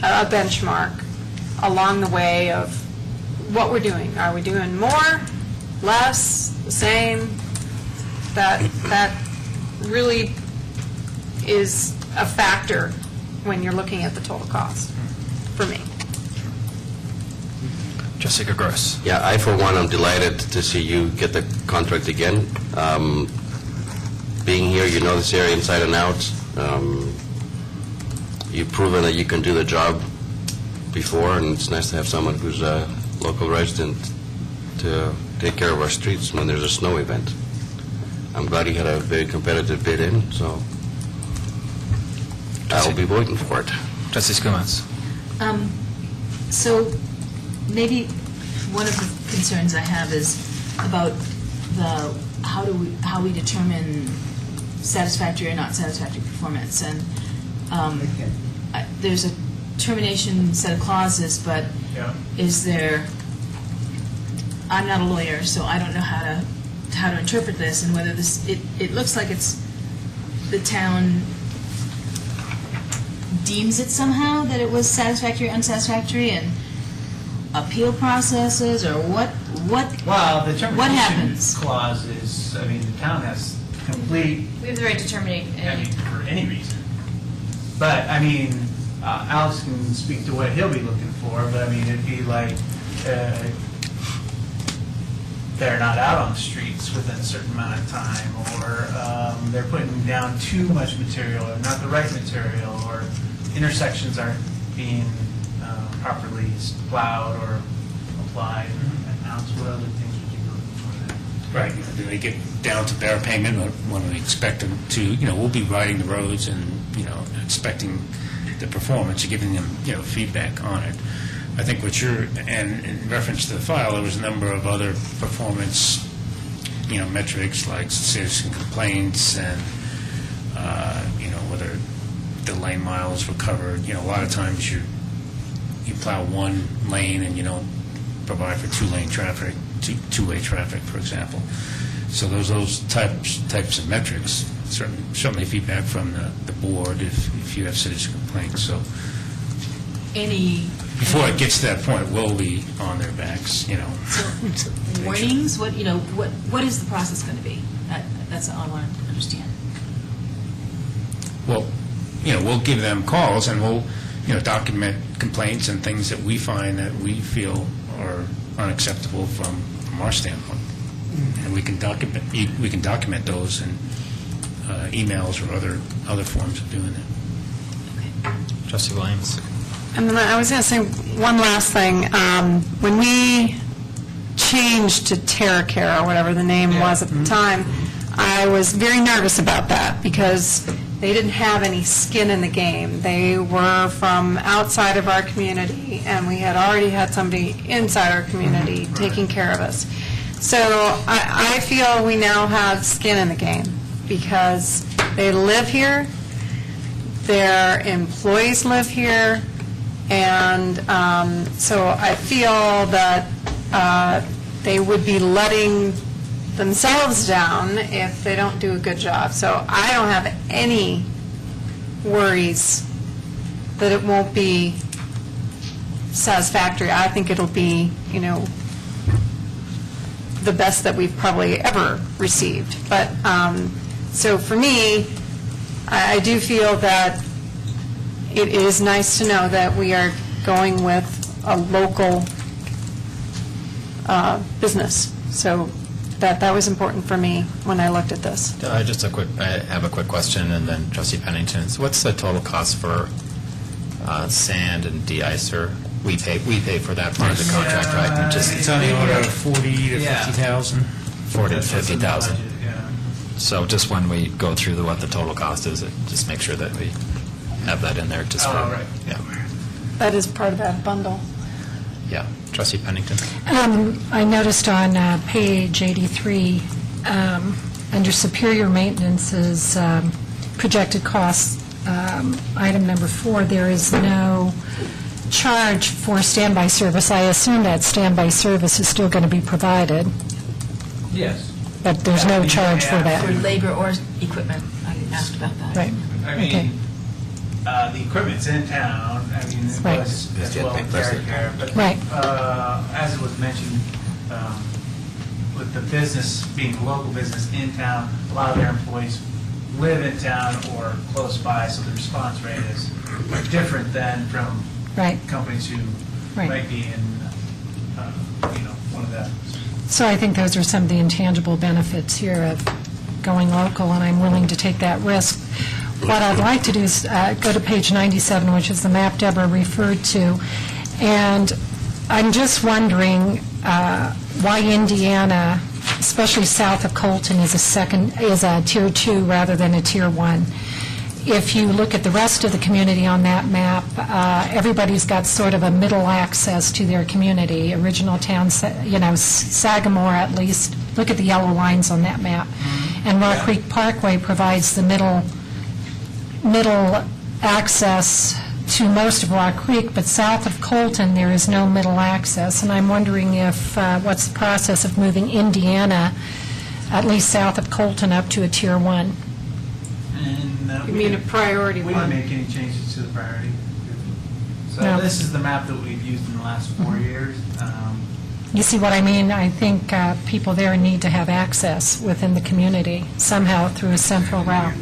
a benchmark along the way of what we're doing. Are we doing more, less, the same? That really is a factor when you're looking at the total cost, for me. Jessica Gross. Yeah, I, for one, am delighted to see you get the contract again. Being here, you know this area inside and out. You've proven that you can do the job before, and it's nice to have someone who's a local resident to take care of our streets when there's a snow event. I'm glad he had a very competitive bid in, so I'll be waiting for it. Justice Gomez. So maybe one of the concerns I have is about how we determine satisfactory or not satisfactory performance. And there's a termination set of clauses, but is there? I'm not a lawyer, so I don't know how to interpret this, and whether this it looks like it's the town deems it somehow that it was satisfactory or unsatisfactory, and appeal processes, or what Well, the termination happens? clause is, the town has complete, We have the right to terminate. for any reason. But, Alex can speak to what he'll be looking for, but, it'd be like, they're not out on the streets within a certain amount of time, or they're putting down too much material, or not the right material, or intersections aren't being properly plowed or applied. And Alex, what other things would you be looking for there? Right, do they get down to bare pavement when we expect them to, we'll be riding the roads and, expecting the performance, and giving them, feedback on it. I think and in reference to the file, there was a number of other performance, metrics like citizen complaints and, whether the lane miles were covered. A lot of times you plow one lane and you don't provide for two-way traffic, for example. So those types of metrics, certainly feedback from the board if you have citizen complaints. So any Before it gets to that point, it will be on their backs, you know. warnings? What, what is the process going to be? That's all I want to understand. Well, we'll give them calls and we'll, document complaints and things that we find that we feel are unacceptable from our standpoint. And we can document those in emails or other forms of doing that. Trustee Williams? And then I was going to say one last thing. When we changed to TerraCare, or whatever the name was at the time, I was very nervous about that because they didn't have any skin in the game. They were from outside of our community, and we had already had somebody inside our community taking care of us. So I feel we now have skin in the game because they live here, their employees live here, and so I feel that they would be letting themselves down if they don't do a good job. So I don't have any worries that it won't be satisfactory. I think it'll be, the best that we've probably ever received. But, so for me, I do feel that it is nice to know that we are going with a local business. So that was important for me when I looked at this. I have a quick question, and then Trustee Pennington. So what's the total cost for sand and de-icer? We pay for that part of the contract, right? It's on the order of 40 to 50,000. 40 to 50,000. Yeah. So just when we go through what the total cost is, just make sure that we have that in there. Just for, right. Yeah. That is part of that bundle. Yeah. Trustee Pennington? I noticed on page 83, under Superior Maintenance's projected costs, item number 4, there is no charge for standby service. I assume that standby service is still going to be provided, Yes. but there's no charge for For that. labor or equipment, I asked about that. Right. I mean, the equipment's in town. I mean, it Right. was as well with TerraCare. But Right. as it was mentioned, with the business being a local business in town, a lot of their employees live in town or close by, so the response rate is different than from Right. companies who Right. might be in, one of the. So I think those are some of the intangible benefits here of going local, and I'm willing to take that risk. What I'd like to do is go to page 97, which is the map Deborah referred to, and I'm just wondering why Indiana, especially south of Colton, is a Tier 2 rather than a Tier 1. If you look at the rest of the community on that map, everybody's got sort of a middle access to their community. Original town, Sagamore at least. Look at the yellow lines on that map. And Rock Creek Parkway provides the middle access to most of Rock Creek, but south of Colton, there is no middle access. And I'm wondering if, what's the process of moving Indiana, at least south of Colton, up to a Tier 1? And You mean a priority we one? didn't make any changes to the priority. So No. this is the map that we've used in the last 4 years. You see what I mean? I think people there need to have access within the community somehow through a central route.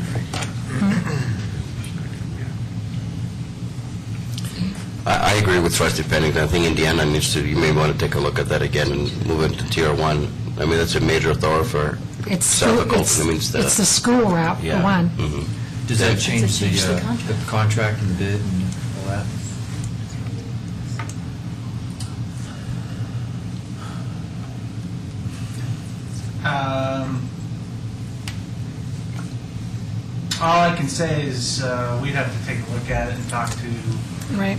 I agree with Trustee Pennington. I think Indiana needs to, you may want to take a look at that again and move it to Tier 1. I mean, that's a major thoroughfare. It's South of school- Colton, I mean, it's the school route, for Yeah. one. Mhm. Does that That's- change the change the the contract and the bid and all that? All I can say is we'd have to take a look at it and talk to Right.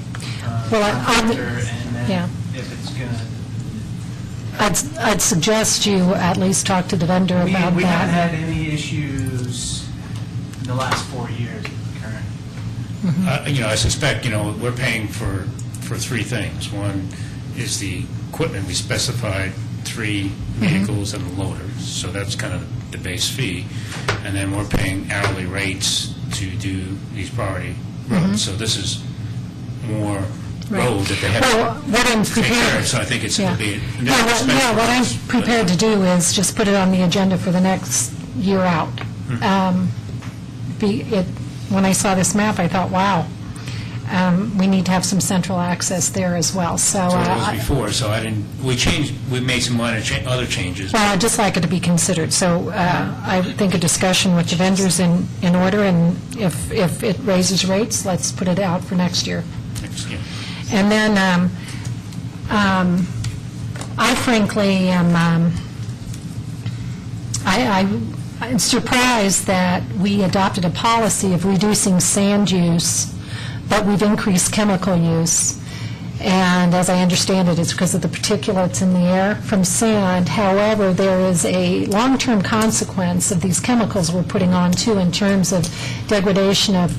Well, contractor, and then yeah. if it's going to. I'd suggest you at least talk to the vendor about We haven't that. had any issues in the last 4 years with the current. I suspect, we're paying for 3 things. One is the equipment. We specified 3 vehicles and a loader, so that's kind of the base fee. And then we're paying hourly rates to do these priority roads. So this is more road that they have Well, what I'm to take care prepared... of, so I think it's Yeah. going to be a Yeah, expense what for I'm us. prepared to do is just put it on the agenda for the next year out. When I saw this map, I thought, wow, we need to have some central access there as well. So, That's what it was before, so I didn't, we made some minor other changes. well, I'd just like it to be considered. So I think a discussion with the vendors in order, and if it raises rates, let's put it out for next year. Next year. And then I frankly am, I'm surprised that we adopted a policy of reducing sand use, but we've increased chemical use. And as I understand it, it's because of the particulates in the air from sand. However, there is a long-term consequence of these chemicals we're putting on, too, in terms of degradation of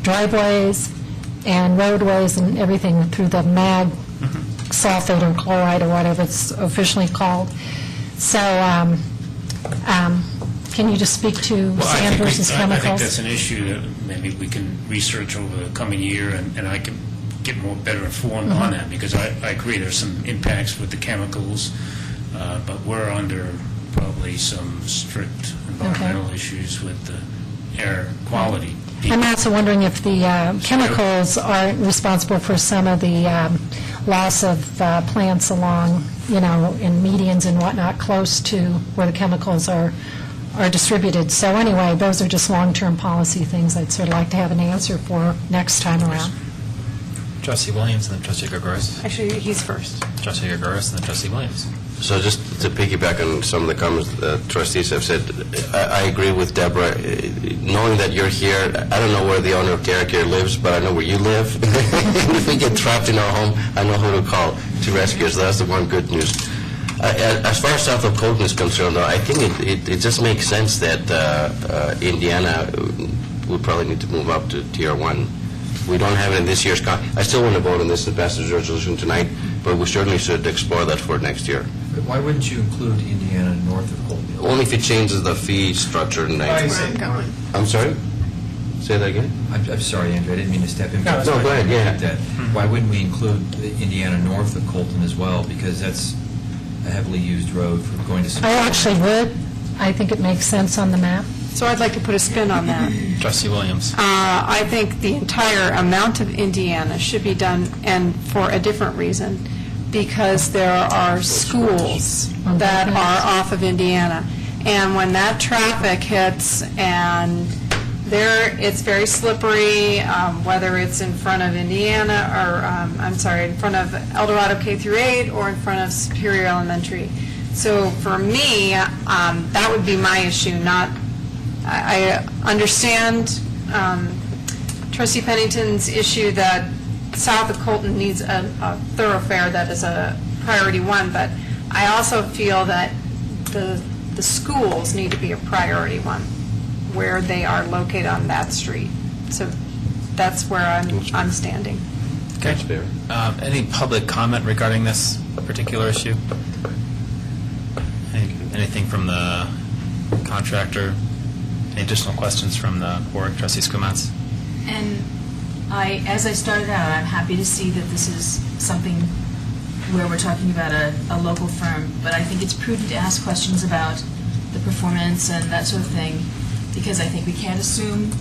driveways and roadways and everything through the mag sulfate or chloride or whatever it's officially called. So can you just speak to Well, sand versus I chemicals? think that's an issue that maybe we can research over the coming year, and I can get better informed on that, because I agree there's some impacts with the chemicals, but we're under probably some strict environmental issues with the air quality. I'm also wondering if the chemicals are responsible for some of the loss of plants along, in medians and whatnot, close to where the chemicals are distributed. So anyway, those are just long-term policy things I'd sort of like to have an answer for next time around. Trustee Williams and then Trustee Gregorius. Actually, he's first. Trustee Gregorius and then Trustee Williams. So just to piggyback on some of the comments trustees have said, I agree with Deborah. Knowing that you're here, I don't know where the owner of TerraCare lives, but I know where you live. If we get trapped in our home, I know who to call to rescue us. That's the one good news. As far as south of Colton is concerned, though, I think it just makes sense that Indiana would probably need to move up to Tier 1. We don't have it in this year's I still want to vote on this and pass this resolution tonight, but we certainly should explore that for next year. But why wouldn't you include Indiana north of Colton? Only if it changes the fee structure tonight. I'm sorry? Say that again? I'm sorry, Andrew, I didn't mean to step in. No, go ahead, yeah. Why wouldn't we include Indiana north of Colton as well? Because that's a heavily used road for going to... I actually would. I think it makes sense on the map. So I'd like to put a spin on that. Trustee Williams. I think the entire amount of Indiana should be done, and for a different reason, because there are schools that are off of Indiana. And when that traffic hits, and it's very slippery, whether it's in front of Indiana, or, in front of El Dorado K through 8, or in front of Superior Elementary. So for me, that would be my issue, not... I understand Trustee Pennington's issue that south of Colton needs a thoroughfare that is a priority one, but I also feel that the schools need to be a priority one, where they are located on that street. So that's where I'm standing. Okay. Any public comment regarding this particular issue? Anything from the contractor? Any additional questions from the board? Trustee Skumats? And as I started out, I'm happy to see that this is something where we're talking about a local firm, but I think it's prudent to ask questions about the performance and that sort of thing, because I think we can't assume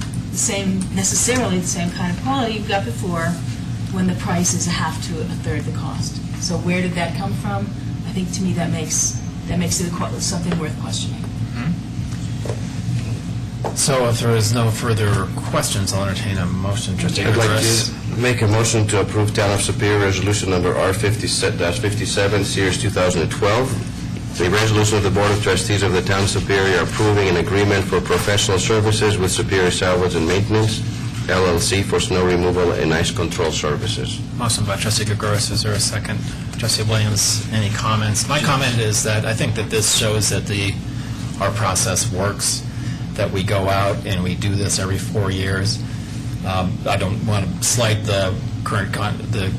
necessarily the same kind of quality you've got before when the price is a half to a third the cost. So where did that come from? I think to me that makes it something worth questioning. So if there is no further questions, I'll entertain a motion. Trustee I'd like Gregorius. to make a motion to approve Town of Superior Resolution Number R-57, Series 2012. The resolution of the Board of Trustees of the Town of Superior approving an agreement for professional services with Superior Salvage and Maintenance, LLC, for snow removal and ice control services. Motion by Trustee Gregorius. Is there a second? Trustee Williams, any comments? My comment is that I think that this shows that our process works, that we go out and we do this every 4 years. I don't want to slight the current the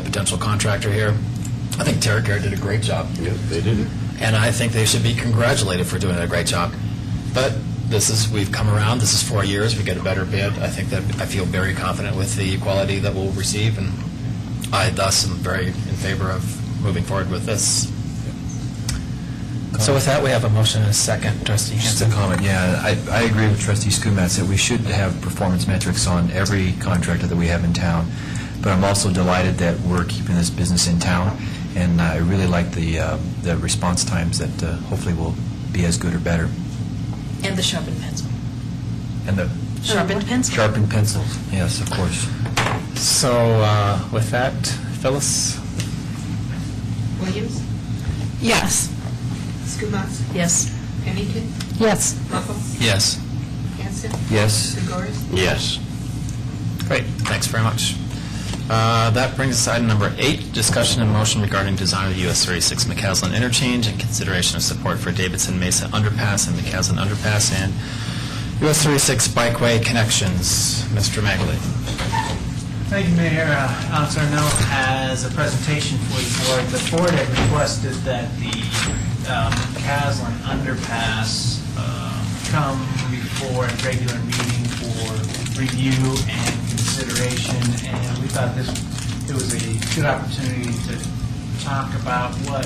potential contractor here. I think TerraCare did a great job. Yeah, they did. And I think they should be congratulated for doing a great job. But we've come around, this is 4 years, we get a better bid. I think that, I feel very confident with the quality that we'll receive, and I thus am very in favor of moving forward with this. So with that, we have a motion and a second. Trustee Just a Hanson. comment, yeah. I agree with Trustee Skumatz that we should have performance metrics on every contractor that we have in town, but I'm also delighted that we're keeping this business in town, and I really like the response times that hopefully will be as good or better. And the sharpened pencil. And the Sharpened pencil. sharpened pencils, yes, of course. So with that, Phyllis? Williams? Yes. Skumatz? Yes. Pennington? Yes. Buckles? Yes. Hanson? Yes. Gregorius? Yes. Great, thanks very much. That brings us to item number 8, discussion and motion regarding design of the US 36 McCaslin interchange and consideration of support for Davidson Mesa Underpass and McCaslin Underpass and US 36 bikeway connections. Mr. Magley. Thank you, Mayor. Alex Arnell has a presentation for the board. The board had requested that the McCaslin Underpass come before a regular meeting for review and consideration, and we thought it was a good opportunity to talk about what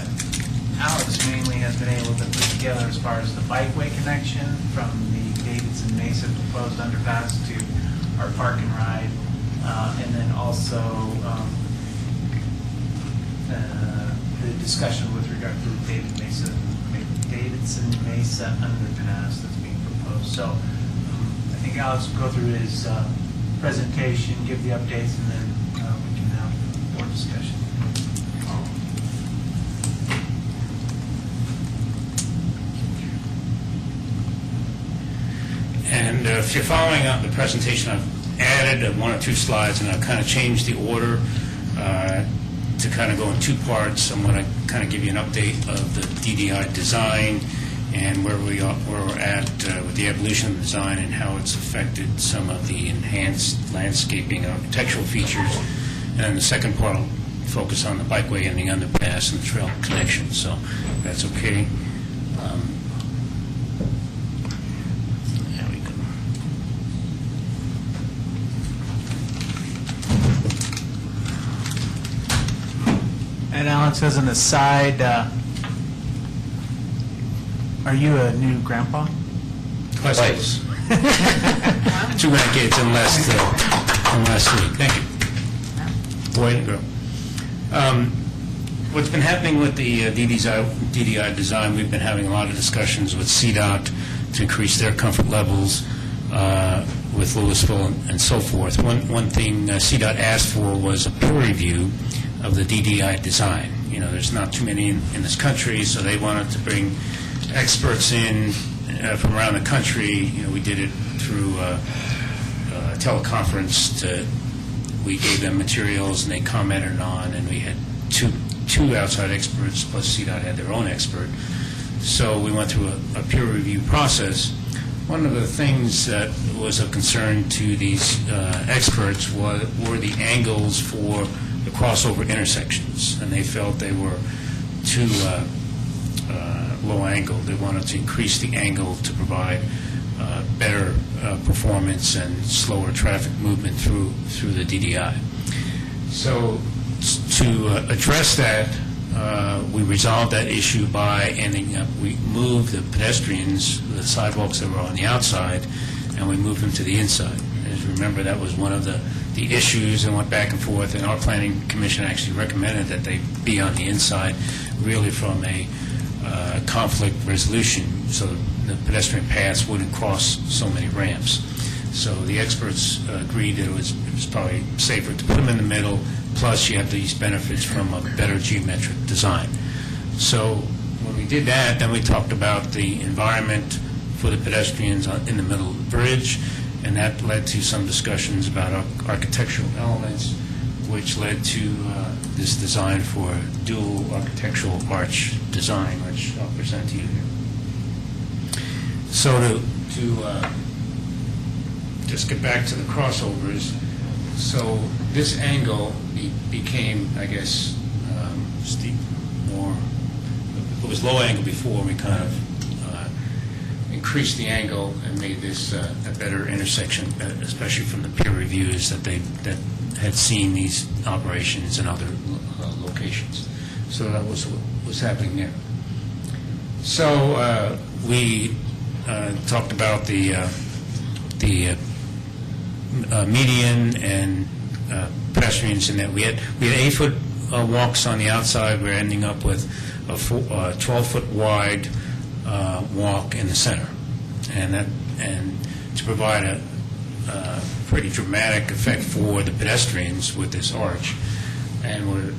Alex mainly has been able to put together as far as the bikeway connection from the Davidson Mesa proposed underpass to our park and ride. And then also the discussion with regard to the Davidson Mesa underpass that's being proposed. So I think Alex will go through his presentation, give the updates, and then we can have more discussion. And if you're following up the presentation, I've added 1 or 2 slides, and I've kind of changed the order to kind of go in 2 parts. I'm going to kind of give you an update of the DDI design and where we're at with the evolution of the design and how it's affected some of the enhanced landscaping architectural features. And then the second part will focus on the bikeway and the underpass and the trail connection. So if that's okay. There we go. And Alex, as an aside, are you a new grandpa? Twice. 2 grandkids in last week. Thank you. Boy and girl. What's been happening with the DDI design, we've been having a lot of discussions with CDOT to increase their comfort levels with Louisville and so forth. One thing CDOT asked for was a peer review of the DDI design. You know, there's not too many in this country, so they wanted to bring experts in from around the country. You know, we did it through a teleconference. We gave them materials, and they commented on, and we had two outside experts, plus CDOT had their own expert. So we went through a peer review process. One of the things that was of concern to these experts were the angles for the crossover intersections, and they felt they were too low angle. They wanted to increase the angle to provide better performance and slower traffic movement through the DDI. So to address that, we resolved that issue by we moved the pedestrians, the sidewalks that were on the outside, and we moved them to the inside. As you remember, that was one of the issues and went back and forth, and our planning commission actually recommended that they be on the inside, really from a conflict resolution, so the pedestrian paths wouldn't cross so many ramps. So the experts agreed that it was probably safer to put them in the middle, plus you have these benefits from a better geometric design. So when we did that, then we talked about the environment for the pedestrians in the middle of the bridge, and that led to some discussions about architectural elements, which led to this design for dual architectural arch design, which I'll present to you here. So to just get back to the crossovers, so this angle became, I guess, steep, more, it was low angle before, we kind of increased the angle and made this a better intersection, especially from the peer reviews that had seen these operations in other locations. So that was what was happening there. So we talked about the median and pedestrians in that we had 8-foot walks on the outside. We're ending up with a 12-foot wide walk in the center, and to provide a pretty dramatic effect for the pedestrians with this arch. And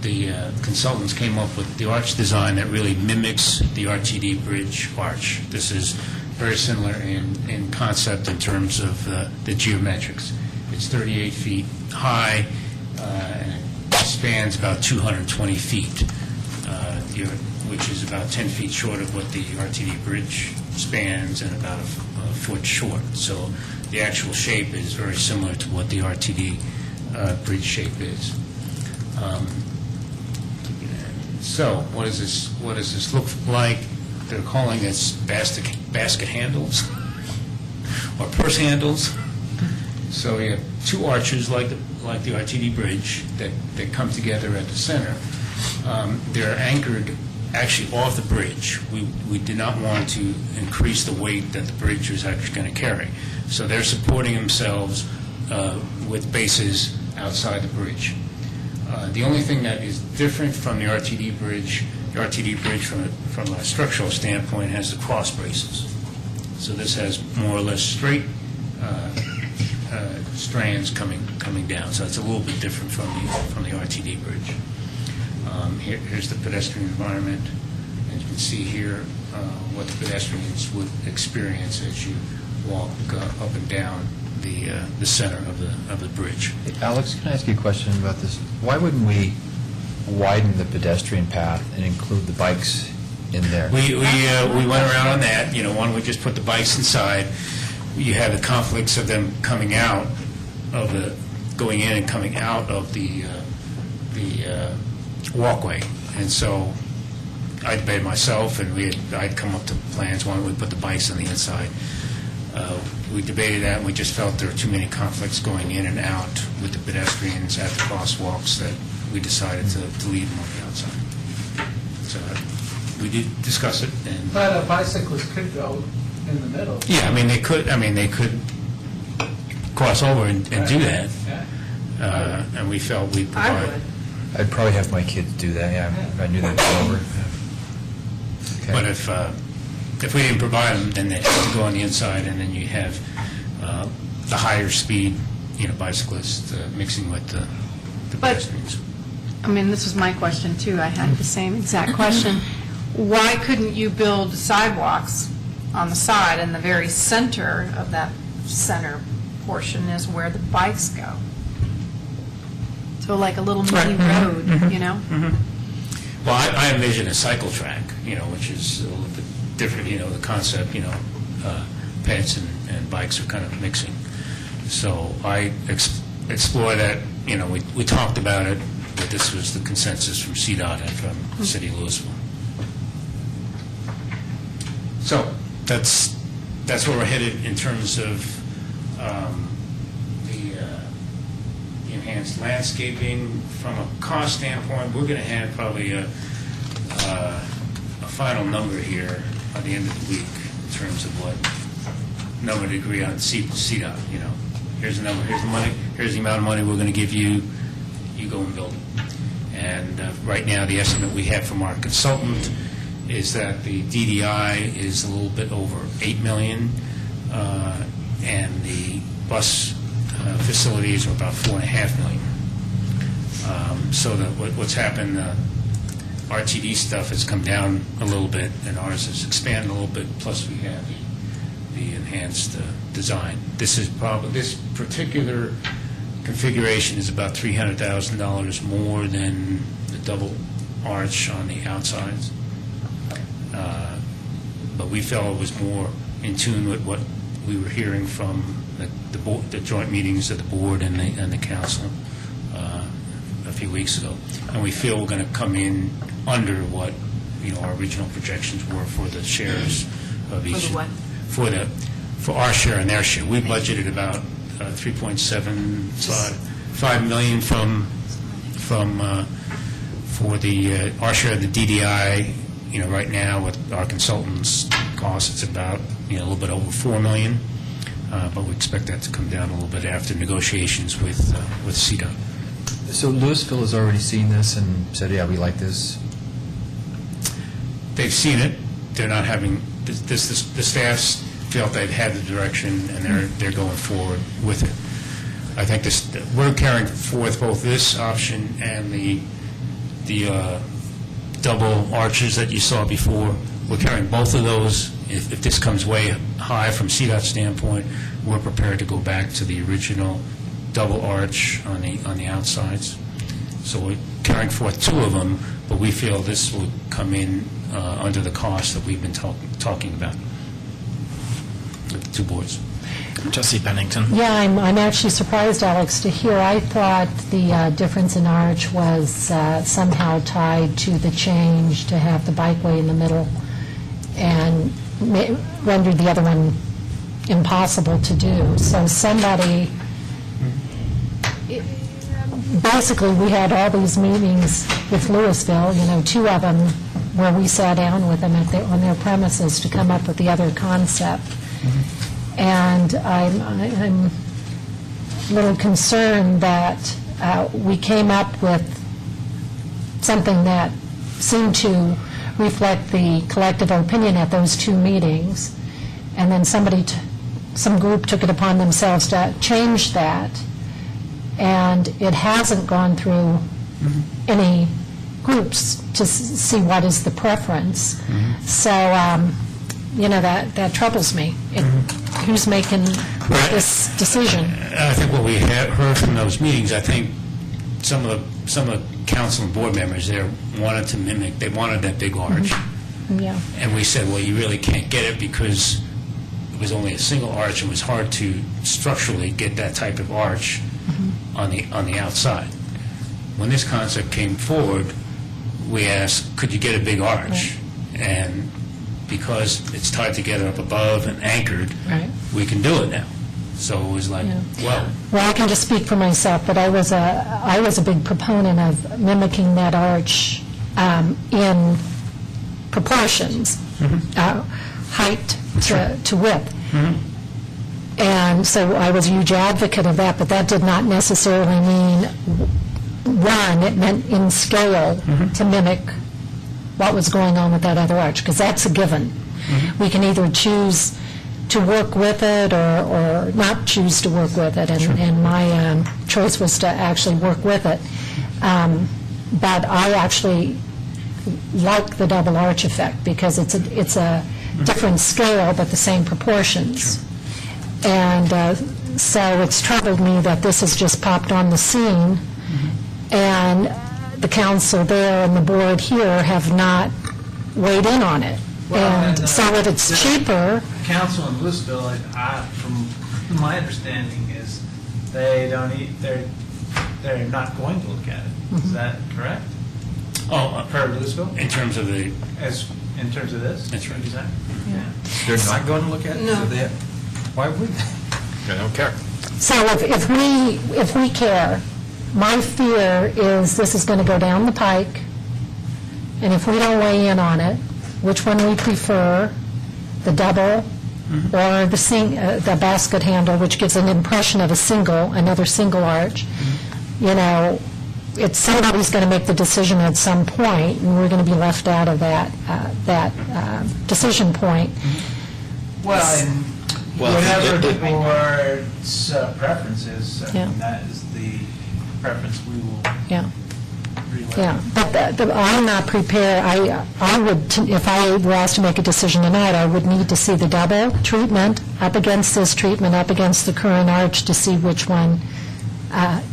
the consultants came up with the arch design that really mimics the RTD bridge arch. This is very similar in concept in terms of the geometrics. It's 38 feet high, and it spans about 220 feet, which is about 10 feet short of what the RTD bridge spans and about a foot short. So the actual shape is very similar to what the RTD bridge shape is. So what does this look like? They're calling this basket handles or purse handles. So you have two arches like the RTD bridge that come together at the center. They're anchored actually off the bridge. We did not want to increase the weight that the bridge was actually going to carry. So they're supporting themselves with bases outside the bridge. The only thing that is different from the RTD bridge from a structural standpoint has the cross braces. So this has more or less straight strands coming down. So it's a little bit different from the RTD bridge. Here's the pedestrian environment, and you can see here what the pedestrians would experience as you walk up and down the center of the bridge. Hey, Alex, can I ask you a question about this? Why wouldn't we widen the pedestrian path and include the bikes in there? We went around on that. Why don't we just put the bikes inside? You have the conflicts of them going in and coming out of the walkway, and so I debated myself, and I'd come up to plans. Why don't we put the bikes on the inside? We debated that, and we just felt there were too many conflicts going in and out with the pedestrians at the crosswalks that we decided to leave them on the outside. So we did discuss it, and But a bicyclist could go in the middle. yeah, they could cross over and do that. Yeah. And we felt we'd I provide. would. I'd probably have my kids do that, yeah. If I knew they'd go over. Okay. But if we didn't provide them, then they'd have to go on the inside, and then you have the higher speed, bicyclists mixing with the pedestrians. This was my question, too. I had the same exact question. Why couldn't you build sidewalks on the side, and the very center of that center portion is where the bikes go? So like a little mini road, Well, I envision a cycle track, which is a little bit different, the concept, pets and bikes are kind of mixing. So I explore that, we talked about it, but this was the consensus from CDOT and from the City of Louisville. So that's where we're headed in terms of the enhanced landscaping. From a cost standpoint, we're going to have probably a final number here by the end of the week in terms of what number to agree on CDOT. Here's the number, here's the money, here's the amount of money we're going to give you. You go and build it. And right now, the estimate we have from our consultant is that the DDI is a little bit over $8 million, and the bus facilities are about $4.5 million. So that what's happened, RTD stuff has come down a little bit, and ours has expanded a little bit. Plus, we have the enhanced design. This particular configuration is about $300,000 more than the double arch on the outsides. But we felt it was more in tune with what we were hearing from the joint meetings of the board and the council a few weeks ago. And we feel we're going to come in under what our original projections were for the shares of each. For the what? For our share and their share. We budgeted about $3.75 million for the our share of the DDI. Right now with our consultants' costs, it's about a little bit over $4 million, but we expect that to come down a little bit after negotiations with CDOT. So Louisville has already seen this and said, yeah, we like this. They've seen it. They're not having the staffs felt they've had the direction and they're going forward with it. I think we're carrying forth both this option and the double arches that you saw before. We're carrying both of those. If this comes way high from CDOT's standpoint, we're prepared to go back to the original double arch on the outsides. So we're carrying forth two of them, but we feel this will come in under the cost that we've been talking about. The two boards. Trustee Pennington. Yeah, I'm actually surprised, Alex, to hear. I thought the difference in arch was somehow tied to the change to have the bikeway in the middle and rendered the other one impossible to do. So somebody, basically, we had all these meetings with Louisville, two of them where we sat down with them on their premises to come up with the other concept. And I'm a little concerned that we came up with something that seemed to reflect the collective opinion at those two meetings, and then some group took it upon themselves to change that, and it hasn't gone through any groups to see what is the preference. So, that troubles me. Who's making this decision? I think what we heard from those meetings, I think some of the council and board members there wanted to mimic, they wanted that big arch. Yeah. And we said, well, you really can't get it because it was only a single arch and it was hard to structurally get that type of arch on the outside. When this concept came forward, we asked, could you get a big arch? And because it's tied together up above and anchored, we can do it now. So it was like, well, I can just speak for myself, but I was a big proponent of mimicking that arch in proportions, height to width. And so I was a huge advocate of that, but that did not necessarily mean one, it meant in scale to mimic what was going on with that other arch, because that's a given. We can either choose to work with it or not choose to work with it, and my choice was to actually work with it. But I actually like the double arch effect because it's a different scale but the same proportions. And so it's troubled me that this has just popped on the scene, and the council there and the board here have not weighed in on it. And so if it's cheaper... Council in Louisville, from my understanding, is they're not going to look at it. Is that correct? Oh, per Louisville? in terms of the... In terms of this? That's right. Exactly. Yeah. They're not going to look at it? No. So why would they? They don't care. So if we care, my fear is this is going to go down the pike, and if we don't weigh in on it, which one we prefer, the double or the basket handle, which gives an impression of another single arch, somebody's going to make the decision at some point, and we're going to be left out of that decision point. Whatever the board's preference is, that is the preference we will relay. Yeah, but I'm not prepared. I would, if I were asked to make a decision tonight, I would need to see the double treatment up against this treatment, up against the current arch to see which one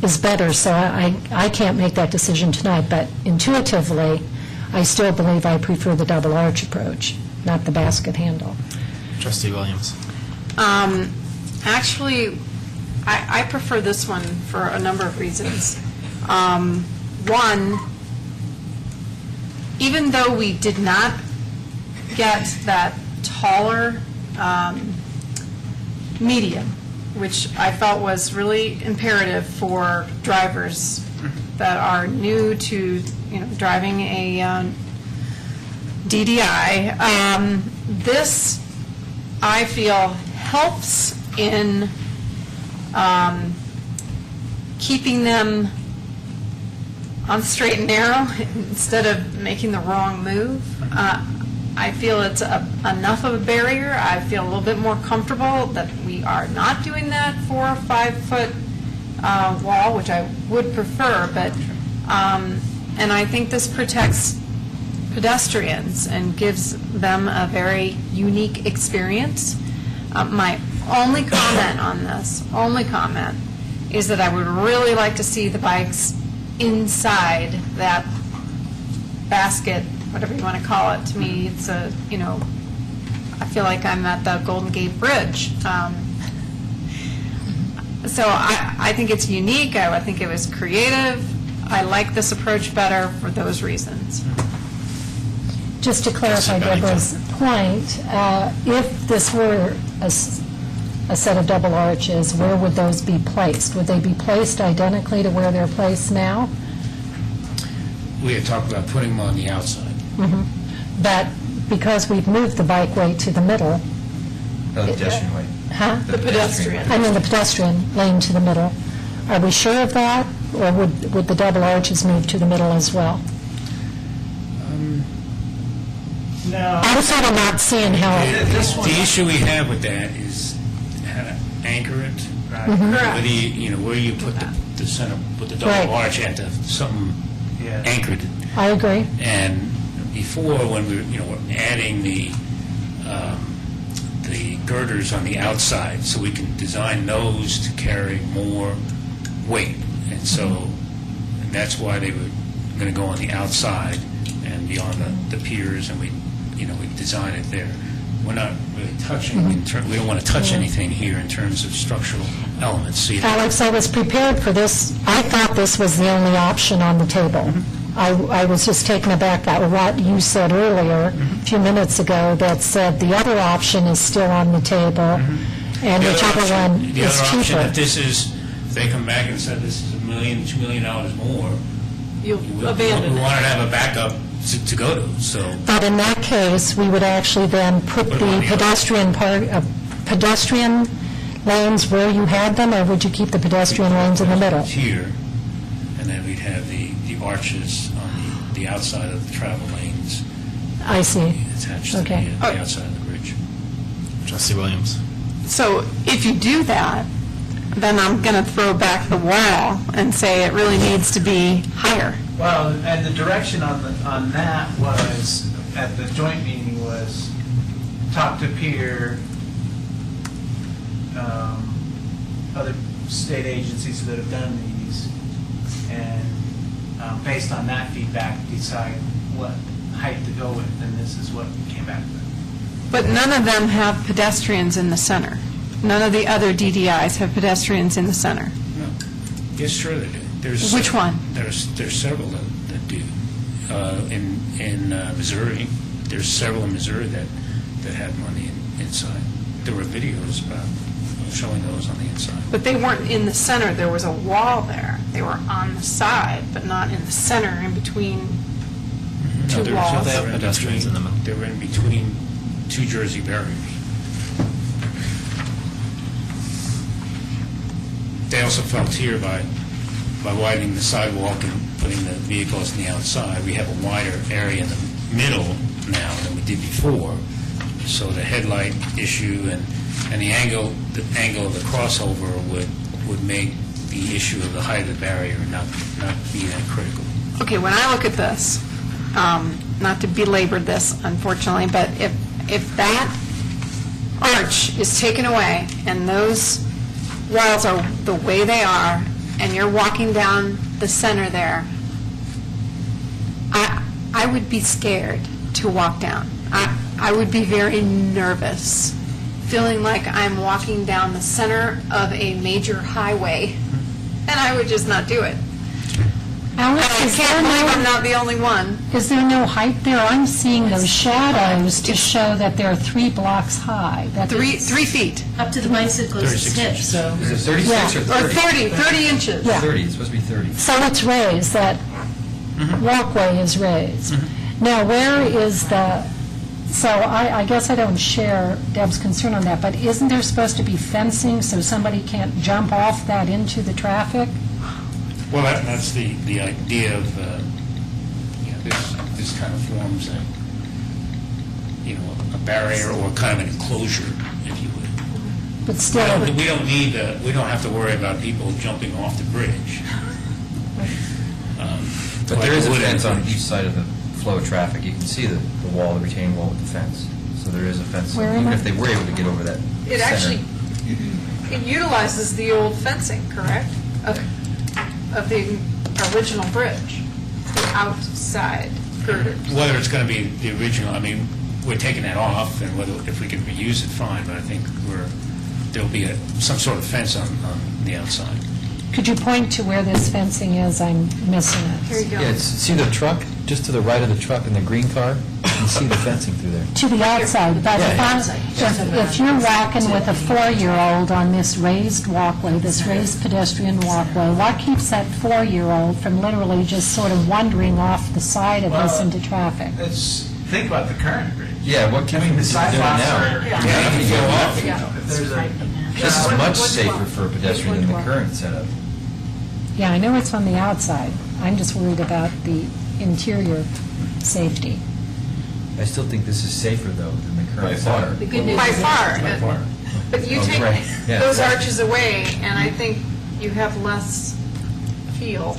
is better. So I can't make that decision tonight, but intuitively, I still believe I prefer the double arch approach, not the basket handle. Trustee Williams. Actually, I prefer this one for a number of reasons. One, even though we did not get that taller median, which I felt was really imperative for drivers that are new to, driving a DDI. This, I feel, helps in keeping them on the straight and narrow instead of making the wrong move. I feel it's enough of a barrier. I feel a little bit more comfortable that we are not doing that 4 or 5 foot wall, which I would prefer, but and I think this protects pedestrians and gives them a very unique experience. My only comment on this, is that I would really like to see the bikes inside that basket, whatever you want to call it. To me, it's I feel like I'm at the Golden Gate Bridge. So I think it's unique. I think it was creative. I like this approach better for those reasons. Just to clarify Deborah's point, if this were a set of double arches, where would those be placed? Would they be placed identically to where they're placed now? We had talked about putting them on the outside. But because we've moved the bikeway to the middle... The pedestrian way. Huh? The pedestrian. I mean the pedestrian lane to the middle. Are we sure of that? Or would the double arches move to the middle as well? No. I'm sort of not seeing how... The issue we have with that is how to anchor it. Correct. Where you put the center, put the double Right. arch at something anchored. I agree. And before, when we're adding the girders on the outside, so we can design those to carry more weight, and so that's why they were going to go on the outside and be on the piers, and we design it there. We're not really touching. We don't want to touch anything here in terms of structural elements. So Alex, I was prepared for this. I thought this was the only option on the table. I was just taken aback by what you said earlier, a few minutes ago, that said the other option is still on the table, and whichever one the is other option, cheaper. if this is, if they come back and said this is $1 million, $2 million more, You'll we abandon it. wanted to have a backup to go to. So But in that case, we would actually then put Put them on the the pedestrian lanes where you had them, or would you keep the pedestrian lanes in the middle? here, and then we'd have the arches on the outside of the travel lanes I see. attached to Okay. the outside of the bridge. Trustee Williams. So if you do that, then I'm going to throw back the wall and say it really needs to be higher. Well, and the direction on that was, at the joint meeting, was top to pier, other state agencies that have done these, and based on that feedback, decide what height to go with, and this is what we came back with. But none of them have pedestrians in the center. None of the other DDIs have pedestrians in the center. No. Yes, sure they do. There's Which one? There's several that do. In Missouri, there's several in Missouri that have them on the inside. There were videos about showing those on the inside. But they weren't in the center. There was a wall there. They were on the side, but not in the center, in between two they were- walls. they were in Pedestrians in the middle. They were in between two Jersey barriers. They also felt here by widening the sidewalk and putting the vehicles on the outside, we have a wider area in the middle now than we did before. So the headlight issue and the angle of the crossover would make the issue of the height of the barrier not be that critical. Okay, when I look at this, not to belabor this, unfortunately, but if that arch is taken away and those walls are the way they are, and you're walking down the center there, I would be scared to walk down. I would be very nervous, feeling like I'm walking down the center of a major highway, and I would just not do it. Alex, I is there can't believe I'm no, not the only one. is there no height there? I'm seeing those shadows to show that they're 3 blocks high. That 3 it's- feet. Up to the bicyclist's 36 hip, inches. so. Is it 36 Yeah. or Or 30? 30 inches. Yeah. 30, it's supposed to be 30. So it's raised, that walkway is raised. Now, where is the, so I guess I don't share Deb's concern on that, but isn't there supposed to be fencing so somebody can't jump off that into the traffic? Well, that's the idea of, this kind of forms a, a barrier or kind of an enclosure, if you would. But still, We don't have to worry about people jumping off the bridge. But like there is it a would in fence on Bridge. each side of the flow of traffic. You can see the wall, the retaining wall with the fence. So there is a fence, Where am even I? if they were able to get over that It center. actually, it utilizes the old fencing, correct? Of the original bridge, the outside girders. Whether it's going to be the original, I mean, we're taking that off, and whether, if we can reuse it, fine, but I think there'll be some sort of fence on the outside. could you point to where this fencing is? I'm missing Here it. you go. Yeah, see the truck, just to the right of the truck in the green car? You can see the fencing through there. To the outside, but if you're walking with a 4-year-old on this raised walkway, this raised pedestrian walkway, what keeps that 4-year-old from literally just sort of wandering off the side of this Well, into traffic? Think about the current bridge. Yeah, what can we do The sidewalks now? are. Yeah, if you go off, If there's a. This is much safer for a pedestrian than the current setup. Yeah, I know it's on the outside. I'm just worried about the interior safety. I still think this is safer, though, than the current By far. setup. The good news By is far. By far. But you Oh, take right. Yeah. those arches away, and I think you have less feel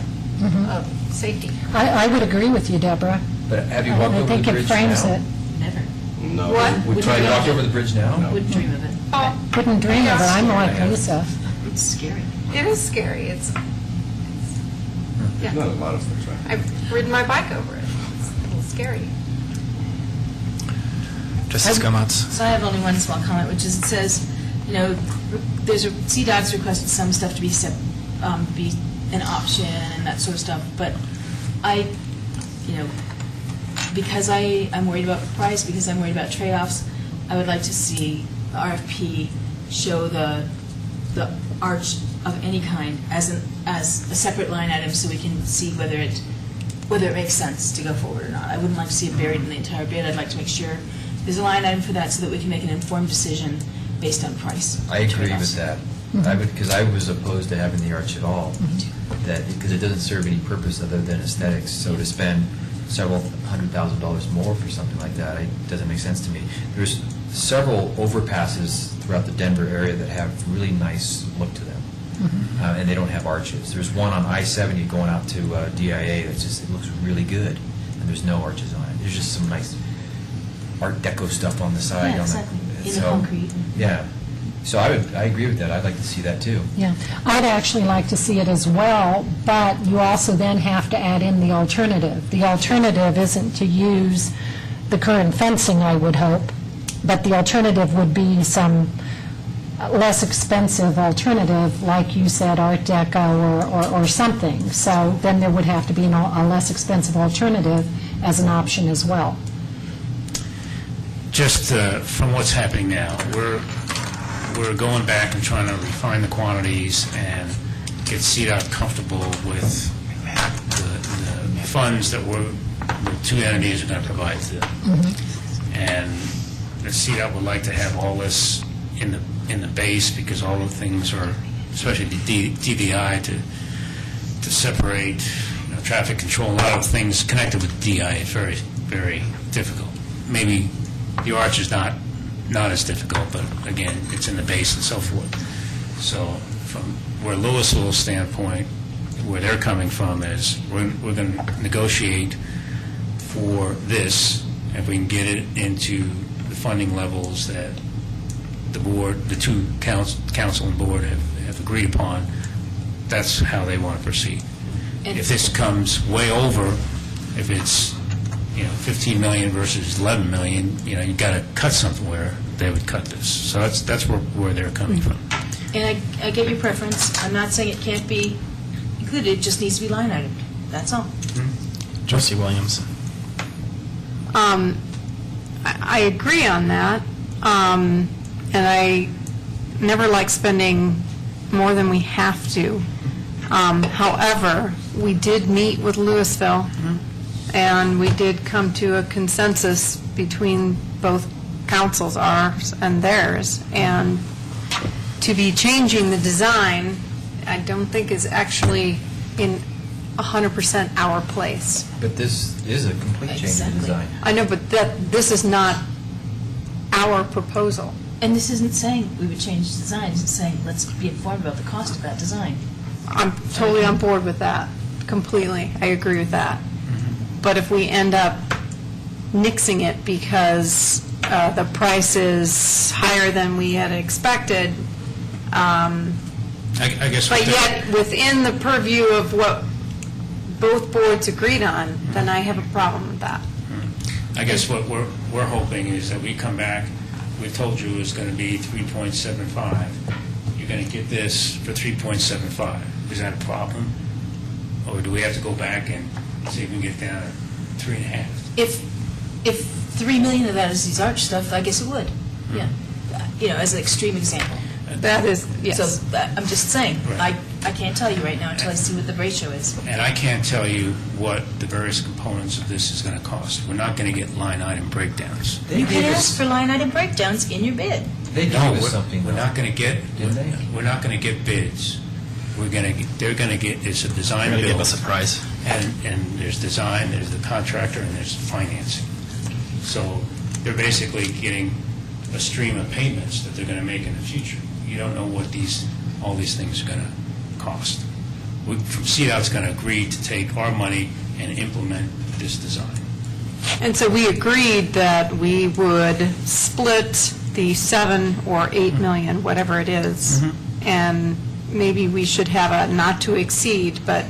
of safety. I would agree with you, Deborah. But have you walked I over the think it bridge frames now? it. Never. No. What? We tried to walk over the bridge now? Wouldn't dream of it. Oh, Couldn't dream of it. I'm like Lisa. It's scary. it is scary. It's, There's not a lot of things, right? I've ridden my bike over it. It's a little scary. Justice Gomez. So I have only one small comment, which is it says, there's CDOT's requested some stuff to be be an option and that sort of stuff, but because I'm worried about price, because I'm worried about trade-offs, I would like to see the RFP show the arch of any kind as a separate line item so we can see whether it makes sense to go forward or not. I wouldn't like to see it buried in the entire bid. I'd like to make sure there's a line item for that so that we can make an informed decision based on price. I agree trade-offs. with that. Because I was opposed to having the arch at all, because it doesn't serve any purpose other than aesthetics. So to spend several $100,000 more for something like that, it doesn't make sense to me. There's several overpasses throughout the Denver area that have really nice look to them, and they don't have arches. There's one on I-70 going out to DIA that's just, it looks really good, and there's no arches on it. There's just some nice Art Deco stuff on the side. Yeah, exactly. In the So, concrete. Yeah. So I agree with that. I'd like to see that too. Yeah, I'd actually like to see it as well, but you also then have to add in the alternative. The alternative isn't to use the current fencing, I would hope, but the alternative would be some less expensive alternative, like you said, Art Deco or something. So then there would have to be a less expensive alternative as an option as well. Just from what's happening now, we're going back and trying to refine the quantities and get CDOT comfortable with the funds that the two entities are going to provide to them. And the CDOT would like to have all this in the base, because all the things are, especially the DDI, to separate traffic control. A lot of things connected with DI is very, very difficult. Maybe the arch is not as difficult, but again, it's in the base and so forth. So from where Louisville's standpoint, where they're coming from is, we're going to negotiate for this, if we can get it into the funding levels that the board, the two council and board have agreed upon. That's how they want to proceed. If this comes way over, if it's 15 million versus 11 million, you've got to cut somewhere, they would cut this. So that's where they're coming from. And I get your preference. I'm not saying it can't be included, it just needs to be line item. That's all. Trustee Williams. I agree on that, and I never like spending more than we have to. However, we did meet with Louisville, and we did come to a consensus between both councils, ours and theirs, and to be changing the design, I don't think is actually in 100% our place. But this is a complete change in Exactly. design. I know, but this is not our proposal. And this isn't saying we would change the design, it's saying let's be informed about the cost of that design. I'm totally on board with that, completely. I agree with that. But if we end up nixing it because the price is higher than we had expected, I guess. but yet within the purview of what both boards agreed on, then I have a problem with that. I guess what we're hoping is that we come back, we told you it was going to be 3.75. You're going to get this for 3.75. Is that a problem? Or do we have to go back and see if we can get down to 3.5? If 3 million of that is these arch stuff, I guess it would. Yeah. As an extreme example. That is, yes. So I'm just saying, Right. I can't tell you right now until I see what the ratio is. And I can't tell you what the various components of this is going to cost. We're not going to get line item breakdowns. You can ask for line item breakdowns in your bid. They gave No, us something. we're not going to get. Didn't they? We're not going to get bids. They're going to get. It's a design They're going to build. give us a price. And there's design, there's the contractor, and there's financing. So they're basically getting a stream of payments that they're going to make in the future. You don't know what all these things are going to cost. From CDOT's going to agree to take our money and implement this design. And so we agreed that we would split the 7 or 8 million, whatever it is, and maybe we should have a not to exceed, but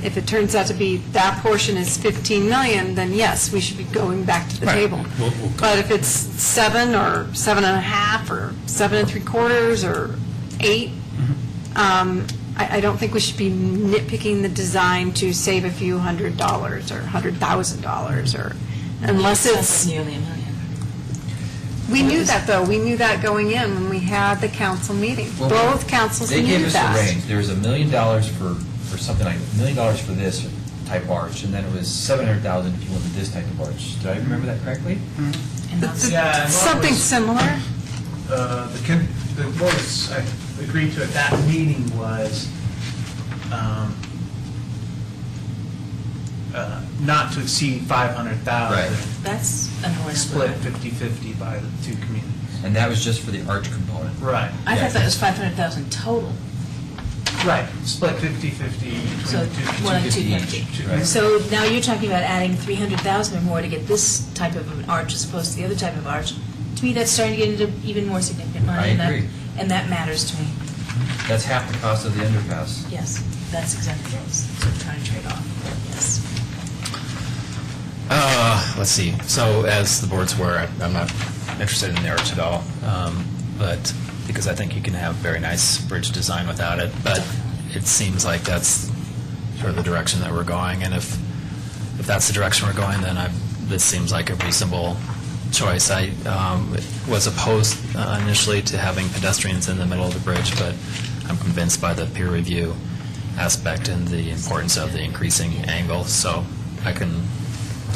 if it turns out to be that portion is 15 million, then yes, we should be going back to the Right. table. We'll But if it's 7 or 7.5 or 7 3/4 or 8, I don't think we should be nitpicking the design to save a few $100 or $100,000 or unless Sounds it's. like nearly $1 million. We knew that, though. We knew that going in when we had the council meeting. Well, Both councils They knew gave us that. a range. There was $1 million for something like $1 million for this type arch, and then it was $700,000 if you wanted this type of arch. Did I remember that correctly? And that's- Yeah, and what Something was- similar. What was agreed to at that meeting was not to exceed 500,000. Right. That's a more Split number. 50/50 by the two communities. And that was just for the arch component. Right. I thought that was 500,000 total. Right, split 50/50 between So the two. more like 250 each, right. So now you're talking about adding 300,000 or more to get this type of an arch as opposed to the other type of arch. To me, that's starting to get into even more significant money. I and that- agree. And that matters to me. That's half the cost of the underpass. Yes, that's exactly what I was sort of trying to trade off. Yes. Let's see. So as the board's aware, I'm not interested in the arch at all, but because I think you can have very nice bridge design without it. But it seems like that's sort of the direction that we're going, and if that's the direction we're going, then this seems like a reasonable choice. I was opposed initially to having pedestrians in the middle of the bridge, but I'm convinced by the peer review aspect and the importance of the increasing angle, so I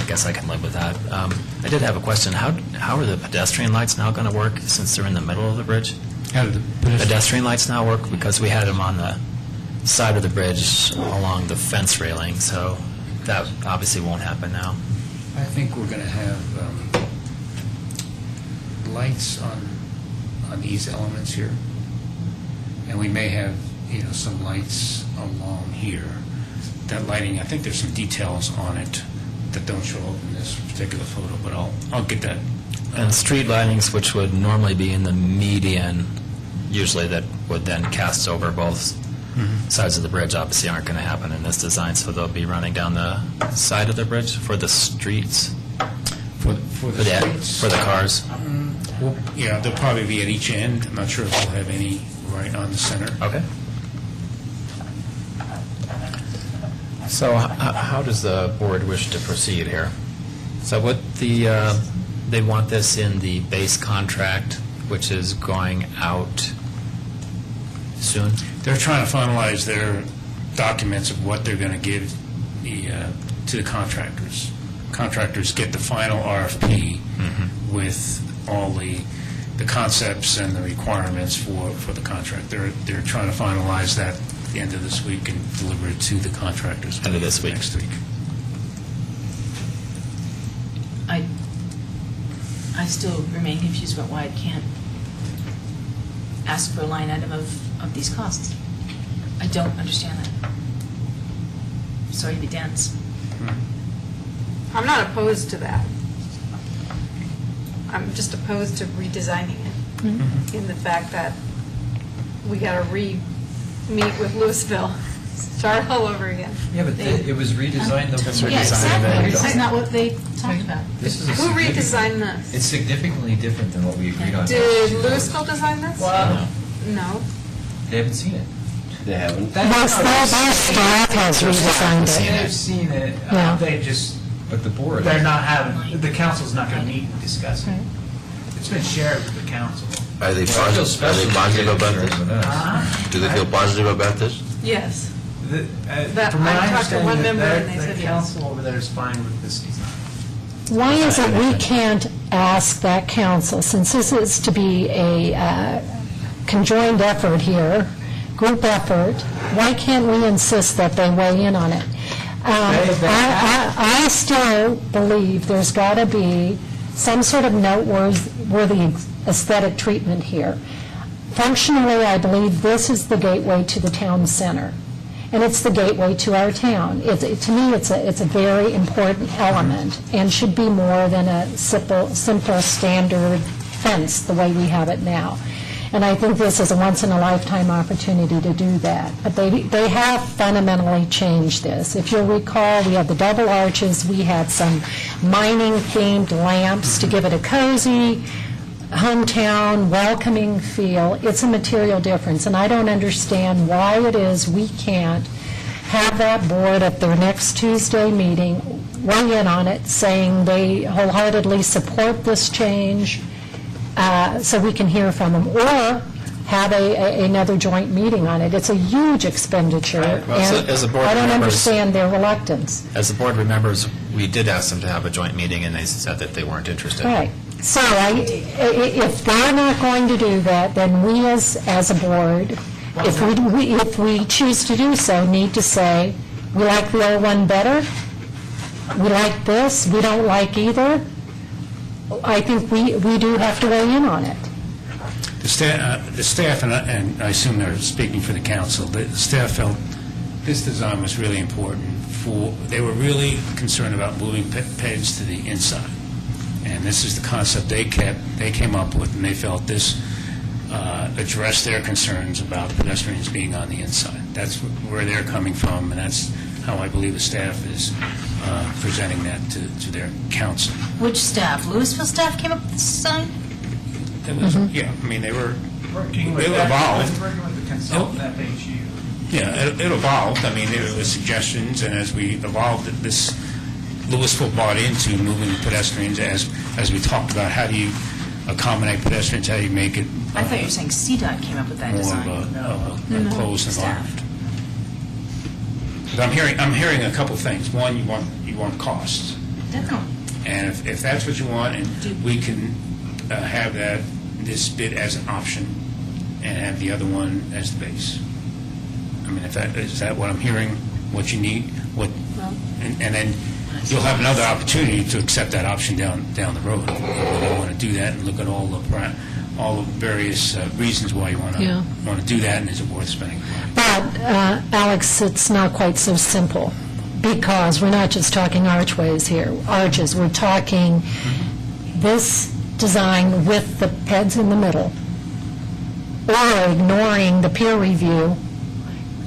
guess I can live with that. I did have a question. How are the pedestrian lights now going to work since they're in the middle of the bridge? How did the Pedestrian lights now work because we had them on the side of the bridge along the fence railing, so that obviously won't happen now. I think we're going to have lights on these elements here, and we may have, some lights along here. That lighting, I think there's some details on it that don't show up in this particular photo, but I'll get that. And street lightings, which would normally be in the median, usually that would then cast over both sides of the bridge, obviously aren't going to happen in this design, so they'll be running down the side of the bridge for the streets, For the streets? for the cars. Well, yeah, they'll probably be at each end. I'm not sure if we'll have any right on the center. Okay. So how does the board wish to proceed here? So what they want this in the base contract, which is going out soon? They're trying to finalize their documents of what they're going to give to the contractors. Contractors get the final RFP with all the concepts and the requirements for the contract. They're trying to finalize that at the end of this week and deliver it to the contractors. End of this week. Next week. I still remain confused about why I can't ask for a line item of these costs. I don't understand that. Sorry to be dense. I'm not opposed to that. I'm just opposed to redesigning it in the fact that we got to meet with Louisville, start all over again. Yeah, but it was redesigned. Yeah, exactly. This is not what they talked about. Who redesigned this? It's significantly different than what we agreed on. Did Louisville design this? No. They haven't seen it. They haven't. Their staff has redesigned it. They've seen it, Yeah. they just, But the board. they're not having, the council's not going to meet and discuss it. It's been shared with the council. Are they positive about this? Do they feel positive about this? Yes. From I my talked to one understanding, member and they the said yes. council over there is fine with this design. Why is it we can't ask that council, since this is to be a conjoined effort here, group effort, why can't we insist that they weigh in on it? I still believe there's got to be some sort of noteworthy aesthetic treatment here. Functionally, I believe this is the gateway to the town center, and it's the gateway to our town. To me, it's a very important element and should be more than a simple standard fence the way we have it now. And I think this is a once-in-a-lifetime opportunity to do that. But they have fundamentally changed this. If you'll recall, we had the double arches, we had some mining-themed lamps to give it a cozy, hometown, welcoming feel. It's a material difference, and I don't understand why it is we can't have that board at their next Tuesday meeting weigh in on it, saying they wholeheartedly support this change, so we can hear from them, or have another joint meeting on it. It's a huge expenditure, and as the board I don't remembers- understand their reluctance. As the board remembers, we did ask them to have a joint meeting, and they said that they weren't interested. Right. So if they're not going to do that, then we as a board, if we choose to do so, need to say, we like the old one better, we like this, we don't like either. I think we do have to weigh in on it. The staff, and I assume they're speaking for the council, the staff felt this design was really important. They were really concerned about moving PEDs to the inside. And this is the concept they came up with, and they felt this addressed their concerns about pedestrians being on the inside. That's where they're coming from, and that's how I believe the staff is presenting that to their council. Which staff? Louisville staff came up with this design? Yeah, I mean, they were Working with evolved. working with the consultant at FHU. Yeah, it evolved. I mean, there were suggestions, and as we evolved, this Louisville bought into moving pedestrians as we talked about how do you accommodate pedestrians, how do you make it I thought you were saying CDOT came up with that more design. of a closed Staff. environment. But I'm hearing a couple things. One, you want costs, Definitely. and if that's what you want, and we can have this bid as an option, and have the other one as the base. I mean, is that what I'm hearing? What you need? And then you'll have another opportunity to accept that option down the road. If you want to do that and look at all the various reasons why you want to do that, and is it worth spending? But, Alex, it's not quite so simple, because we're not just talking arches. We're talking this design with the PEDs in the middle, or ignoring the peer review,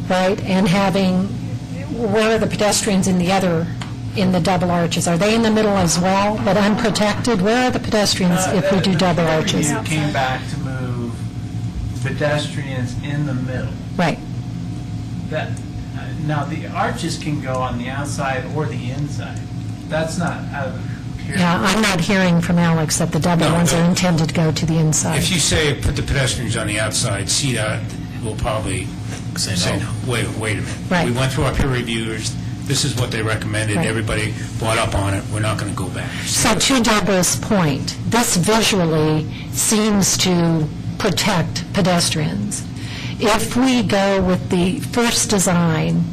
right, and having, where are the pedestrians in the double arches? Are they in the middle as well, but unprotected? Where are the pedestrians if we do double arches? You came back to move pedestrians in the middle. Right. That, Now, the arches can go on the outside or the inside. That's not out of here. Yeah, I'm not hearing from Alex that the double No, ones are no. intended to go to the inside. If you say put the pedestrians on the outside, CDOT will probably Say say, no. wait a minute. Right. We went through our peer reviewers, this is what they recommended, Right. everybody bought up on it, we're not going to go back. So to Deborah's point, this visually seems to protect pedestrians. If we go with the first design,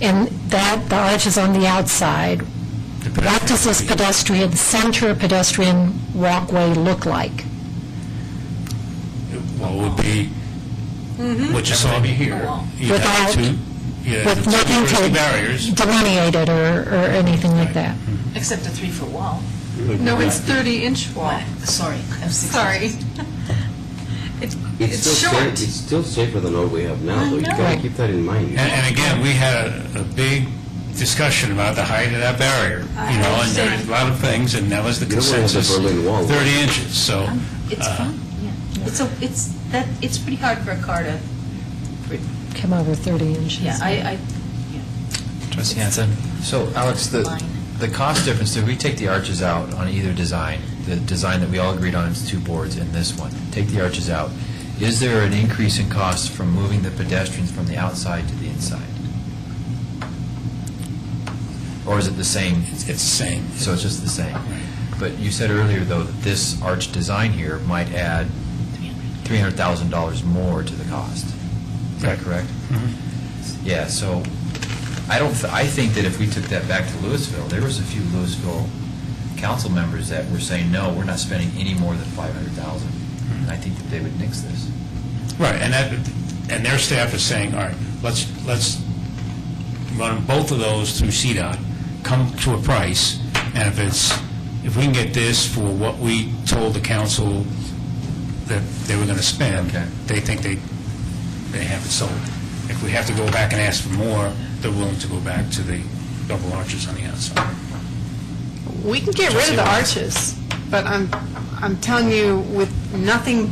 and that the arch is on the outside, what does this pedestrian, center pedestrian walkway look like? Well, it would be what you saw here. You'd have Without- two- you'd have With the two nothing first barriers. to delineate it or anything like that? Except a 3-foot wall. No, it's 30-inch wall. Sorry, I was 6 Sorry. inches. It's still safer than what we have now, though. You gotta keep that in mind. And again, we had a big discussion about the height of that barrier, and there's a lot of things, and that was the You don't wanna have the consensus, Berlin Wall. 30 inches, so. It's fun, yeah. It's pretty hard for a car to, Come over 30 inches. yeah, Trustee Hansen? So, Alex, the cost difference, if we take the arches out on either design, the design that we all agreed on is 2 boards, and this one, take the arches out, is there an increase in cost from moving the pedestrians from the outside to the inside? Or is it the same? It's the same. So it's just the same. But you said earlier, though, that this arch design here might add $300,000 more to the cost. Is that correct? Yeah, so I think that if we took that back to Louisville, there was a few Louisville council members that were saying, no, we're not spending any more than $500,000. And I think that they would nix this. Right, and their staff is saying, all right, let's run both of those through CDOT, come to a price, and if we can get this for what we told the council that they were going to spend, Okay. they think they have it sold. If we have to go back and ask for more, they're willing to go back to the double arches on the outside. We can get rid of the arches, but I'm telling you, with nothing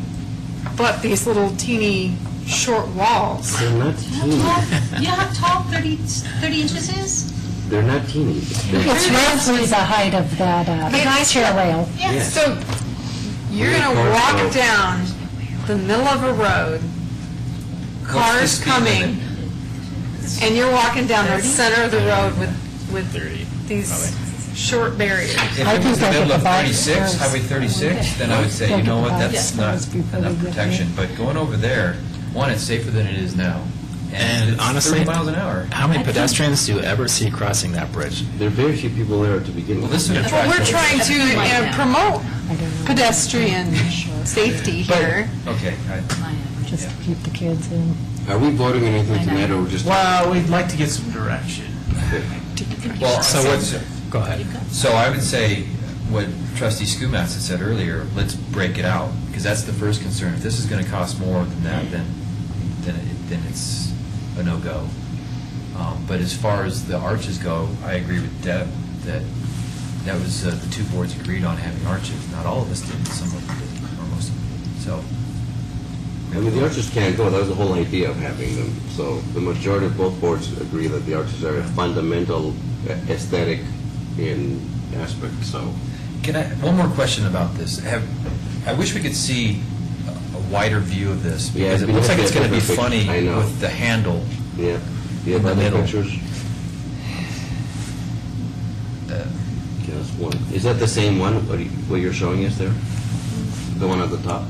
but these little teeny short walls. They're not teeny. You know how tall 30 inches is? They're not teeny. It's roughly the height of that chair rail. Yeah, so you're going to walk down the middle of a road, cars coming, and you're walking down the center of the road with these short barriers. If it was the middle of 36, Highway 36, then I would say, you know what, that's not enough protection. But going over there, one, it's safer than it is now. And it's honestly, 30 miles an hour. how many pedestrians do you ever see crossing that bridge? There are very few people there to begin with. Well, this would attract. Well, we're trying to promote pedestrian safety here. Okay, Just keep the kids in. Are we voting anything tonight, or we're just? Well, we'd like to get some direction. well, so what's, go ahead. So I would say what trustee Skumatz had said earlier, let's break it out, because that's the first concern. If this is going to cost more than that, then it's a no-go. But as far as the arches go, I agree with Deb that was the 2 boards agreed on having arches. Not all of us did, some of them did, or most of them did. So. I mean, the arches can't go. That was the whole idea of having them. So the majority of both boards agree that the arches are a fundamental aesthetic in aspect. So. Can I, one more question about this. I wish we could see a wider view of this, because it looks like it's going to be funny with the handle Yeah. in the middle. Pictures? Just one. Is that the same one, what you're showing us there? The one at the top?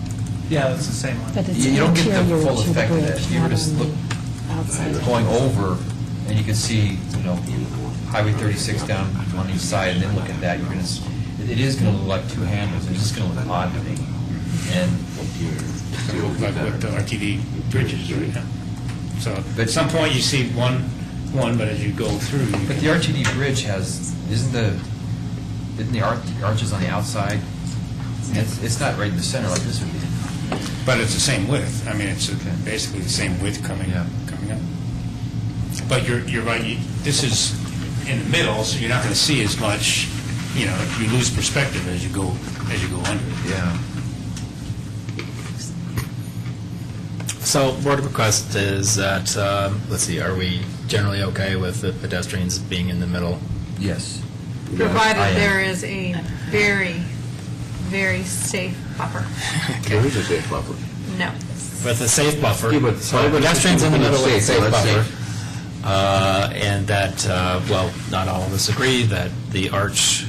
Yeah, that's the same one. But it's You don't get the interior full to the effect of that. bridge, If you were not to on look the outside. going over, and you can see, Highway 36 down on each side, and then look at that, you're going to, it is going to look like 2 handles. It's just going to look odd to me. And Like what the RTD bridge is right now. So at some point, you see one, but as you go through. But the RTD bridge has, isn't the arches on the outside? It's not right in the center like this would be. But it's the same width. I mean, it's basically the same width coming up. But you're right, this is in the middle, so you're not going to see as much, you lose perspective as you go under. Yeah. So board request is that, let's see, are we generally okay with the pedestrians being in the middle? Yes. I Provided am. there is a very, very safe buffer. There is a safe buffer. No. With a safe buffer. Yeah, but So pedestrians in the middle with a safe, safe let's buffer. And that, well, not all of us agree that the arch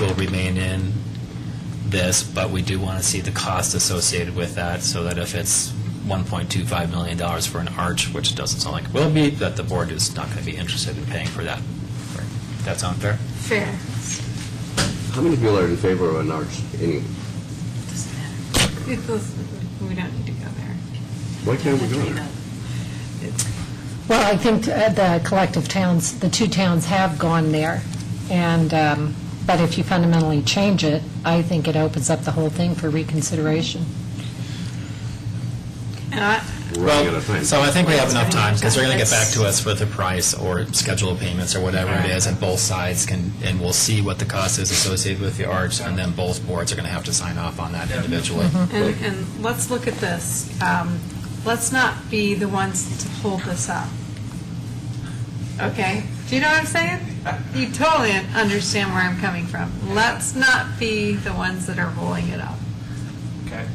will remain in this, but we do want to see the cost associated with that, so that if it's $1.25 million for an arch, which doesn't sound like it will be, that the board is not going to be interested in paying for that. That sound fair? Fair. How many people are in favor of an arch? Any? We don't need to go there. Why can't we go there? Well, I think the collective towns, the two towns have gone there, and, but if you fundamentally change it, I think it opens up the whole thing for reconsideration. Well, so I think we have enough time, because they're going to get back to us with a price or schedule of payments or whatever it is, and both sides can, and we'll see what the cost is associated with the arch, and then both boards are going to have to sign off on that individually. And let's look at this. Let's not be the ones to hold this up. Okay? Do you know what I'm saying? You totally understand where I'm coming from. Let's not be the ones that are holding it up. Okay.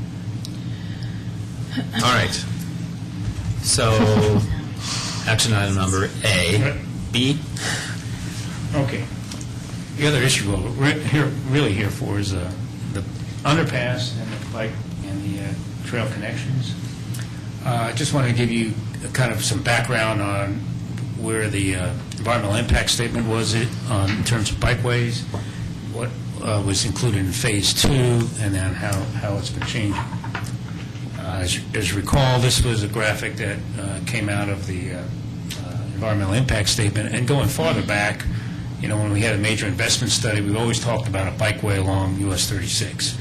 All right. So, action item number A. B? Okay. The other issue we're really here for is the underpass and the bike and the trail connections. I just want to give you kind of some background on where the environmental impact statement was in terms of bikeways, what was included in Phase 2, and then how it's been changing. As you recall, this was a graphic that came out of the environmental impact statement. And going farther back, you know, when we had a major investment study, we always talked about a bikeway along US 36.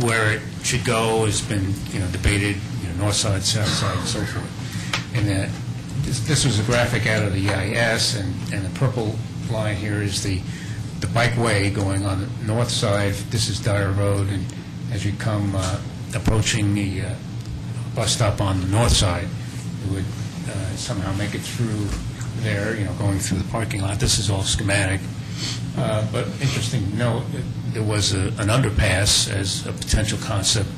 Where it should go has been, you know, debated, you know, north side, south side, and so forth. And that this was a graphic out of the EIS, and the purple line here is the bikeway going on the north side. This is Dyer Road, and as you come approaching the bus stop on the north side, it would somehow make it through there, you know, going through the parking lot. This is all schematic. But interesting to note, there was an underpass as a potential concept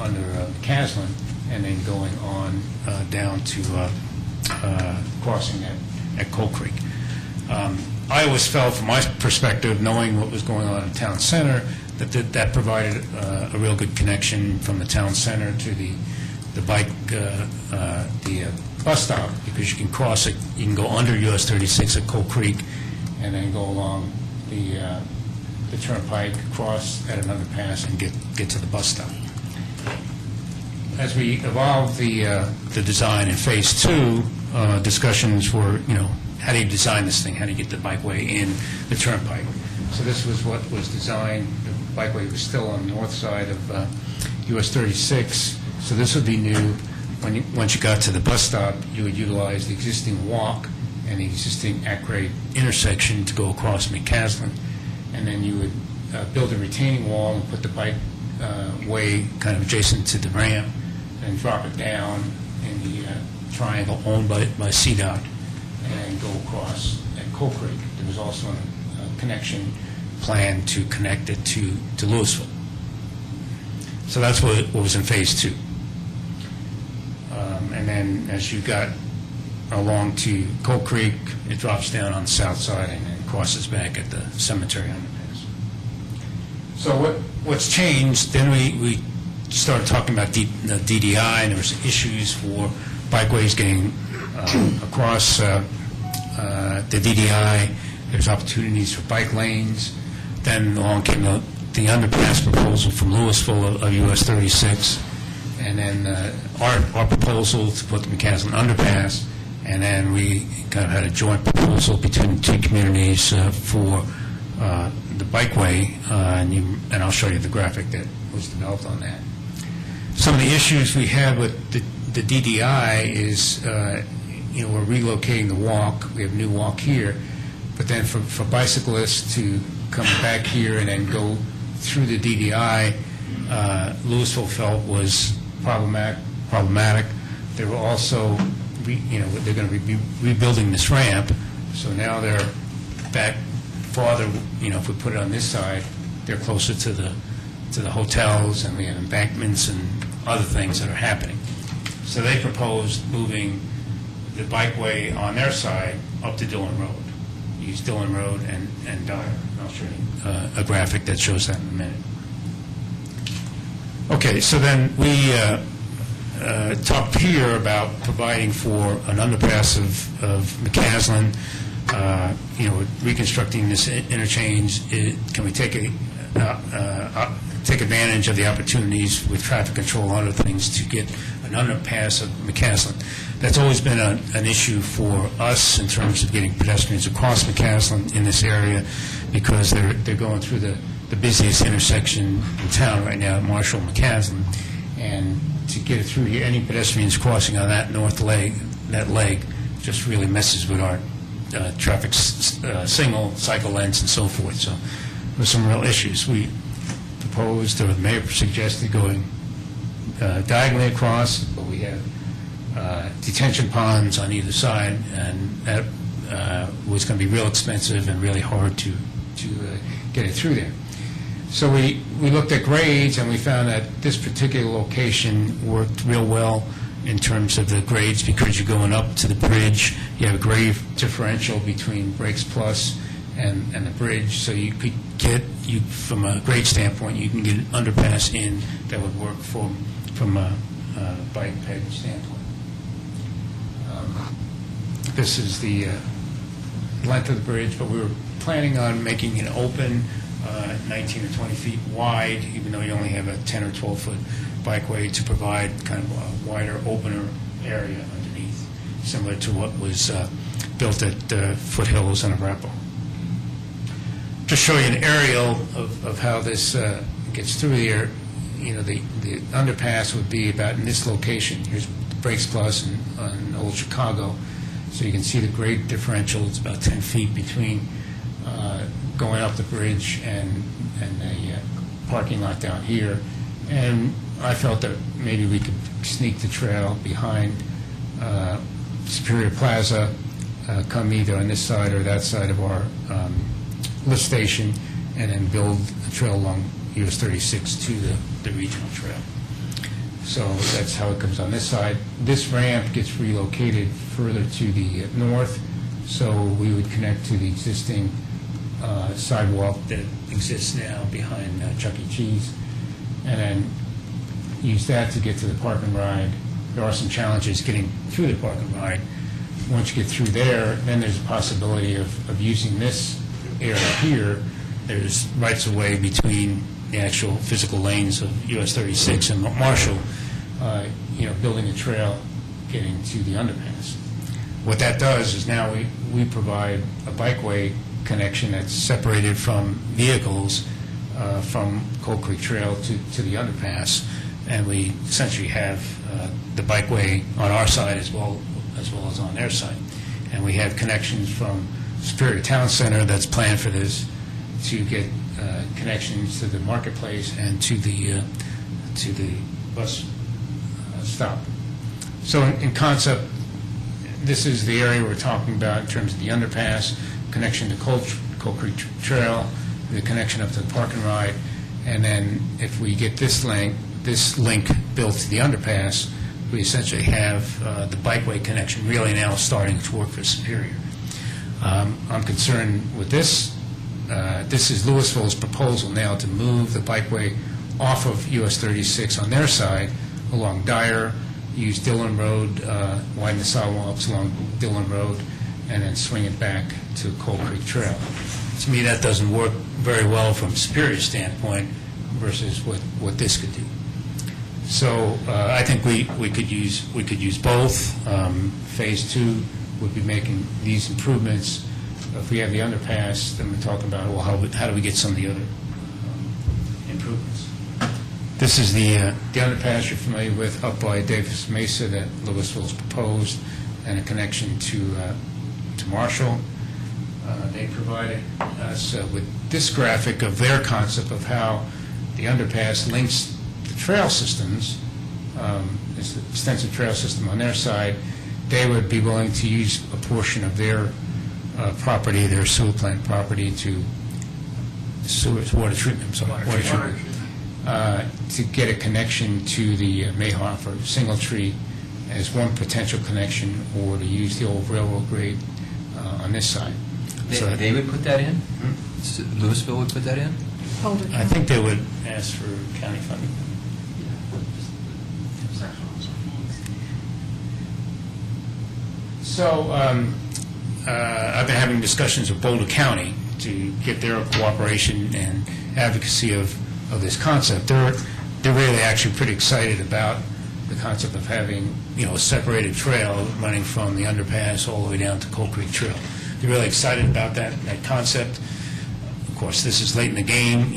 under Caslin, and then going on down to crossing at Coal Creek. I always felt, from my perspective, knowing what was going on in town center, that provided a real good connection from the town center to the bike, the bus stop, because you can cross it, you can go under US 36 at Coal Creek, and then go along the turnpike, cross at an underpass, and get to the bus stop. As we evolved the design in Phase 2, discussions were, you know, how do you design this thing? How do you get the bikeway in the turnpike? So this was what was designed. The bikeway was still on the north side of US 36, so this would be new. Once you got to the bus stop, you would utilize the existing walk and the existing at-grade intersection to go across McCaslin, and then you would build a retaining wall and put the bike way kind of adjacent to the ramp, and drop it down in the triangle owned by CDOT, and go across at Coal Creek. There was also a connection plan to connect it to Louisville. So that's what was in Phase 2. And then as you got along to Coal Creek, it drops down on the south side and then crosses back at the cemetery underpass. So what's changed, then we started talking about the DDI, and there was issues for bikeways getting across the DDI. There's opportunities for bike lanes. Then along came the underpass proposal from Louisville of US 36, and then our proposal to put the McCaslin underpass, and then we kind of had a joint proposal between the two communities for the bikeway, and I'll show you the graphic that was developed on that. Some of the issues we had with the DDI is, you know, we're relocating the walk. We have a new walk here, but then for bicyclists to come back here and then go through the DDI, Louisville felt was problematic. They were also, they're going to be rebuilding this ramp, so now they're back farther, if we put it on this side, they're closer to the hotels, and we have embankments and other things that are happening. So they proposed moving the bikeway on their side up to Dillon Road. Use Dillon Road and Dyer. I'll show you a graphic that shows that in a minute. Okay, so then we talked here about providing for an underpass of McCaslin, reconstructing this interchange. Can we take advantage of the opportunities with traffic control and other things to get an underpass of McCaslin? That's always been an issue for us in terms of getting pedestrians across McCaslin in this area, because they're going through the busiest intersection in town right now, Marshall and McCaslin, and to get it through here, any pedestrians crossing on that north leg, just really messes with our traffic signal, cycle lengths, and so forth. So there's some real issues. We proposed, or the mayor suggested, going diagonally across, but we have detention ponds on either side, and that was going to be real expensive and really hard to get it through there. So we looked at grades, and we found that this particular location worked real well in terms of the grades, because you're going up to the bridge. You have a grade differential between Brakes Plus and the bridge, so you could get, from a grade standpoint, you can get an underpass in that would work from a bike ped standpoint. This is the length of the bridge, but we were planning on making it open, 19 or 20 feet wide, even though you only have a 10 or 12-foot bikeway, to provide kind of a wider, opener area underneath, similar to what was built at Foothills and Arapahoe. Just show you an aerial of how this gets through here. The underpass would be about in this location. Here's Brakes Plus and Old Chicago. So you can see the grade differential. It's about 10 feet between going up the bridge and a parking lot down here. And I felt that maybe we could sneak the trail behind Superior Plaza, come either on this side or that side of our lift station, and then build a trail along US 36 to the regional trail. So that's how it comes on this side. This ramp gets relocated further to the north, so we would connect to the existing sidewalk that exists now behind Chuck E. Cheese, and then use that to get to the park and ride. There are some challenges getting through the park and ride. Once you get through there, then there's a possibility of using this area here. There's rights of way between the actual physical lanes of US 36 and Marshall, building a trail getting to the underpass. What that does is now we provide a bikeway connection that's separated from vehicles from Cold Creek Trail to the underpass, and we essentially have the bikeway on our side as well as on their side. And we have connections from Superior Town Center that's planned for this to get connections to the marketplace and to the bus stop. So in concept, this is the area we're talking about in terms of the underpass, connection to Cold Creek Trail, the connection up to the park and ride, and then if we get this link built to the underpass, we essentially have the bikeway connection really now starting to work for Superior. I'm concerned with this. This is Louisville's proposal now to move the bikeway off of US 36 on their side along Dyer, use Dillon Road, widen the sidewalks along Dillon Road, and then swing it back to Cold Creek Trail. To me, that doesn't work very well from Superior's standpoint versus what this could do. So I think we could use both. Phase 2 would be making these improvements. If we have the underpass, then we're talking about, well, how do we get some of the other improvements? This is the underpass you're familiar with up by Davis Mesa that Louisville's proposed, and a connection to Marshall. They provided us with this graphic of their concept of how the underpass links the trail systems this extensive trail system on their side, they would be willing to use a portion of their property, their sewer plant property, to water treatment, I'm sorry, water treatment, to get a connection to the Mayhoff or Single Tree as one potential connection, or to use the old railroad grade on this side. So They would put that in? Louisville would put that in? I think they would ask for county funding. So I've been having discussions with Boulder County to get their cooperation and advocacy of this concept. They're really actually pretty excited about the concept of having, a separated trail running from the underpass all the way down to Coal Creek Trail. They're really excited about that concept. Of course, this is late in the game.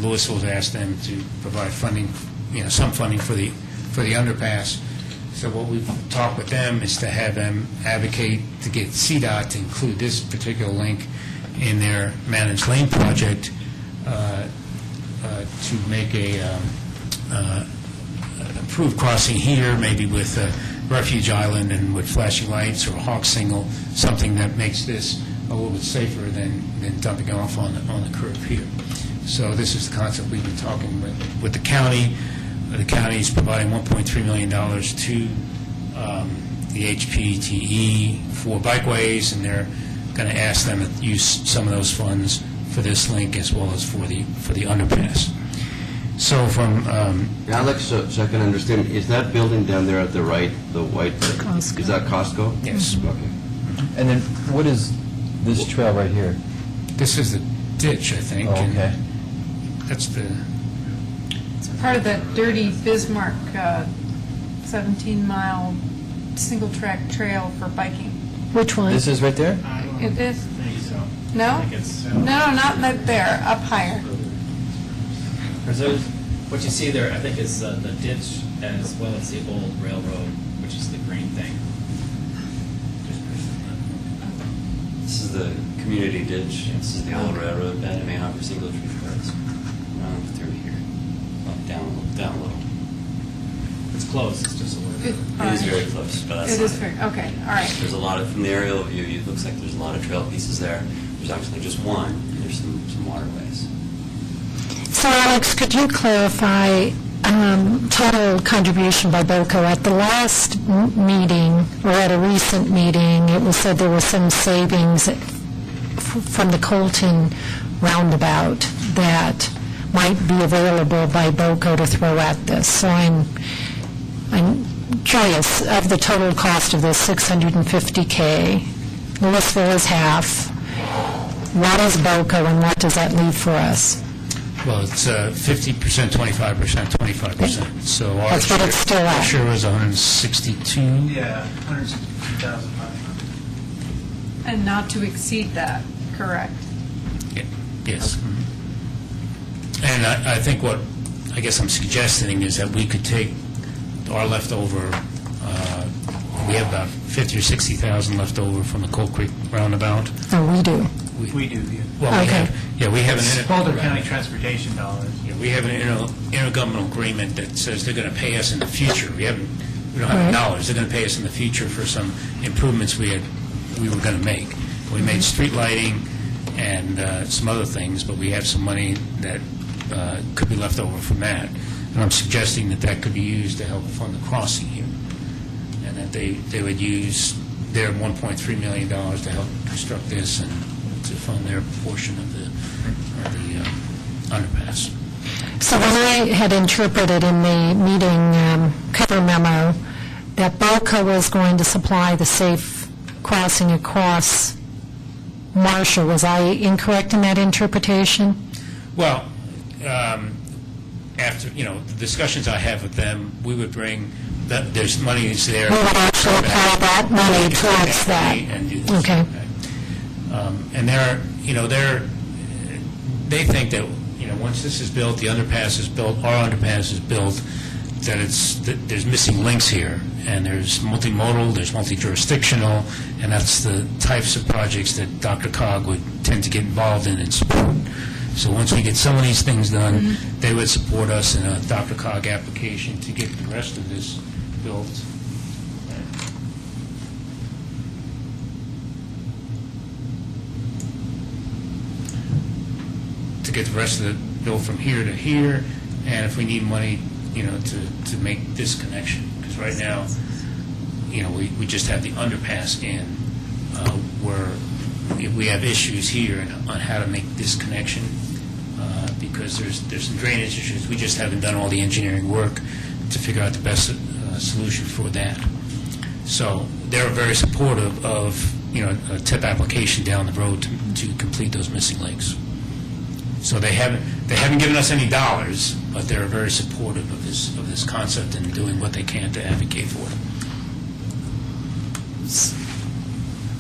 Louisville's asked them to provide funding, some funding for the underpass. So what we've talked with them is to have them advocate to get CDOT to include this particular link in their managed lane project to make a approved crossing here, maybe with Refuge Island and with flashing lights, or Hawk Signal, something that makes this a little bit safer than dumping off on the curb here. So this is the concept we've been talking with the county. The county is providing $1.3 million to the HPTE for bikeways, and they're going to ask them to use some of those funds for this link as well as for the underpass. So from Alex, so I can understand, is that building down there at the right, the white, Costco. is that Costco? Yes. Okay. And then what is this trail right here? This is the ditch, I think. Oh, okay. And that's the. It's part of that dirty Bismarck 17-mile single-track trail for biking. Which one? This is right there? It is? No? No, not right there, up higher. What you see there, I think, is the ditch as well as the old railroad, which is the green thing. This is the community ditch. This is the old railroad bed. It may offer single tree roads around through here, down a little. It's close. It's just a little bit. It is very close, but that's It not is very, okay, all right. There's a lot of, from the aerial view, it looks like there's a lot of trail pieces there. There's actually just one, and there's some waterways. So Alex, could you clarify total contribution by BOCO? At the last meeting, or at a recent meeting, it was said there was some savings from the Colton roundabout that might be available by BOCO to throw at this. So I'm curious, of the total cost of this $650K, Louisville is half. What is BOCO and what does that leave for us? Well, it's 50%, 25%, 25%. So our That's what it's still at. Our share was 162. Yeah, 162,500. And not to exceed that, correct? Yes. And I think what I guess I'm suggesting is that we could take our leftover, we have about 50 or 60,000 left over from the Coal Creek roundabout. Oh, we do. We do, yeah. Well, Okay. we have It's an Boulder County Transportation dollars. Yeah, we have an intergovernmental agreement that says they're going to pay us in the future. We don't have Right. dollars. They're going to pay us in the future for some improvements we were going to make. We made street lighting and some other things, but we have some money that could be left over from that. And I'm suggesting that could be used to help fund the crossing here, and that they would use their $1.3 million to help construct this and to fund their portion of the underpass. So when I had interpreted in the meeting cover memo that BOCO was going to supply the safe crossing across Marshall, was I incorrect in that interpretation? Well, after, the discussions I have with them, we would bring, there's money that's there. We would actually apply that money towards that. And do this. Okay. And they think that, once this is built, the underpass is built, our underpass is built, that there's missing links here, and there's multimodal, there's multi-jurisdictional, and that's the types of projects that Dr. Cog would tend to get involved in and support. So once we get some of these things done, they would support us in a DRCOG application to get the rest of this built. To get the rest of it built from here to here, and if we need money, to make this connection. Because right now, we just have the underpass in, where we have issues here on how to make this connection, because there's some drainage issues. We just haven't done all the engineering work to figure out the best solution for that. So they're very supportive of, a TIP application down the road to complete those missing links. So they haven't given us any dollars, but they're very supportive of this concept and doing what they can to advocate for it.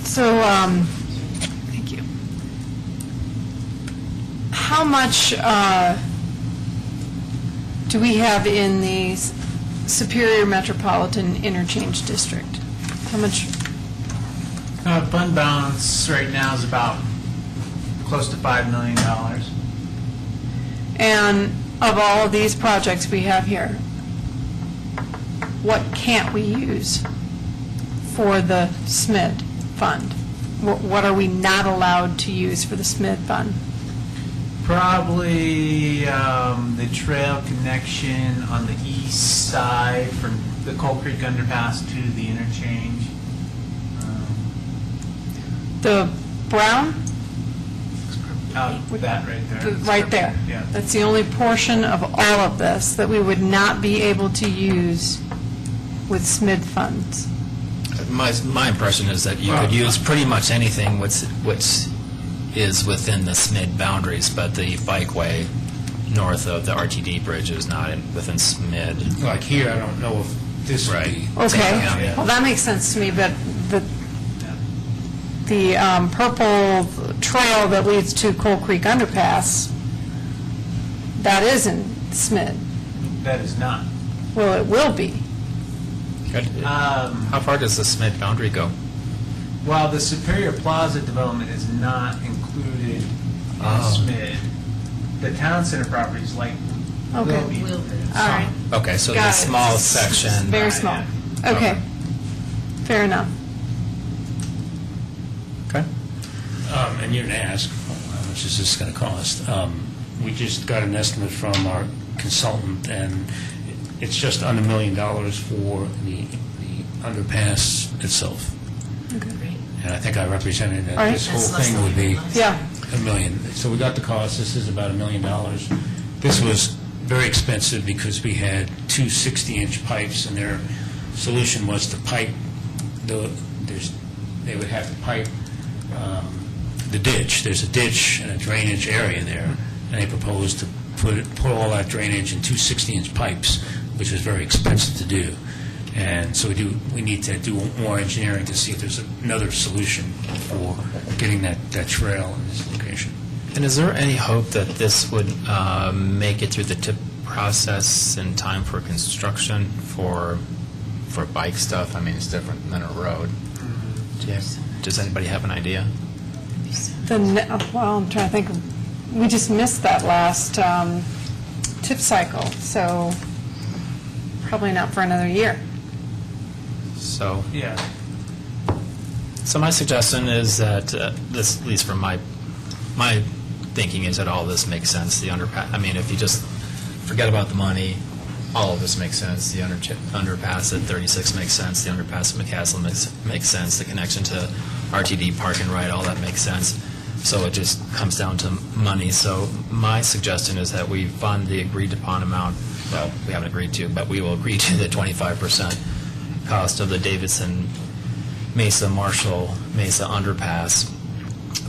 So, thank you. How much do we have in the Superior Metropolitan Interchange District? How much? Fund balance right now is about close to $5 million. And of all of these projects we have here, what can't we use for the SMID fund? What are we not allowed to use for the SMID fund? Probably the trail connection on the east side from the Coal Creek underpass to the interchange. The brown? With that right there. Right there. Yeah. That's the only portion of all of this that we would not be able to use with SMID funds. My impression is that you could use pretty much anything which is within the SMID boundaries, but the bikeway north of the RTD bridge is not within SMID. Like here, I don't know if this would be. Okay, well, that makes sense to me, but the purple trail that leads to Coal Creek Underpass, that is in SMID. That is not. Well, it will be. How far does the SMID boundary go? Well, the Superior Plaza development is not included in SMID. The town center properties will be. All right. Okay, so Got the it. small section. Very small. Okay. Fair enough. Okay. And you didn't ask, how much is this going to cost? We just got an estimate from our consultant, and it's just under $1 million for the underpass itself. Okay. And I think I represented that All right. this whole thing would be Yeah. $1 million. So we got the cost. This is about $1 million. This was very expensive because we had two 60-inch pipes, and their solution was to pipe they would have to pipe the ditch. There's a ditch and a drainage area there, and they proposed to put all that drainage in two 60-inch pipes, which is very expensive to do. And so we need to do more engineering to see if there's another solution for getting that trail in this location. And is there any hope that this would make it through the TIP process in time for construction for bike stuff? I mean, it's different than a road. Does anybody have an idea? Well, I'm trying to think. We just missed that last TIP cycle, so probably not for another year. So, Yeah. so my suggestion is that this, at least from my thinking, is that all this makes sense. The underpass. I mean, if you just forget about the money, all of this makes sense. The underpass at 36 makes sense. The underpass at McCaslin makes sense. The connection to RTD Park and Ride, all that makes sense. So it just comes down to money. So my suggestion is that we fund the agreed upon amount. Well, we haven't agreed to, but we will agree to the 25% cost of the Davidson Mesa Marshall Mesa underpass.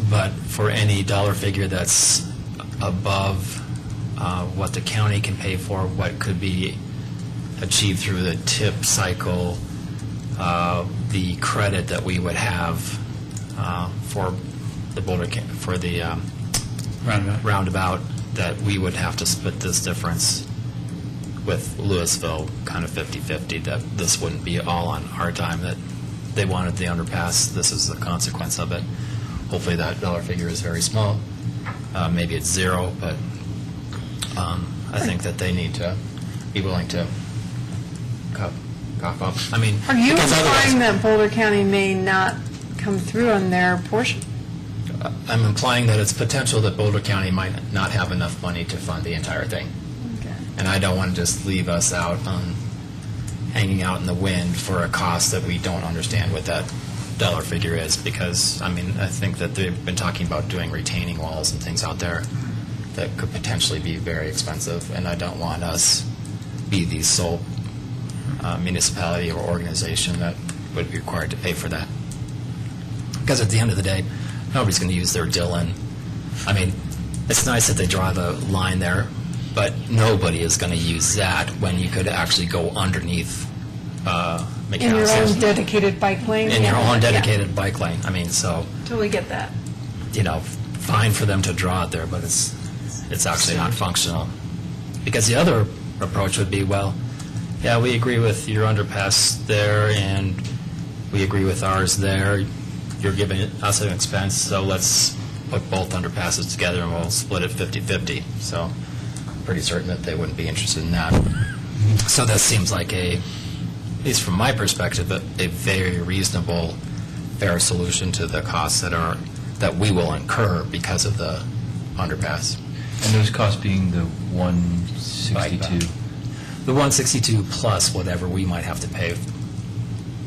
But for any dollar figure that's above what the county can pay for, what could be achieved through the TIP cycle, the credit that we would have for the for the roundabout, that we would have to split this difference with Louisville, kind of 50-50, that this wouldn't be all on our time, that they wanted the underpass. This is the consequence of it. Hopefully that dollar figure is very small. maybe it's zero, but I think that they need to be willing to cough up. I mean, Are you because otherwise- implying that Boulder County may not come through on their portion? I'm implying that it's potential that Boulder County might not have enough money to fund the entire thing. Okay. And I don't want to just leave us out hanging out in the wind for a cost that we don't understand what that dollar figure is, because, I mean, I think that they've been talking about doing retaining walls and things out there that could potentially be very expensive, and I don't want us be the sole municipality or organization that would be required to pay for that. Because at the end of the day, nobody's going to use their Dillon. I mean, it's nice that they draw the line there, but nobody is going to use that when you could actually go underneath In your McAllister's. own dedicated bike lane? In your Yeah. own dedicated bike lane. I mean, so, Totally get that. fine for them to draw it there, but it's actually not functional. Because the other approach would be, well, yeah, we agree with your underpass there, and we agree with ours there. You're giving us an expense, so let's put both underpasses together and we'll split it 50-50. So I'm pretty certain that they wouldn't be interested in that. So that seems like at least from my perspective, a very reasonable, fair solution to the costs that we will incur because of the underpass. And those costs being the 162? The 162 plus whatever we might have to pay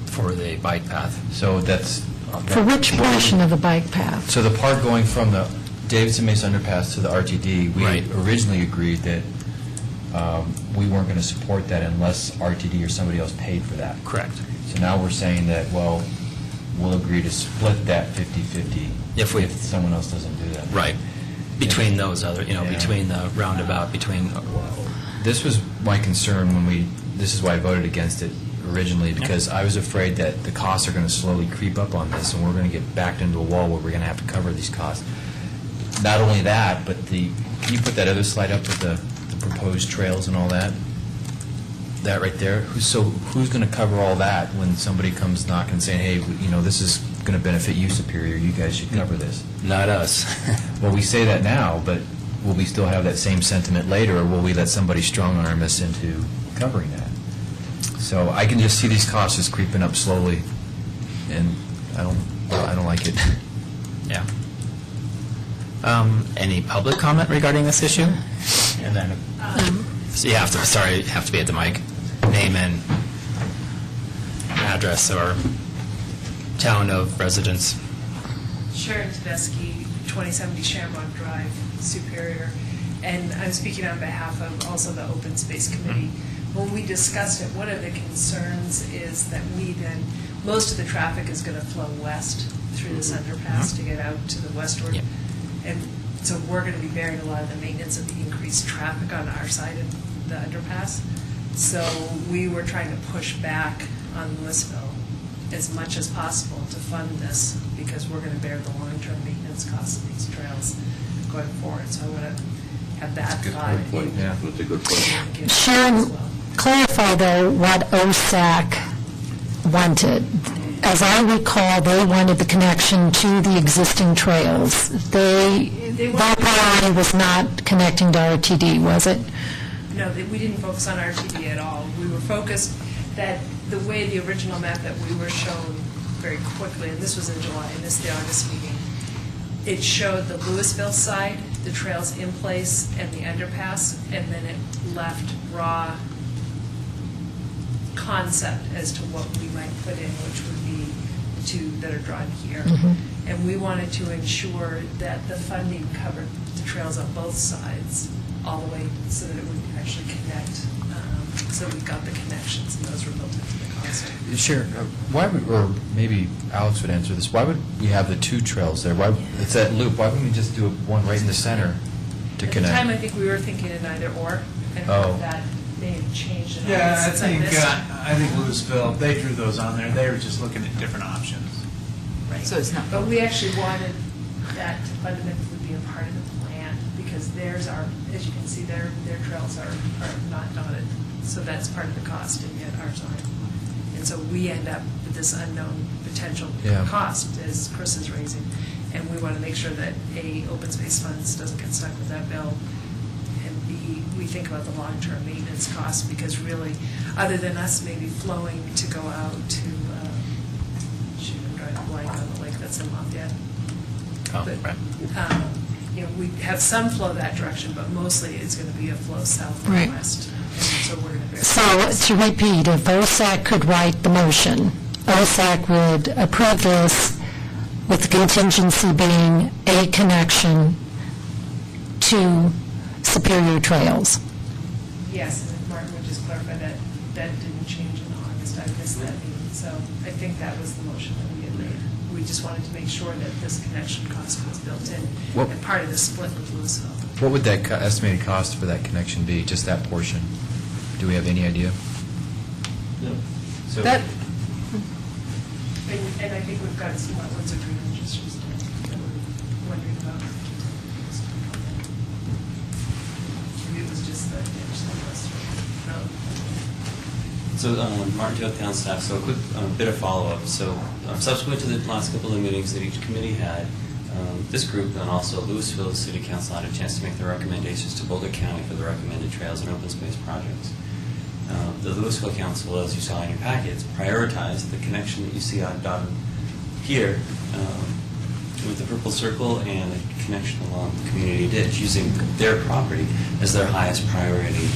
for the bike path. So that's... For which portion of the bike path? So the part going from the Davidson Mesa underpass to the RTD, we originally agreed that we weren't going to support that unless RTD or somebody else paid for that. Correct. So now we're saying that, well, we'll agree to split that 50-50 if someone else doesn't do that. Right. Between those other, between the roundabout, between... This was my concern this is why I voted against it originally, because I was afraid that the costs are going to slowly creep up on this, and we're going to get backed into a wall where we're going to have to cover these costs. Not only that, but can you put that other slide up with the proposed trails and all that? That right there? Who's going to cover all that when somebody comes knocking and saying, hey, this is going to benefit you, Superior, you guys should cover this? Not us. Well, we say that now, but will we still have that same sentiment later, or will we let somebody strong-arm us into covering that? So I can just see these costs just creeping up slowly, and I don't like it. Yeah. Any public comment regarding this issue? And then, so you have to be at the mic. Name and address or town of residence. Sharon Tedeschi, 2070 Shamrock Drive, Superior. And I'm speaking on behalf of also the Open Space Committee. When we discussed it, one of the concerns is that most of the traffic is going to flow west through this underpass to get out to the westward. Yep. And so we're going to be bearing a lot of the maintenance of the increased traffic on our side of the underpass. So we were trying to push back on Louisville as much as possible to fund this, because we're going to bear the long-term maintenance costs of these trails going forward. So I want to have that thought. That's a good point. Sharon, clarify though what OSAC wanted. As I recall, they wanted the connection to the existing trails. That priority was not connecting to RTD, was it? No, we didn't focus on RTD at all. We were focused that the way the original map that we were shown very quickly, and this was in July, and this is the August meeting, it showed the Louisville side, the trails in place, and the underpass, and then it left raw concept as to what we might put in, which would be the two that are drawn here. Mm-hmm. And we wanted to ensure that the funding covered the trails on both sides all the way so that it would actually connect. So we got the connections, and those were built into the cost. Sure. Or maybe Alex would answer this. Why would we have the two trails there? It's that loop. Why wouldn't we just do one right in the center to At connect? the time, I think we were thinking in either or, and that may have changed in Yeah, I August since think, missed it. I think Louisville, they drew those on there. They were just looking at different options. Right. So it's not- But we actually wanted that to fundamentally be a part of the plan, because theirs are, as you can see, their trails are not dotted. So that's part of the cost, and yet ours aren't. And so we end up with this unknown potential Yeah. cost, as Chris is raising. And we want to make sure that A, open space funds doesn't get stuck with that bill, and B, we think about the long-term maintenance costs, because really, other than us maybe flowing to go out to, shoot, I'm drawing a blank on the lake that's in Lafayette. Oh, But, right. you know, we have some flow that direction, but mostly it's going to be a flow south Right. and west. And so we're going to. So, to repeat, if OSAC could write the motion, OSAC would approve this with the contingency being a connection to Superior Trails. Yes, and Martin would just clarify that that didn't change in August. I missed that meeting. So I think that was the motion that we had made. We just wanted to make sure that this connection cost was built in and part of the split with Louisville. What would that estimated cost for that connection be, just that portion? Do we have any idea? No. So That, and I think we've got some wetlands agreement just that we're wondering about. Maybe it was just the ditch that was thrown. So, Martin Toth, town staff, so a quick bit of follow-up. So subsequent to the last couple of meetings that each committee had, this group and also Louisville City Council had a chance to make their recommendations to Boulder County for the recommended trails and open space projects. The Louisville Council, as you saw in your packets, prioritized the connection that you see dotted here with the purple circle and the connection along the community ditch, using their property as their highest priority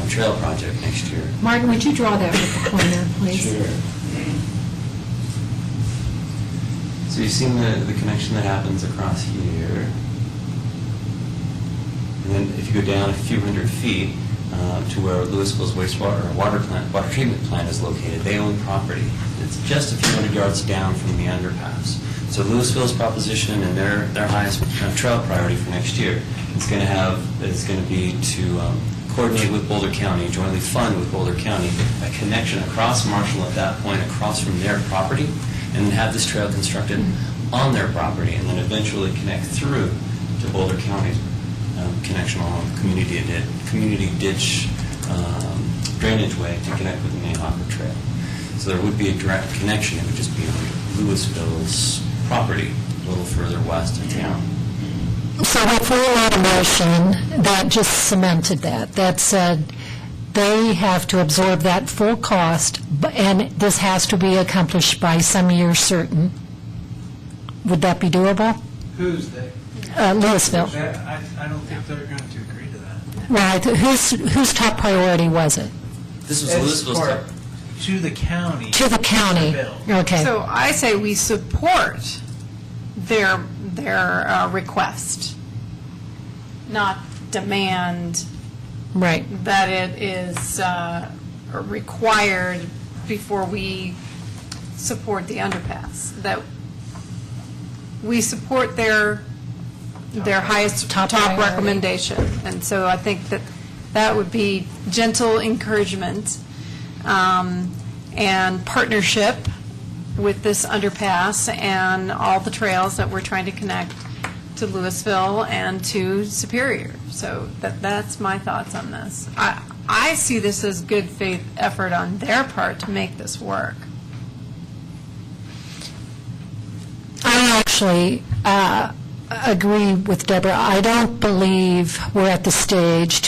trail project next year. Martin, would you draw that with the pointer, please? Sure. So you've seen the connection that happens across here. And then if you go down a few hundred feet to where Louisville's water treatment plant is located, they own property. It's just a few hundred yards down from the underpass. So Louisville's proposition and their highest trail priority for next year is going to be to coordinate with Boulder County, jointly fund with Boulder County a connection across Marshall at that point, across from their property, and then have this trail constructed on their property, and then eventually connect through to Boulder County's connection along the community ditch drainage way to connect with the main Hopper Trail. So there would be a direct connection. It would just be on Louisville's property, a little further west of town. So if we made a motion that just cemented that, that said they have to absorb that full cost, and this has to be accomplished by some year certain, would that be doable? Who's they? Louisville. I don't think they're going to agree to that. Right. Whose top priority was it? This was It's Louisville's part- to the county. To the county. Bill. Okay. So I say we support their request, not demand Right. that it is required before we support the underpass. That we support their highest top priority. recommendation. And so I think that would be gentle encouragement and partnership with this underpass and all the trails that we're trying to connect to Louisville and to Superior. So that's my thoughts on this. I see this as good faith effort on their part to make this work. I actually agree with Deborah. I don't believe we're at the stage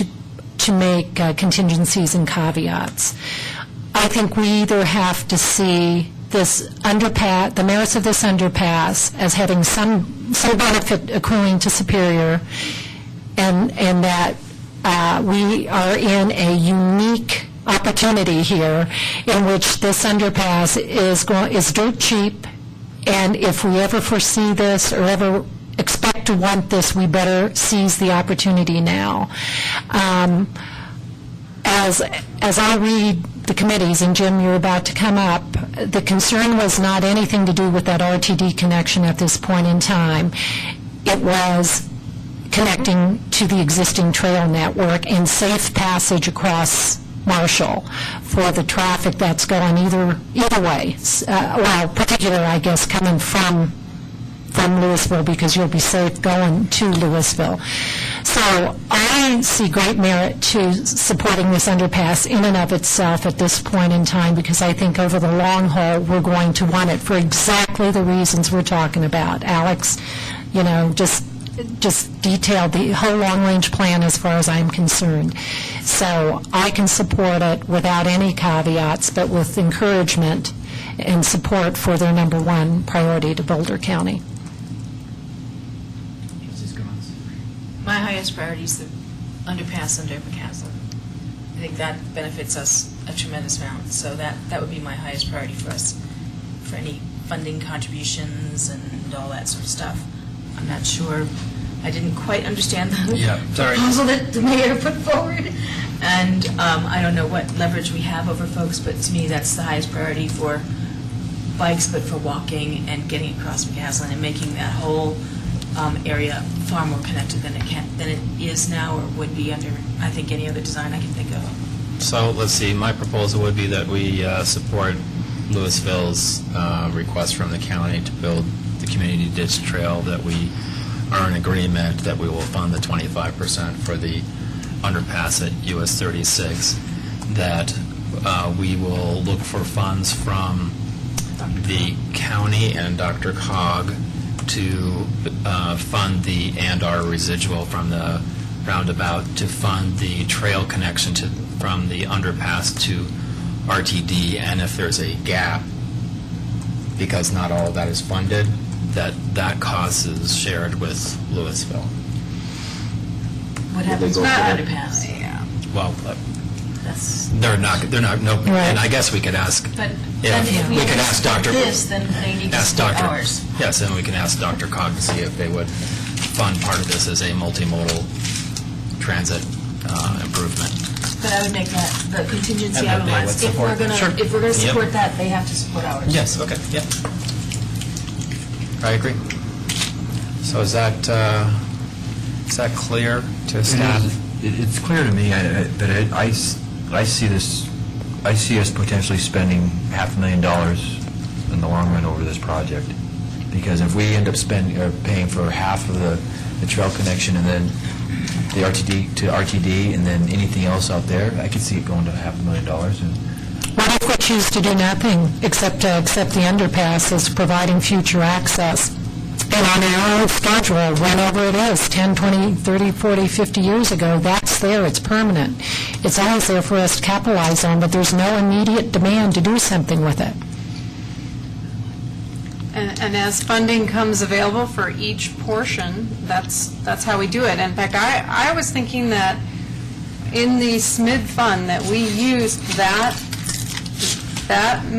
to make contingencies and caveats. I think we either have to see this underpass, the merits of this underpass, as having some benefit accruing to Superior, and that we are in a unique opportunity here in which this underpass is dirt cheap, and if we ever foresee this or ever expect to want this, we better seize the opportunity now. As I read the committees, and Jim, you're about to come up, the concern was not anything to do with that RTD connection at this point in time. It was connecting to the existing trail network and safe passage across Marshall for the traffic that's going either way. Well, particular, I guess, coming from from Louisville because you'll be safe going to Louisville. So I see great merit to supporting this underpass in and of itself at this point in time because I think over the long haul, we're going to want it for exactly the reasons we're talking about. Alex, just detailed the whole long-range plan as far as I'm concerned. So I can support it without any caveats, but with encouragement and support for their number one priority to Boulder County. My highest priority is the underpass under McCaslin. I think that benefits us a tremendous amount, so that would be my highest priority for us, for any funding contributions and all that sort of stuff. I'm not sure, I didn't quite understand the proposal that the mayor put forward, and I don't know what leverage we have over folks, but to me, that's the highest priority for bikes, but for walking and getting across McCaslin and making that whole area far more connected than it is now or would be under, I think, any other design I can think of. So let's see, my proposal would be that we support Louisville's request from the county to build the community ditch trail, that we are in agreement that we will fund the 25% for the underpass at US 36, that we will look for funds from the county and Dr. Cog to fund the and/or residual from the roundabout to fund the trail connection from the underpass to RTD, and if there's a gap, because not all of that is funded, that cost is shared with Louisville. What happens with the underpass? Well, That's. they're not, and I guess we could ask, But then if we could ask Dr. this, then they need to ask support Dr. ours. Yes, and we can ask Dr. Cog to see if they would fund part of this as a multimodal transit improvement. But I would make that the contingency And out that of they lines. would If we're support. gonna, Sure. if we're gonna Yep. support that, they have to support ours. Yes, okay, yep. I agree. So is that clear to staff? It's clear to me, but I see this, I see us potentially spending $500,000 in the long run over this project. Because if we end up paying for half of the trail connection and then the RTD to RTD and then anything else out there, I could see it going to $500,000. And What if we choose to do nothing except to accept the underpass as providing future access? And on our own schedule, whenever it is, 10, 20, 30, 40, 50 years ago, that's there, it's permanent. It's always there for us to capitalize on, but there's no immediate demand to do something with it. And as funding comes available for each portion, that's how we do it. In fact, I was thinking that in the SMID fund, that we used that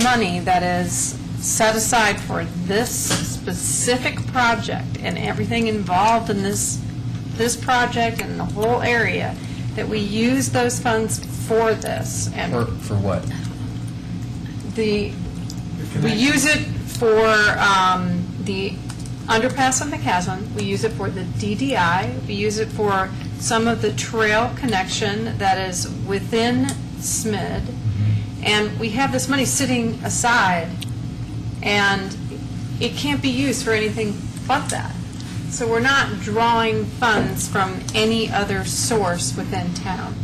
money that is set aside for this specific project and everything involved in this project and the whole area, that we use those funds for this. And for what? we use it for the underpass on the chasm. We use it for the DDI. We use it for some of the trail connection that is within SMID. And we have this money sitting aside, and it can't be used for anything but that. So we're not drawing funds from any other source within town.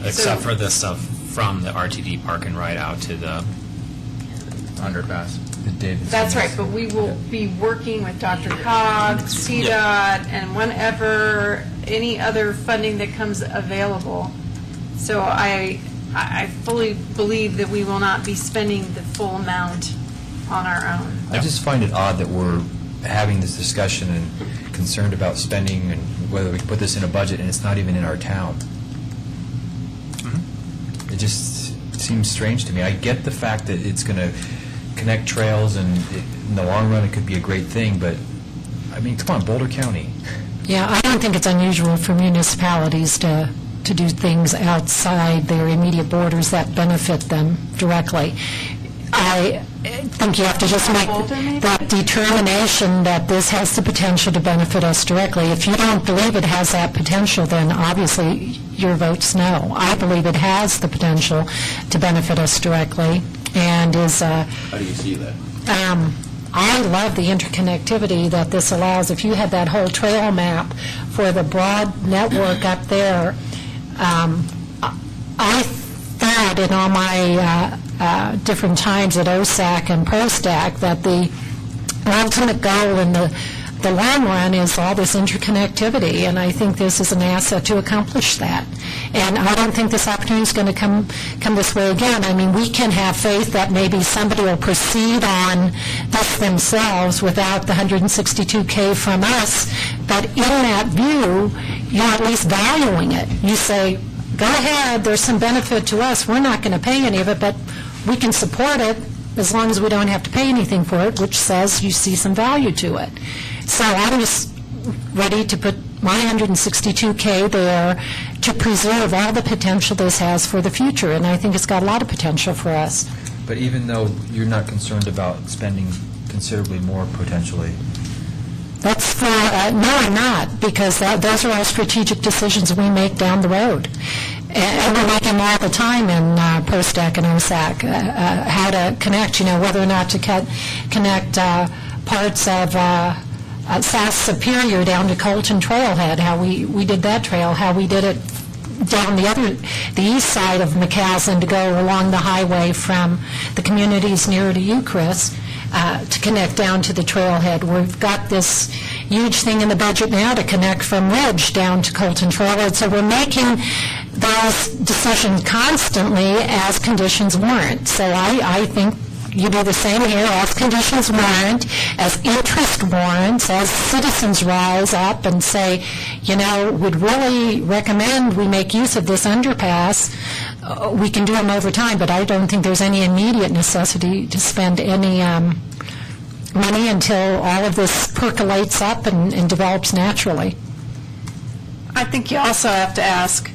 Except for the stuff from the RTD park and ride out to the underpass. That's right, but we will be working with Dr. Cog, CDOT, and whenever any other funding that comes available. So I fully believe that we will not be spending the full amount on our own. I just find it odd that we're having this discussion and concerned about spending and whether we can put this in a budget and it's not even in our town. It just seems strange to me. I get the fact that it's going to connect trails and in the long run it could be a great thing, but I mean, come on, Boulder County. Yeah, I don't think it's unusual for municipalities to do things outside their immediate borders that benefit them directly. I think you have to just make that determination that this has the potential to benefit us directly. If you don't believe it has that potential, then obviously your vote's no. I believe it has the potential to benefit us directly and is... How do you see that? I love the interconnectivity that this allows. If you had that whole trail map for the broad network up there, I thought in all my different times at OSAC and ProStac that the ultimate goal in the long run is all this interconnectivity, and I think this is an asset to accomplish that. And I don't think this opportunity is going to come this way again. I mean, we can have faith that maybe somebody will proceed on this themselves without the $162K from us, but in that view, you're at least valuing it. You say, go ahead, there's some benefit to us. We're not going to pay any of it, but we can support it as long as we don't have to pay anything for it, which says you see some value to it. So I'm just ready to put my $162K there to preserve all the potential this has for the future, and I think it's got a lot of potential for us. But even though you're not concerned about spending considerably more potentially, That's for, no, I'm not, because those are our strategic decisions we make down the road. And we make them all the time in ProStac and OSAC, how to connect, whether or not to connect parts of South Superior down to Colton Trailhead, how we did that trail, how we did it down the east side of McCaslin to go along the highway from the communities nearer to Eucharist to connect down to the trailhead. We've got this huge thing in the budget now to connect from Ridge down to Colton Trailhead. So we're making those decisions constantly as conditions warrant. So I think you do the same here as conditions warrant, as interest warrants, as citizens rise up and say, we'd really recommend we make use of this underpass. We can do them over time, but I don't think there's any immediate necessity to spend any money until all of this percolates up and develops naturally. I think you also have to ask,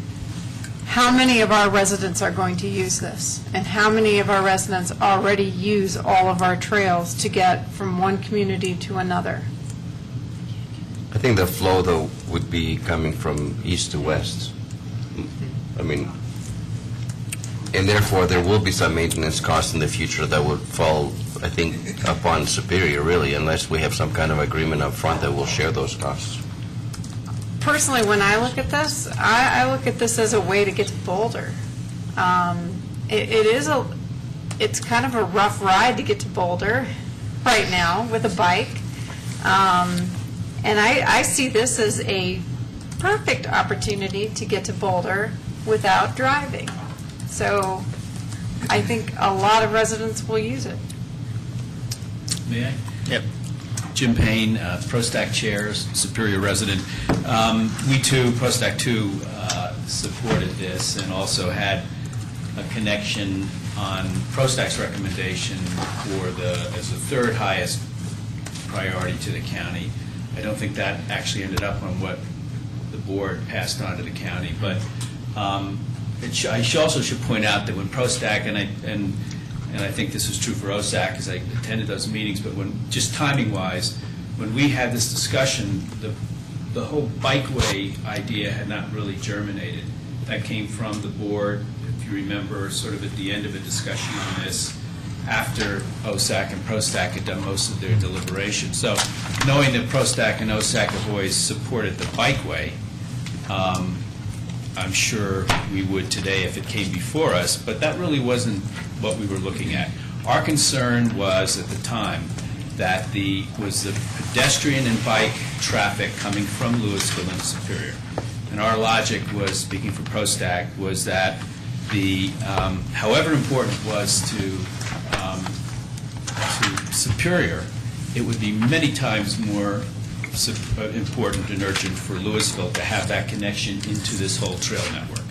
how many of our residents are going to use this? And how many of our residents already use all of our trails to get from one community to another? I think the flow, though, would be coming from east to west. I mean, and therefore, there will be some maintenance costs in the future that would fall, I think, upon Superior, really, unless we have some kind of agreement up front that we'll share those costs. Personally, when I look at this, I look at this as a way to get to Boulder. It's kind of a rough ride to get to Boulder right now with a bike. And I see this as a perfect opportunity to get to Boulder without driving. So I think a lot of residents will use it. May I? Yep. Jim Payne, ProStac Chair, Superior resident. We too, ProStac 2, supported this and also had a connection on ProStac's recommendation as the third highest priority to the county. I don't think that actually ended up on what the board passed on to the county, but I also should point out that when ProStac, and I think this is true for OSAC because I attended those meetings, but when, just timing-wise, when we had this discussion, the whole bikeway idea had not really germinated. That came from the board, if you remember, sort of at the end of a discussion on this, after OSAC and ProStac had done most of their deliberation. So knowing that ProStac and OSAC have always supported the bikeway, I'm sure we would today if it came before us, but that really wasn't what we were looking at. Our concern was at the time that was the pedestrian and bike traffic coming from Louisville into Superior. And our logic was, speaking for ProStac, was that however important it was to Superior, it would be many times more important and urgent for Louisville to have that connection into this whole trail network.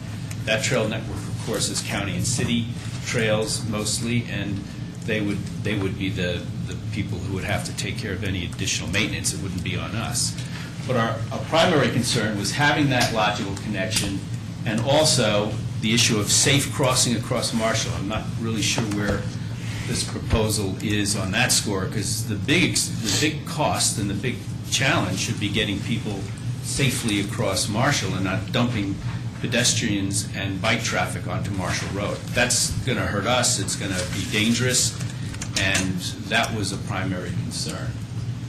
That trail network, of course, is county and city trails mostly, and they would be the people who would have to take care of any additional maintenance. It wouldn't be on us. But our primary concern was having that logical connection, and also the issue of safe crossing across Marshall. I'm not really sure where this proposal is on that score, because the big cost and the big challenge should be getting people safely across Marshall and not dumping pedestrians and bike traffic onto Marshall Road. That's going to hurt us. It's going to be dangerous, and that was a primary concern.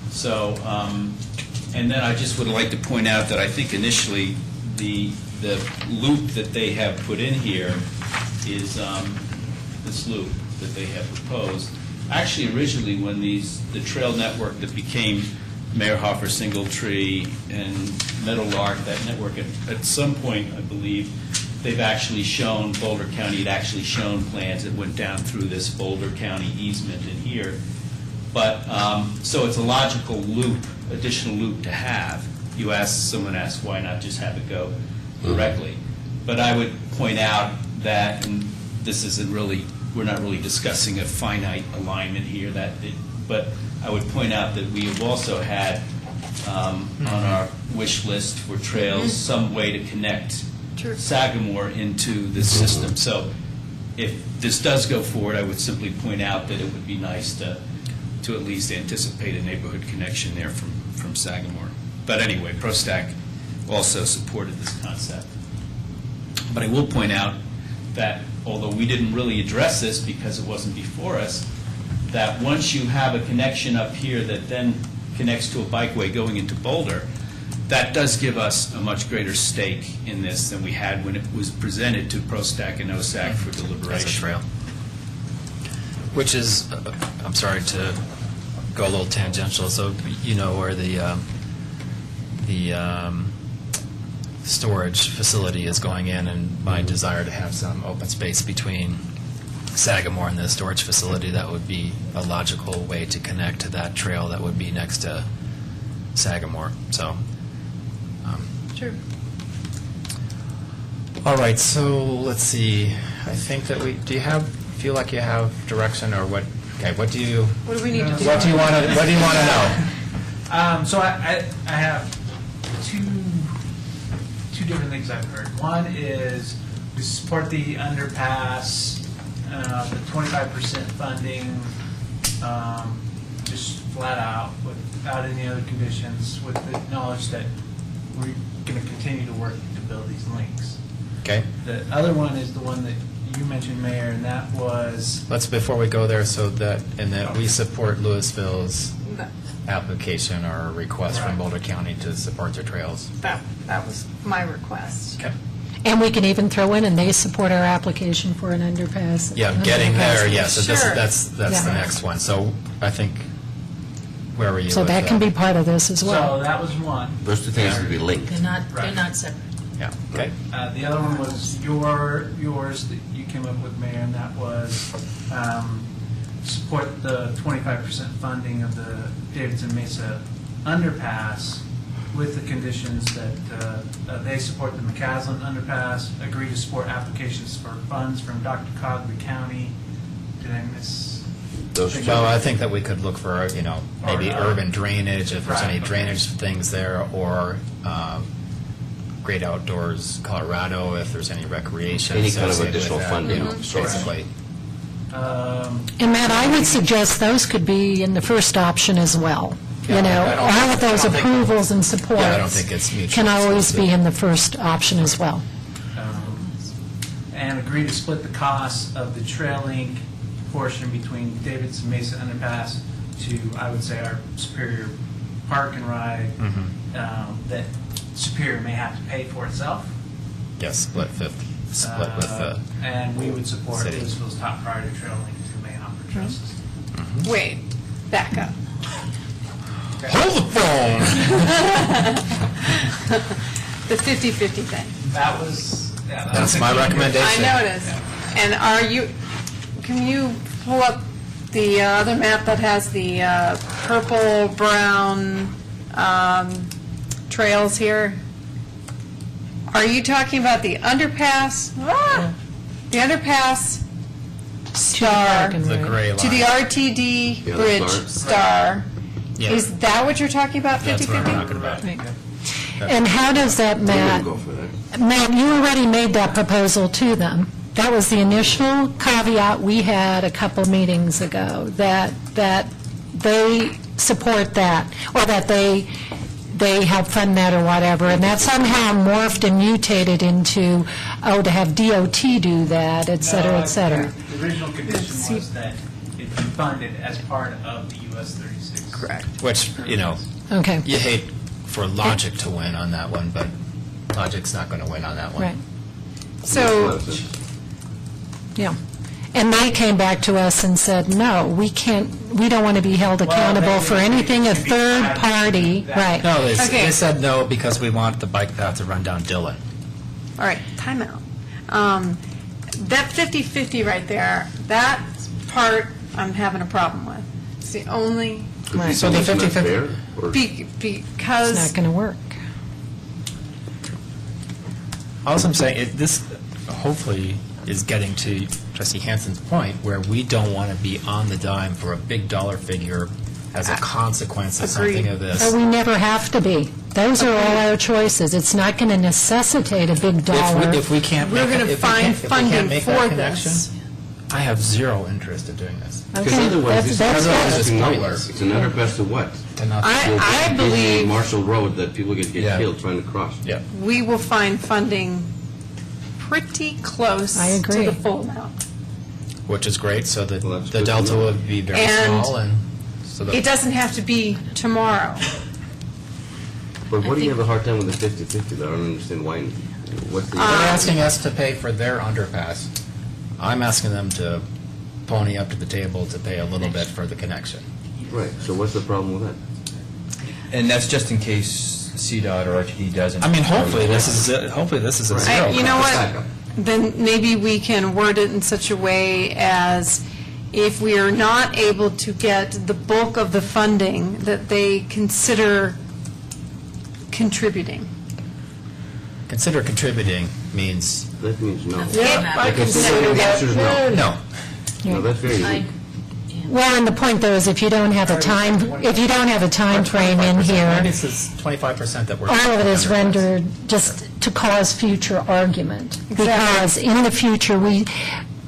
So, and then I just would like to point out that I think initially the loop that they have put in here is this loop that they have proposed. Actually, originally, when the trail network that became Mayerhofer, Singletree, and Meadowlark, that network, at some point, I believe, they've actually shown, Boulder County had actually shown plans that went down through this Boulder County easement in here. But, so it's a logical loop, additional loop to have. Someone asked, why not just have it go directly? But I would point out that, and this isn't really, we're not really discussing a finite alignment here, but I would point out that we have also had on our wish list for trails some way to connect Sagamore into this system. So if this does go forward, I would simply point out that it would be nice to at least anticipate a neighborhood connection there from Sagamore. But anyway, ProStack also supported this concept. But I will point out that although we didn't really address this because it wasn't before us, that once you have a connection up here that then connects to a bikeway going into Boulder, that does give us a much greater stake in this than we had when it was presented to ProStack and OSAC for deliberation. As a trail. Which is, I'm sorry to go a little tangential, so you know where the storage facility is going in, and my desire to have some open space between Sagamore and the storage facility, that would be a logical way to connect to that trail that would be next to Sagamore. So, Sure. all right. So let's see. I think that feel like you have direction, or what? Okay. What do you we need to do? What do you want to know? So I have two different things I've heard. One is we support the underpass, the 25% funding, just flat out, without any other conditions, with the knowledge that we're going to continue to work to build these links. Okay. The other one is the one that you mentioned, Mayor, and that was... Before we go there, we support Louisville's application or request from Boulder County to support their trails. That was my request. Okay. And we can even throw in, and they support our application for an underpass. Yeah, getting there, yes. So Sure. that's the next one. So I think, where were you? So with that can be part of this as well. So that was one. Those two things would be linked. They're not separate. Yeah, okay. The other one was yours that you came up with, Mayor, and that was support the 25% funding of the Davidson Mesa underpass with the conditions that they support the McCaslin underpass, agree to support applications for funds from Dr. Cogley County. Did I miss? Well, I think that we could look for, maybe Or, urban drainage, if there's right, any okay. drainage things there, or Great Outdoors Colorado, if there's any recreation. Any kind of associated additional with that, funding, basically. And Matt, I would suggest those could be in the first option as well. Yeah, I don't All of think- those I don't think- approvals and supports Yeah, I don't think it's mutually can always be exclusive. in the first option as well. And agree to split the costs of the trail link portion between Davidson Mesa underpass to, I would say, our Superior Park and Ride, that Superior may have to pay for itself. Yes, split with the And we would support city. Louisville's top priority trail link to the Mayhopper Trail System. Wait, back up. Hold the phone! The 50-50 thing. That was, That's my recommendation. I know it is. And can you pull up the other map that has the purple, brown trails here? Are you talking about the underpass? The underpass star The gray line. to the RTD Yeah, the bridge star. star? Yeah. Is that what you're talking about, 50-50? That's what I'm talking about. And how does that, I Matt? wouldn't go for that. Matt, you already made that proposal to them. That was the initial caveat we had a couple meetings ago, that they support that, or that they help fund that or whatever, and that somehow morphed and mutated into, to have DOT do that, et cetera, et cetera. The original condition was that it funded as part of the US 36. Correct. Which, Okay. you hate for logic to win on that one, but logic's not going to win on that one. Right. So, yeah. And they came back to us and said, no, we don't want to be held accountable for anything a third party, right. No, they Okay. they said no because we want the bike path to run down Dillon. All right, timeout. That 50/50 right there, that part I'm having a problem with. It's the only, Right. So the 50/50 because. It's not going to work. All I'm saying, this hopefully is getting to Trustee Hanson's point, where we don't want to be on the dime for a big dollar figure as a consequence of something of this. But we never have to be. Those are all our choices. It's not going to necessitate a big dollar. If we can't We're make, gonna if we find can't- if we can't funding make for that this. connection, I have zero interest in doing this. Because Okay, otherwise, this that's is good. pointless. It's an underpass to what? I believe Marshall Road that people get Yeah. killed trying to cross. Yeah. we will find funding pretty close I agree. to the full amount. Which is great, so that Well, that's the good to delta know. would be very And small, and so It that, doesn't have to be tomorrow. But what do you have a hard time with the 50/50? I don't understand why. What's the? they're asking us to pay for their underpass. I'm asking them to pony up to the table to pay a little bit for the connection. Right, so what's the problem with that? And that's just in case CDOT or RTD doesn't. I mean, hopefully this is a zero. You know what? Backup. Then maybe we can word it in such a way as if we are not able to get the bulk of the funding, that they consider contributing. Consider contributing means That means no. Yep, I consider The answer is no. no. No, that's very easy. Well, and the point though is if you don't have a time frame in Maybe here, this is 25% that we're. all of it is rendered just to cause future argument. Because in the future,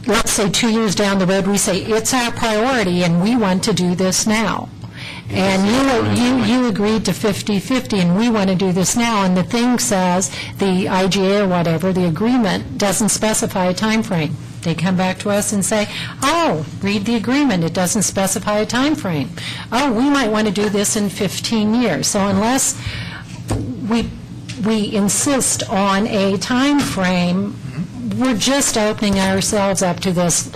let's say 2 years down the road, we say, it's our priority and we want to do this now. And you agreed to 50/50 and we want to do this now. And the thing says, the IGA or whatever, the agreement doesn't specify a time frame. They come back to us and say, oh, read the agreement, it doesn't specify a time frame. Oh, we might want to do this in 15 years. So unless we insist on a time frame, we're just opening ourselves up to this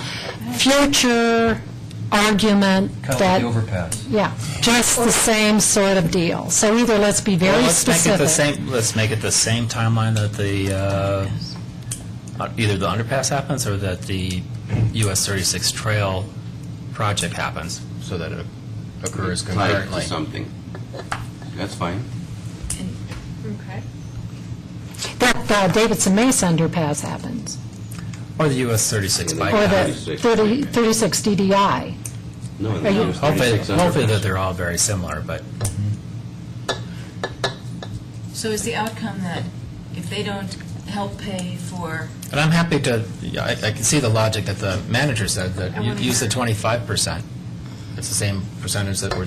future argument Kind of like that, the overpass. yeah, just the same sort of deal. So either let's be very Let's make it specific. let's make it the same timeline that the, either the underpass happens or that the US 36 trail project happens, so that it occurs Tied to concurrently. something. That's fine. Okay. That Davidson Mesa underpass happens, Or the US 36 bike or the path. 36 DDI. No, Are you- Hopefully that they're all very similar, but So is the outcome that if they don't help pay for, and I'm happy to, I can see the logic that the manager said, that you use the 25%. It's the same percentage that we're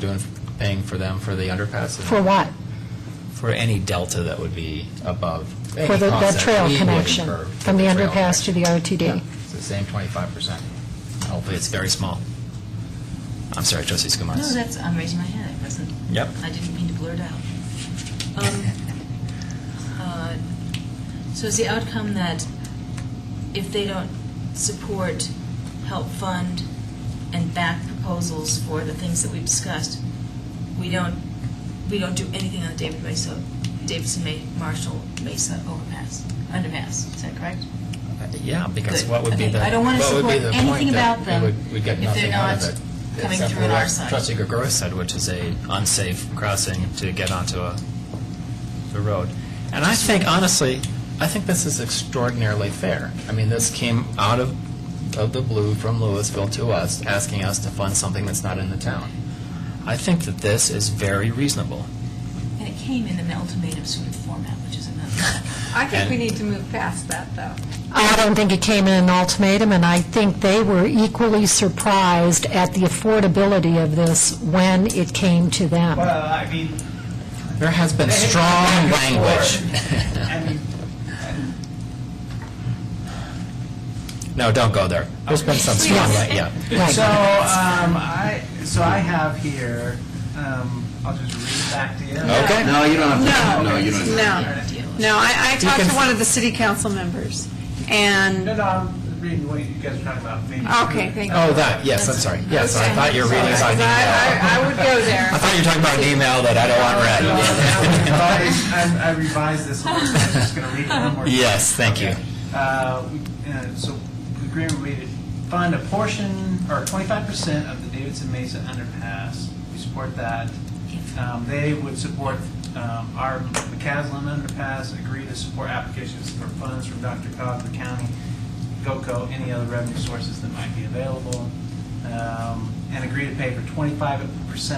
paying for them for the underpass. and For what? For any delta that would be above. any For the cost that trail we would connection, incur for from the trail underpass to connection. the RTD. Yeah, it's the same 25%. Hopefully it's very small. I'm sorry, Trustee no, Skumas. I'm raising my hand, I wasn't, Yep. I didn't mean to blurt out. So is the outcome that if they don't support, help fund, and back proposals for the things that we've discussed, we don't do anything on the Davidson Marshall Mesa underpass, is that correct? Yeah, because Good. what would be Okay, the, I don't wanna what would be support the anything point that about them we'd get if nothing they're out of not it? coming except through for on our what side. Trustee Gregora said, which is a unsafe crossing to get onto the road. And I think, honestly, I think this is extraordinarily fair. I mean, this came out of the blue from Louisville to us, asking us to fund something that's not in the town. I think that this is very reasonable. And it came in an ultimatum sort of format, which is another. I think we need to move past that, though. I don't think it came in an ultimatum, and I think they were equally surprised at the affordability of this when it came to them. Well, I mean, There has been strong language. No, don't go there. There's been some strong, yeah. So I have here, I'll just read it back to you. Okay. No, you don't have to. No, you don't have to. No, I talked to one of the city council members, and... No, I'm reading what you guys are talking about. Maybe Okay, thank you. Oh, that, yes, I'm sorry. Yes, I thought you were reading about an email. I would go there. I thought you were talking about an email that I don't want read. I revised this one, so I'm just going to read it one more time. Yes, thank you. So the agreement read, fund a portion, or 25% of the Davidson Mesa underpass. We support that. They would support our McCaslin underpass, agree to support applications for funds from Dr. Cobb, the county, GOCO, any other revenue sources that might be available, and agree to pay for 25%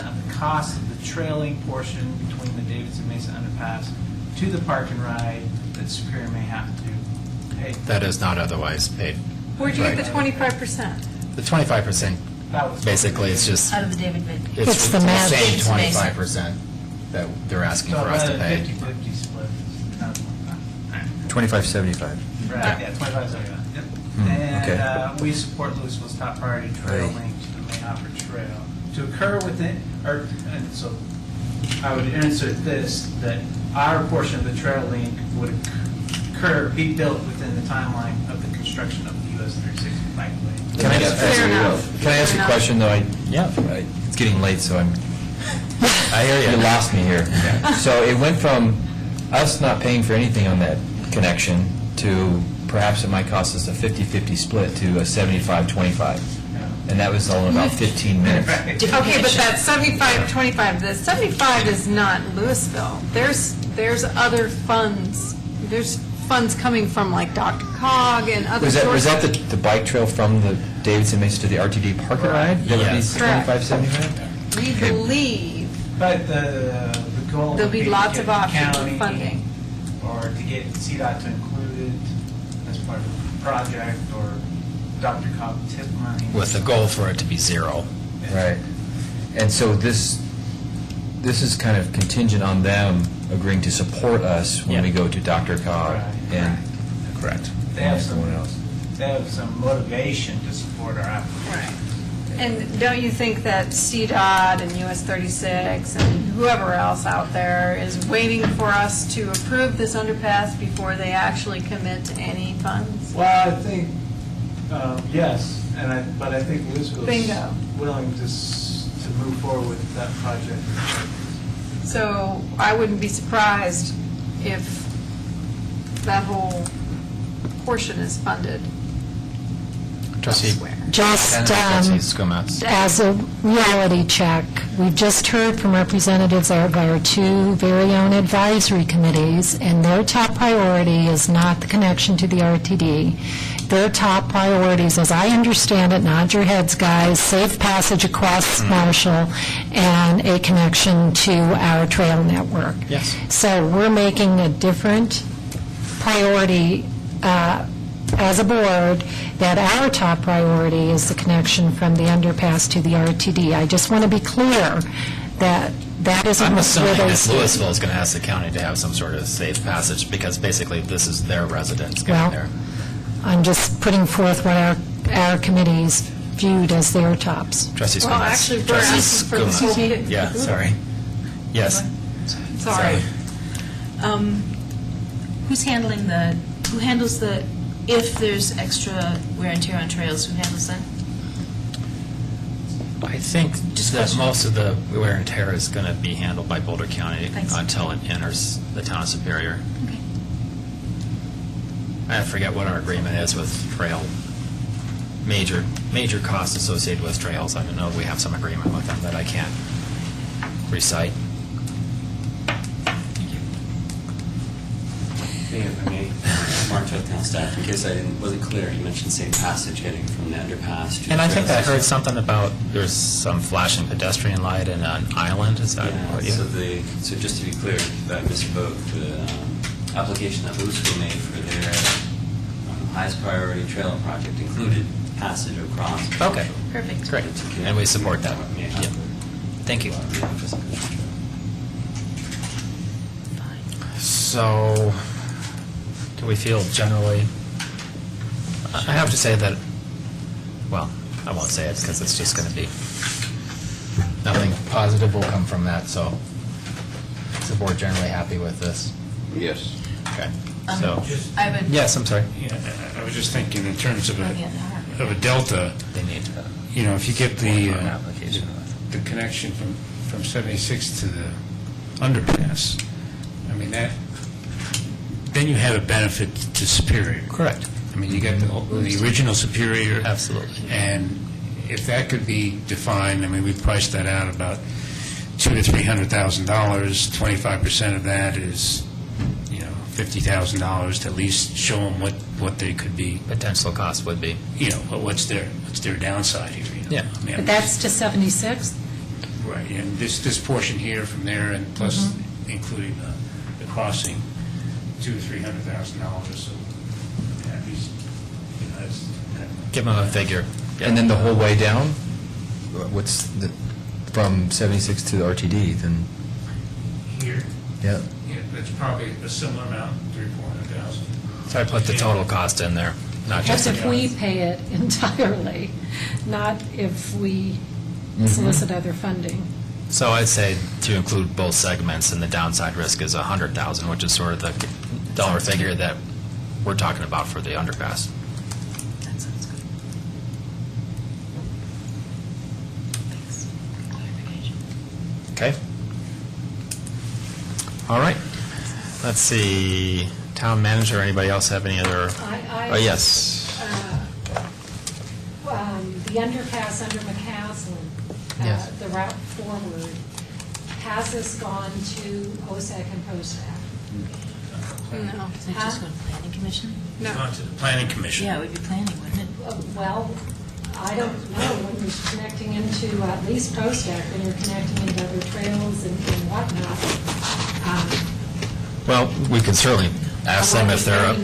of the cost of the trailing portion between the Davidson Mesa underpass to the park and ride that Superior may have to pay. That is not otherwise paid. Where'd you get the 25%? The 25%, basically, it's just, Out of the David Bid. it's the the match. same It's amazing. 25% that they're asking for us to pay. 50-50 split. 2575. Right, yeah, 25/75, yep. okay. And we support Louisville's top priority trail Right. link to the main Hopper Trail. To occur within, and so I would insert this, that our portion of the trail link would be built within the timeline of the construction of the US 360 bikeway. Can I ask, Fair enough. can I ask a question, though? It's getting late, so I hear you. You lost me here. So it went from us not paying for anything on that connection to perhaps it might cost us a 50-50 split to a 75-25. And that was all in about 15 minutes. Okay, but that 75-25, the 75 is not Louisville. There's other funds. There's funds coming from like Dr. Cog and other Was sources. that the bike trail from the Davidson Mesa to the RTD parking ride? That would be Yes. 25-75? We believe But the goal there'll would be to lots get of the options of county funding. Or to get CDOT to include it as part of the project, or Dr. Cobb tip money. With the goal for it to be zero. Right. And so this is kind of contingent on them agreeing to support us when we go to Dr. Cobb Right. and Correct. They have someone else. They have some motivation to support our application. And don't you think that CDOT and US 36 and whoever else out there is waiting for us to approve this underpass before they actually commit to any funds? Well, I think, yes, but I think Louisville's Bingo. willing to move forward with that project. So I wouldn't be surprised if that whole portion is funded Trustee. elsewhere. Just Trustee Skumatz. as a reality check, we've just heard from representatives of our two very own advisory committees, and their top priority is not the connection to the RTD. Their top priorities, as I understand it, nod your heads, guys, safe passage across Marshall and a connection to our trail network. Yes. So we're making a different priority as a board, that our top priority is the connection from the underpass to the RTD. I just want to be clear that that isn't I'm where assuming they that stand. Louisville is going to ask the county to have some sort of safe passage, because basically this is their residents Well, getting there. I'm just putting forth what our committees viewed as their tops. Trustee Skumatz. Well, actually, we're Trustee asking for the Skumatz. whole- Yeah, sorry. Yes. Sorry. Who handles the, if there's extra wear and tear on trails, who handles that? I think that most of the wear and tear is going to be handled by Boulder County Thanks. until it enters the town of Superior. Okay. I forget what our agreement is with trail, major costs associated with trails. I don't know if we have some agreement with them that I can't recite. If I may, Mark Toth, town staff, in case I wasn't clear, you mentioned safe passage heading from the underpass to the And I think I trails. heard something about there's some flashing pedestrian light in an island. Is that what you? So just to be clear, I misspoke. The application that Louisville made for their highest priority trail project included passage across. Okay. Perfect. Great. And we support that. Yeah. Yeah. Thank you. So, do we feel generally I have to say that, well, I won't say it because it's just going to be, nothing positive will come from that, so is the board generally happy with this? Yes. Okay, so, I have a- yes, I'm sorry. Yeah, I was just thinking in terms of a delta, They need you know, if you get the application. the connection from 76 to the underpass, I mean, that, then you have a benefit to Superior. Correct. I mean, you get the original Superior. Absolutely. And if that could be defined, I mean, we priced that out about $200,000 to $300,000. 25% of that is, you know, $50,000 to at least show them what they could be. Potential cost would be. You know, what's their downside here, you know? Yeah. I mean, But that's to 76th? Right, and this portion here from there, and plus including the crossing, $200,000 to $300,000, so at least, you know, that's kind of... Give them a figure. And then the whole way down, what's the, from 76 to the RTD, then, Here, yeah. yeah, that's probably a similar amount, $300,000-400,000. So I put the total cost in there, not just That's the if we pay it entirely, not if we solicit other funding. So I'd say to include both segments, and the downside risk is 100,000, which is sort of the dollar figure that we're talking about for the underpass. That sounds good. Thanks. Clarification. Okay. All right. Let's see. Town manager, anybody else have any other? Oh, yes. The underpass under McCaslin, Yes. the route forward, has this gone to OSAC and POSAC? No. Is it just going to planning commission? It's gone to the planning commission. Yeah, it would be planning, wouldn't it? Well, I don't know, when you're connecting into at least POSAC, when you're connecting into other trails and whatnot. Well, we can certainly ask them if they're,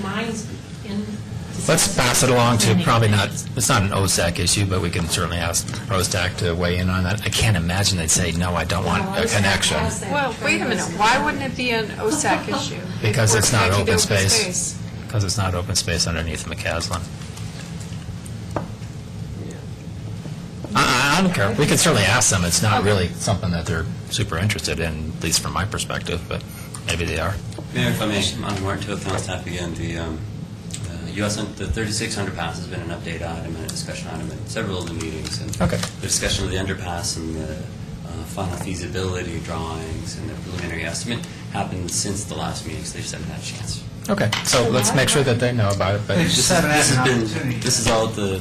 let's pass it along to, probably not, it's not an OSAC issue, but we can certainly ask ProStac to weigh in on that. I can't imagine they'd say, no, I don't want a connection. Well, wait a minute, why wouldn't it be an OSAC issue? Because If it's we're not connected to open space. Because it's not open space underneath McCaslin. I don't care. We can certainly ask them. It's not really something that they're super interested in, at least from my perspective, but maybe they are. Mayor, if I may, I'm Martin Toth, town staff again. The 36 underpass has been an update item and a discussion item in several of the meetings. And Okay. The discussion of the underpass and the final feasibility drawings and the preliminary estimate happened since the last meeting, so they've just haven't had a chance. Okay, so let's make sure that they know about it. But This is all the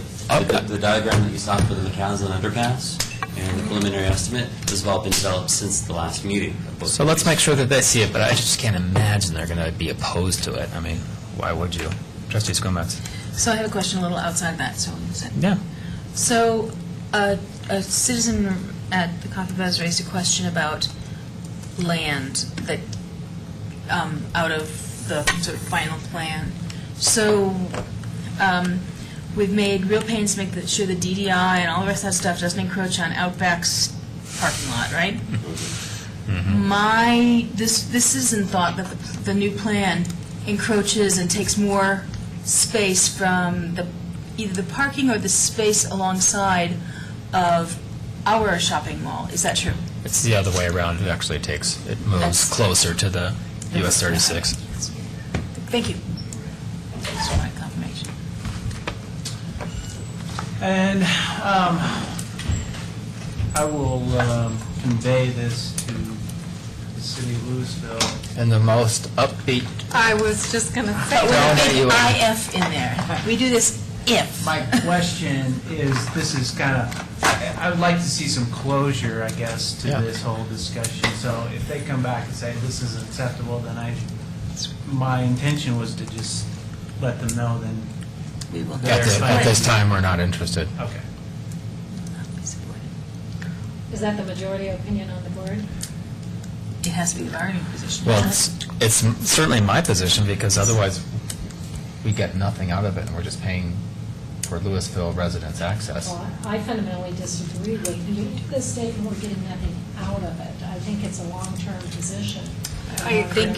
diagram that you saw for the McCaslin underpass and the preliminary estimate. This has all been developed since the last meeting. of both So let's make committees. sure that they see it, but I just can't imagine they're going to be opposed to it. I mean, why would you? Trustee Skometz? So I have a question a little outside that, so Yeah. So a citizen at the Coffee Buzz raised a question about land that, out of the sort of final plan. So we've made real pains to make sure the DDI and all the rest of that stuff doesn't encroach on Outback's parking lot, right? This isn't thought that the new plan encroaches and takes more space from either the parking or the space alongside of our shopping mall. Is that true? It's the other way around. It actually it moves closer to the US 36. Thank you. Just want confirmation. And I will convey this to the city of Louisville. And the most upbeat. I was just going to say. But with a big IF in there. We do this if. My question is, this is kind of, I would like to see some closure, I guess, to this whole discussion. So if they come back and say this isn't acceptable, then my intention was to just let them know then. We will. At this time, we're not interested. Okay. Is that the majority opinion on the board? It has to be the bargaining position. Well, doesn't it? it's certainly my position, because otherwise we get nothing out of it, and we're just paying for Louisville residents' access. Well, I fundamentally disagree with you. You do this statement, we're getting nothing out of it. I think it's a long-term position. I think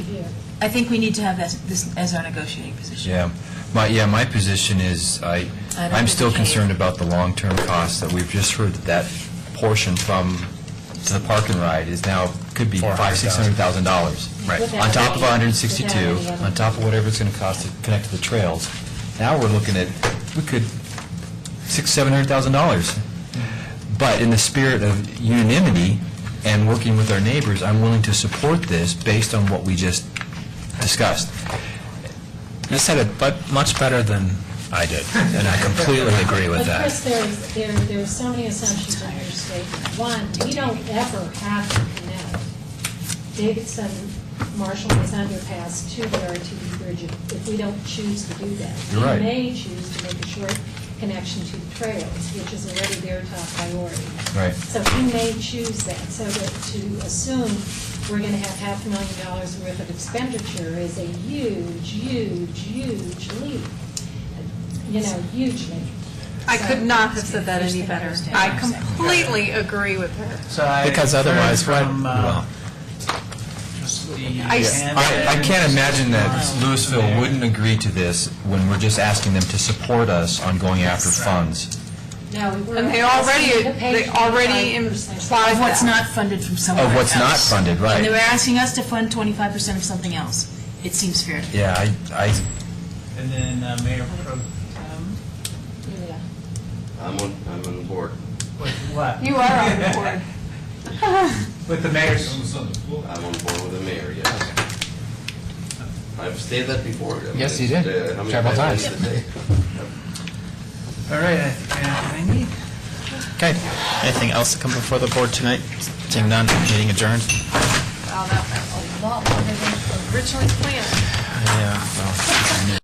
I think we need to have this as our negotiating position. My position is, don't I'm think still we can. concerned about the long-term costs that we've just heard that portion from, to the park and ride is now, could be $500,000-$600,000. Right. On top of 162, on top of whatever it's going to cost to connect to the trails. Now we're looking at, we could, $600,000-$700,000. But in the spirit of unanimity and working with our neighbors, I'm willing to support this based on what we just discussed. You said it much better than I did, and I completely agree with But that. Chris, there's so many assumptions in your statement. One, we don't ever have to connect Davidson, Marshall Ways Underpass to the RTD bridge if we don't choose to do that. You're right. We may choose to make a short connection to the trails, which is already their top priority. Right. So we may choose that. So to assume we're going to have $500,000 worth of expenditure is a huge, huge, huge leap. You know, huge leap. I could not have said that any better. I completely agree with her. So I Because heard otherwise, from, well, trustee I- I can't imagine that Louisville wouldn't agree to this when we're just asking them to support us on going after funds. No, And they already implied Of what's that. not funded from somewhere else. Of what's not funded, right. And they were asking us to fund 25% of something else. It seems fair to me. Yeah, And then Mayor Pro Tem, Yeah. I'm on the board. with what? You are on the board. With the mayor's. I'm on board with the mayor, yes. I've stated that before. I mean, Yes, you did. how many Several times. a day? All right, I think I need. Okay. Anything else to come before the board tonight? Seeing none, meeting adjourned. Wow, that went a lot longer than originally planned. Yeah, well,